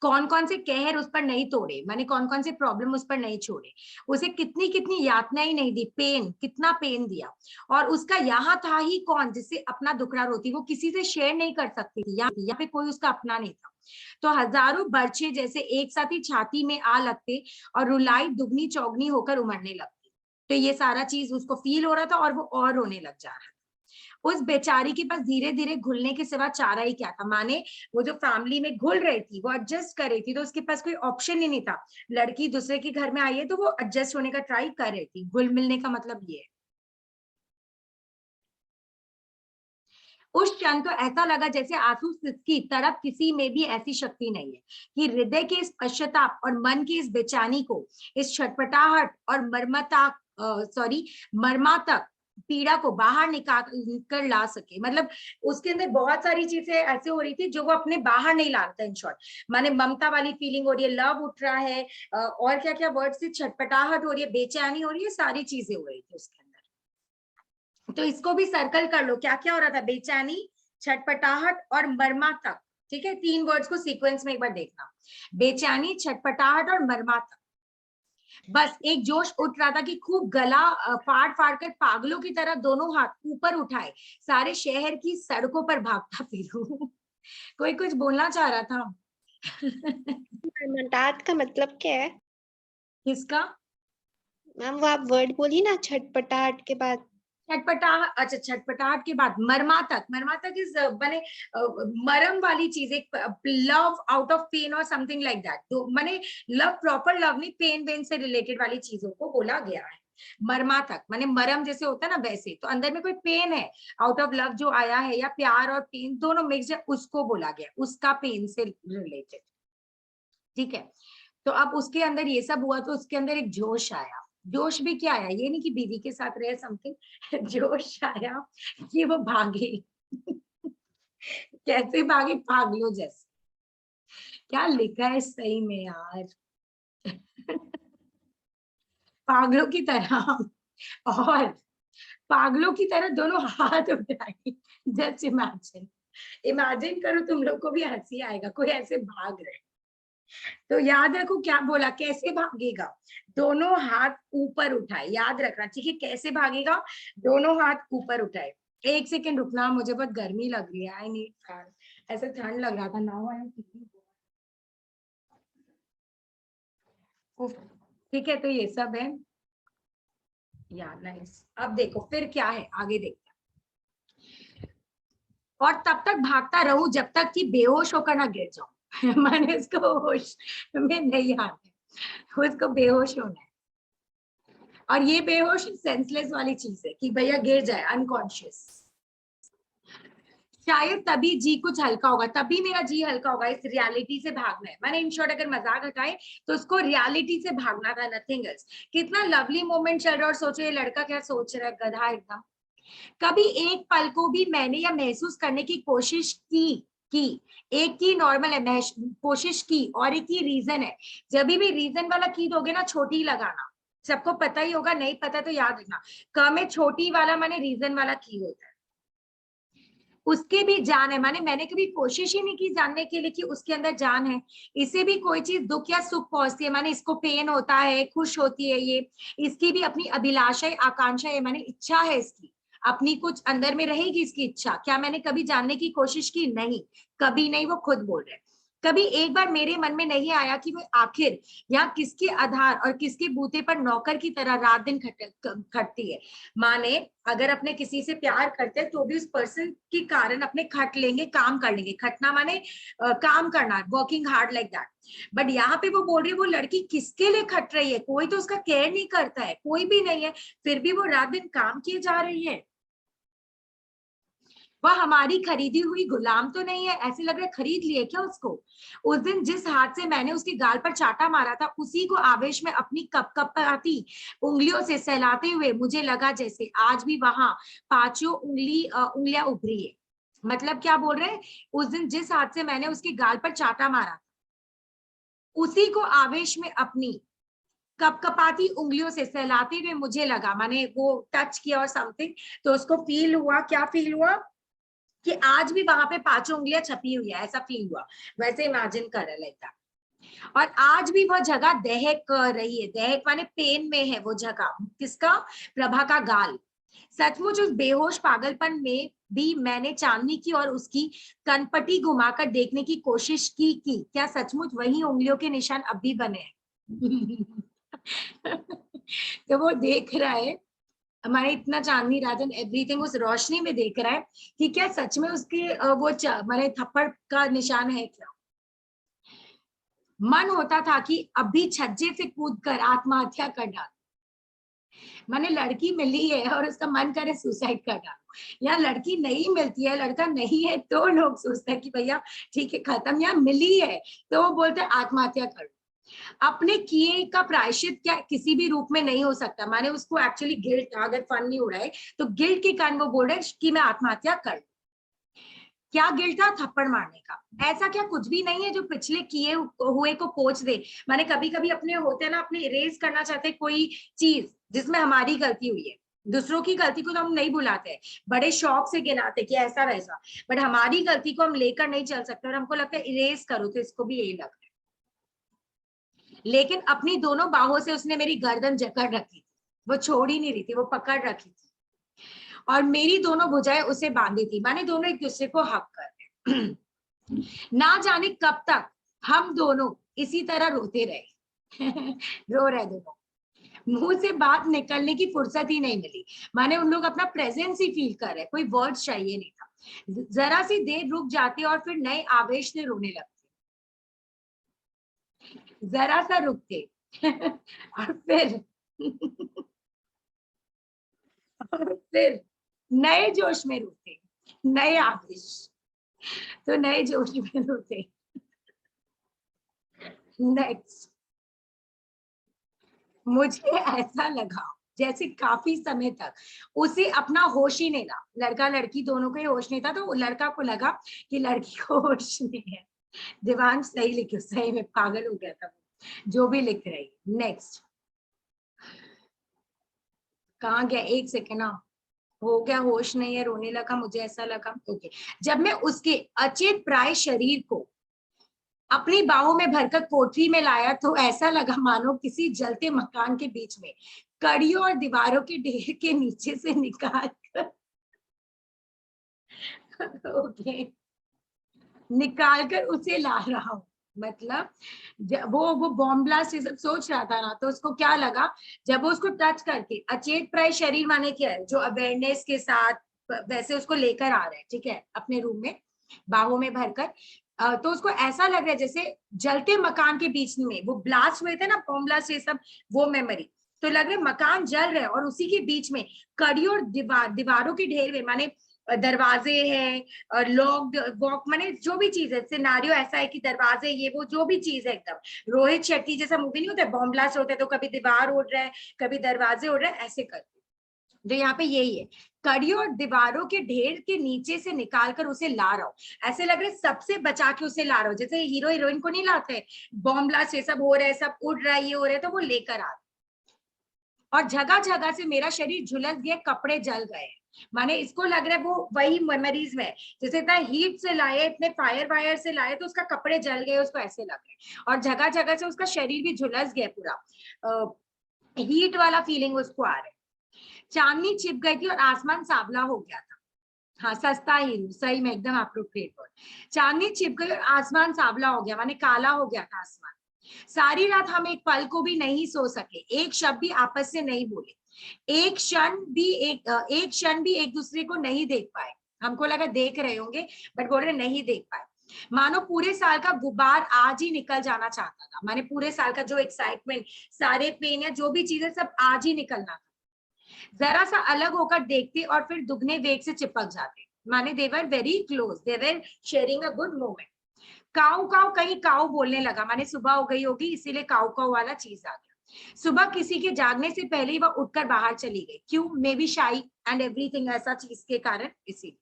कौन कौन से कहर उस पर नहीं तोड़े, माने कौन कौन से प्रॉब्लम उस पर नहीं छोड़े, उसे कितनी कितनी यातनाएं नहीं दी, पेन, कितना पेन दिया। और उसका यहाँ था ही कौन जिससे अपना दुखड़ा रोती, वो किसी से शेयर नहीं कर सकती थी, यहाँ पे कोई उसका अपना नहीं था। तो हजारों बर्छे जैसे एक साथ ही छाती में आ लगते और रुलाई दुगनी चौगनी होकर उमड़ने लगती। तो ये सारा चीज उसको फील हो रहा था और वो और रोने लग जा रहा था। उस बेचारी के पास धीरे धीरे घुलने के सिवा चारा ही क्या था, माने वो जो फैमिली में घुल रही थी, वो एडजस्ट कर रही थी, तो उसके पास कोई ऑप्शन ही नहीं था। लड़की दूसरे के घर में आई है तो वो एडजस्ट होने का ट्राई कर रही थी। घुल मिलने का मतलब ये है। उस क्षण तो ऐसा लगा जैसे आंसू की तरफ किसी में भी ऐसी शक्ति नहीं है कि हृदय के इस पश्चाताप और मन की इस बेचैनी को, इस छटपटाहट और मर्मातक पीड़ा को बाहर निकाल कर ला सके। मतलब उसके अंदर बहुत सारी चीजें ऐसे हो रही थी जो वो अपने बाहर नहीं लाता। इन शॉर्ट माने ममता वाली फीलिंग हो रही है, लव उठ रहा है, और क्या क्या वर्ड से, छटपटाहट हो रही है, बेचैनी हो रही है, सारी चीजें हो रही थी उसके अंदर। तो इसको भी सर्कल कर लो, क्या क्या हो रहा था? बेचैनी, छटपटाहट और मर्मातक, ठीक है। 3 वर्ड्स को सीक्वेंस में एक बार देखना, बेचैनी, छटपटाहट और मर्मातक। बस एक जोश उठ रहा था कि खूब गला फाड़ फाड़ कर पागलों की तरह दोनों हाथ ऊपर उठाए सारे शहर की सड़कों पर भागता फिरूं। कोई कुछ बोलना चाह रहा था। मर्मातात का मतलब क्या है? किसका? मैम वो आप वर्ड बोली ना छटपटाहट के बाद। छटपटाहट, अच्छा छटपटाहट के बाद मर्मातक। मर्मातक इज बने मरम वाली चीज, एक लव आउट ऑफ पेन और समथिंग लाइक दैट। तो माने लव, प्रॉपर लव नहीं, पेन वेन से रिलेटेड वाली चीजों को बोला गया है। मर्मातक माने मरम जैसे होता है ना, वैसे। तो अंदर में कोई पेन है आउट ऑफ लव जो आया है, या प्यार और पेन दोनों मिक्स है, उसको बोला गया, उसका पेन से रिलेटेड, ठीक है। तो अब उसके अंदर ये सब हुआ तो उसके अंदर एक जोश आया। जोश भी क्या आया, ये नहीं कि बीवी के साथ रहे समथिंग, जोश आया कि वो भागे। कैसे भागे? पागलों जैसे। क्या लिखा है सही में यार। पागलों की तरह, और पागलों की तरह दोनों हाथ उठाए। जस्ट इमेजिन, इमेजिन करो, तुम लोग को भी हंसी आएगा, कोई ऐसे भाग रहे। तो याद रखो क्या बोला, कैसे भागेगा? दोनों हाथ ऊपर उठाए, याद रखना, ठीक है। कैसे भागेगा? दोनों हाथ ऊपर उठाए। 1 सेकेंड रुकना, मुझे बहुत गर्मी लग रही है, आई नीड फैन। ऐसे ठंड लग रहा था ना, ठीक है। तो ये सब है यार, नाइस। अब देखो फिर क्या है, आगे देखते हैं। और तब तक भागता रहूं जब तक कि बेहोश होकर ना गिर जाऊं। मैंने इसको होश में नहीं आना है, उसको बेहोश होना है। और ये बेहोश सेंसलेस वाली चीज है कि भैया गिर जाए, अनकॉन्शियस। शायद तभी जी कुछ हल्का होगा, तभी मेरा जी हल्का होगा। इस रियलिटी से भागना है। मैंने इन शॉर्ट अगर मजाक हटाए तो उसको रियलिटी से भागना था, नथिंग एल्स। कितना लवली मोमेंट चल रहा है, और सोचो ये लड़का क्या सोच रहा है, गधा एकदम। कभी एक पल को भी मैंने या महसूस करने की कोशिश की एक की नॉर्मल है, कोशिश की, और एक ही रीजन है। जब भी रीजन वाला की दोगे ना, छोटी लगाना, सबको पता ही होगा, नहीं पता तो याद रखना। क में छोटी वाला माने रीजन वाला की होता है। उसके भी जान है, माने मैंने कभी कोशिश ही नहीं की जानने के लिए कि उसके अंदर जान है। इसे भी कोई चीज दुख या सुख पहुंचती है, माने इसको पेन होता है, खुश होती है ये, इसकी भी अपनी अभिलाषा है, आकांक्षा है, माने इच्छा है इसकी, अपनी कुछ अंदर में रहेगी इसकी इच्छा। क्या मैंने कभी जानने की कोशिश की? नहीं, कभी नहीं, वो खुद बोल रहे हैं। कभी एक बार मेरे मन में नहीं आया कि वो आखिर यहाँ किसके आधार और किसके बूते पर नौकर की तरह रात दिन खटती है। माने अगर अपने किसी से प्यार करते हैं तो भी उस पर्सन के कारण अपने खट लेंगे, काम कर लेंगे। खटना माने काम करना, working hard like that. But यहाँ पे वो बोल रही है वो लड़की किसके लिए खट रही है, कोई तो उसका केयर नहीं करता है, कोई भी नहीं है, फिर भी वो रात दिन काम किए जा रही है। वह हमारी खरीदी हुई गुलाम तो नहीं है, ऐसे लग रहा है खरीद लिए क्या उसको। उस दिन जिस हाथ से मैंने उसके गाल पर चाटा मारा था, उसी को आवेश में अपनी कपकपाती उंगलियों से सहलाते हुए मुझे लगा जैसे आज भी वहां पांचों उंगलियां उभरी है। मतलब क्या बोल रहे हैं, उस दिन जिस हाथ से मैंने उसके गाल पर चाटा मारा, उसी को आवेश में अपनी कपकपाती उंगलियों से सहलाते हुए मुझे लगा, माने वो टच किया और समथिंग, तो उसको फील हुआ, क्या फील हुआ कि आज भी वहां पे पांचों उंगलियां छपी हुई है, ऐसा फील हुआ। वैसे इमेजिन कर लेता। और आज भी वह जगह दहक रही है, दहक माने पेन में है वो जगह, किसका? प्रभा का गाल। सचमुच उस बेहोश पागलपन में भी मैंने चांदनी की और उसकी कनपटी घुमाकर देखने की कोशिश की क्या सचमुच वही उंगलियों के निशान अब भी बने हैं। तो वो देख रहा है हमारे इतना चांदनी राजन एवरीथिंग उस रोशनी में देख रहा है कि क्या सच में उसके वो माने थप्पड़ का निशान है क्या। मन होता था कि अभी छज्जे से कूद कर आत्महत्या कर डाल। माने लड़की मिली है और उसका मन करे सुसाइड कर डालो, या लड़की नहीं मिलती है, लड़का नहीं है, तो लोग सोचते हैं कि भैया ठीक है खत्म, या मिली है तो वो बोलते हैं आत्महत्या करो। अपने किए का प्रायश्चित क्या किसी भी रूप में नहीं हो सकता। माने उसको एक्चुअली गिल्ट, अगर फन नहीं हो रहा है तो गिल्ट के कारण वो बोल रहे कि मैं आत्महत्या कर। क्या गिल्ट था? थप्पड़ मारने का। ऐसा क्या कुछ भी नहीं है जो पिछले किए हुए को पोंछ दे। माने कभी कभी अपने होते हैं ना, अपने इरेज करना चाहते कोई चीज जिसमें हमारी गलती हुई है। दूसरों की गलती को तो हम नहीं भुलाते हैं, बड़े शौक से गिनाते कि ऐसा वैसा, बट हमारी गलती को हम लेकर नहीं चल सकते और हमको लगता है इरेज करो, तो इसको भी यही लगता है। लेकिन अपनी दोनों बाहों से उसने मेरी गर्दन जकड़ रखी थी, वो छोड़ ही नहीं रही थी, वो पकड़ रखी थी और मेरी दोनों भुजाएं उसे बांधी थी। माने दोनों एक दूसरे को हक कर रहे। ना जाने कब तक हम दोनों इसी तरह रोते रहे। रो रहे दोनों, मुंह से बात निकलने की फुर्सत ही नहीं मिली। माने उन लोग अपना प्रेजेंस ही फील कर रहे, कोई वर्ड चाहिए नहीं था। जरा सी देर रुक जाते और फिर नए आवेश से रोने लगते। जरा सा रुकते और फिर नए जोश में रोते, नए आवेश, तो नए जोश में रोते। नेक्स्ट, मुझे ऐसा लगा जैसे काफी समय तक उसे अपना होश ही नहीं रहा। लड़का लड़की दोनों को ही होश नहीं था, तो लड़का को लगा कि लड़की को होश नहीं है। दिवान सही लिखे, सही में पागल हो गया था जो भी लिख रही। नेक्स्ट, कहाँ गया? एक सेकेंड ना, हो गया, होश नहीं है, रोने लगा, मुझे ऐसा लगा। ओके, जब मैं उसके अचेत प्राय शरीर को अपनी बाहों में भरकर कोठरी में लाया तो ऐसा लगा मानो किसी जलते मकान के बीच में कड़ियों और दीवारों के ढेर के नीचे से निकाल कर ओके, निकाल कर उसे ला रहा हूँ। मतलब वो बॉम्ब ब्लास्ट ये सब सोच रहा था ना, तो उसको क्या लगा जब वो उसको टच करके, अचेत प्राय शरीर माने क्या है, जो अवेयरनेस के साथ वैसे उसको लेकर आ रहा है, ठीक है, अपने रूम में बाहों में भरकर, तो उसको ऐसा लग रहा है जैसे जलते मकान के बीच में वो ब्लास्ट हुए थे ना, बॉम्ब ब्लास्ट ये सब, वो मेमोरी, तो लग रहा है मकान जल रहा है और उसी के बीच में कड़ियों और दीवारों के ढेर में, माने दरवाजे हैं और लॉक्ड वॉक, माने जो भी चीज है, सिनारियो ऐसा है कि दरवाजे ये वो जो भी चीज है, एकदम रोहित शेट्टी जैसा मूवी नहीं होता है, बॉम्ब ब्लास्ट होता है तो कभी दीवार उड़ रहा है, कभी दरवाजे उड़ रहे हैं, ऐसे करते। तो यहाँ पे यही है, कड़ियों और दीवारों के ढेर के नीचे से निकालकर उसे ला रहा हूँ। ऐसे लग रहा है सबसे बचा के उसे ला रहा हूँ, जैसे हीरो हीरोइन को नहीं लाते, बॉम्ब ब्लास्ट ये सब हो रहा है, सब उड़ रहा है, ये हो रहा है, तो वो लेकर आ रहा है। और जगह जगह से मेरा शरीर झुलस गया, कपड़े जल गए। माने इसको लग रहा है वो वही मेमोरीज में, जैसे इतना हीट से लाए, इतने फायर वायर से लाए तो उसका कपड़े जल गए, उसको ऐसे लग रहे, और जगह जगह से उसका शरीर भी झुलस गया पूरा, हीट वाला फीलिंग उसको आ रहा है। चांदनी छिप गई थी और आसमान सांवला हो गया था। हाँ, सस्ता हीरो, सही में एकदम अप्रोप्रिएट वर्ड। चांदनी छिप गई और आसमान सांवला हो गया, माने काला हो गया था आसमान। सारी रात हम एक पल को भी नहीं सो सके, एक शब्द भी आपस से नहीं बोले, एक क्षण भी एक दूसरे को नहीं देख पाए। हमको लगा देख रहे होंगे, बट बोल रहे नहीं देख पाए। मानो पूरे साल का गुबार आज ही निकल जाना चाहता था। माने पूरे साल का जो एक्साइटमेंट, सारे पेन या जो भी चीजें, सब आज ही निकलना था। जरा सा अलग होकर देखते और फिर दुगने वेग से चिपक जाते। माने they were very close, they were sharing a good moment. Cow cow, कहीं काऊ बोलने लगा, माने सुबह हो गई होगी इसीलिए काऊ काऊ वाला चीज आ गया। सुबह किसी के जागने से पहले ही वह उठकर बाहर चली गई। क्यों? मे बी शाई एंड एवरीथिंग, ऐसा चीज के कारण। इसीलिए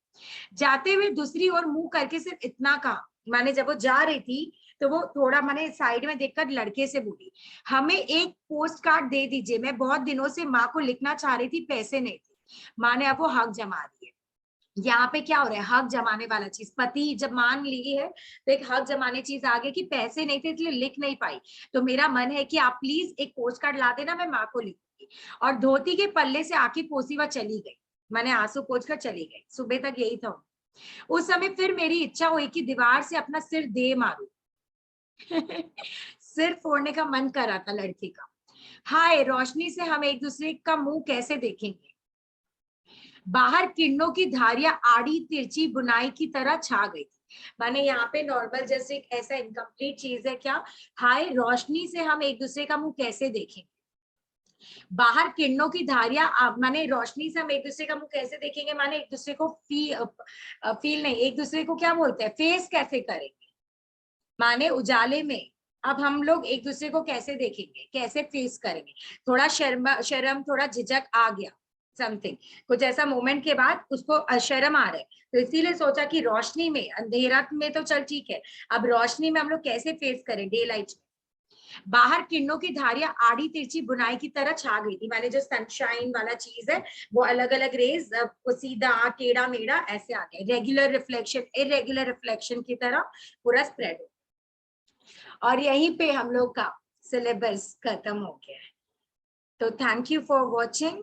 जाते हुए दूसरी ओर मुंह करके सिर्फ इतना कहा, माने जब वो जा रही थी तो वो थोड़ा माने साइड में देखकर लड़के से बोली, हमें एक पोस्ट कार्ड दे दीजिए, मैं बहुत दिनों से माँ को लिखना चाह रही थी, पैसे नहीं थे। माँ ने अब वो हक जमा रही है। यहाँ पे क्या हो रहा है? हक जमाने वाला चीज, पति जब मान ली है तो एक हक जमाने चीज आ गई कि पैसे नहीं थे इसलिए लिख नहीं पाई, तो मेरा मन है कि आप प्लीज एक पोस्ट कार्ड ला देना, मैं माँ को लिखूंगी। और धोती के पल्ले से आंखें पोसी वह चली गई, मैंने आंसू पोंछ कर चली गई। सुबह तक यही था। उस समय फिर मेरी इच्छा हुई कि दीवार से अपना सिर दे मारूं। सिर फोड़ने का मन कर रहा था लड़की का। हाय, रोशनी से हम एक दूसरे का मुंह कैसे देखेंगे। बाहर किरणों की धारियां आड़ी तिरछी बुनाई की तरह छा गई थी। माने यहाँ पे नॉर्मल जैसे एक ऐसा इनकम्प्लीट चीज है क्या, हाय रोशनी से हम एक दूसरे का मुंह कैसे देखेंगे। बाहर किरणों की धारियां, माने रोशनी से हम एक दूसरे का मुंह कैसे देखेंगे, माने एक दूसरे को फील नहीं, एक दूसरे को क्या बोलते हैं, फेस कैसे करेंगे। माने उजाले में अब हम लोग एक दूसरे को कैसे देखेंगे, कैसे फेस करेंगे। थोड़ा शर्म थोड़ा झिझक आ गया, समथिंग कुछ ऐसा मोमेंट के बाद उसको शर्म आ रहा है, तो इसीलिए सोचा कि रोशनी में, अंधेरा में तो चल ठीक है, अब रोशनी में हम लोग कैसे फेस करें, डे लाइट में। बाहर किरणों की धारियां आड़ी तिरछी बुनाई की तरह छा गई थी। मैंने जो सनशाइन वाला चीज है वो अलग अलग रेज, सीधा टेढ़ा मेढ़ा ऐसे आ गए, रेगुलर रिफ्लेक्शन इरेगुलर रिफ्लेक्शन की तरह पूरा स्प्रेड हो। और यहीं पे हम लोग का सिलेबस खत्म हो गया है। तो थैंक यू फॉर वॉचिंग।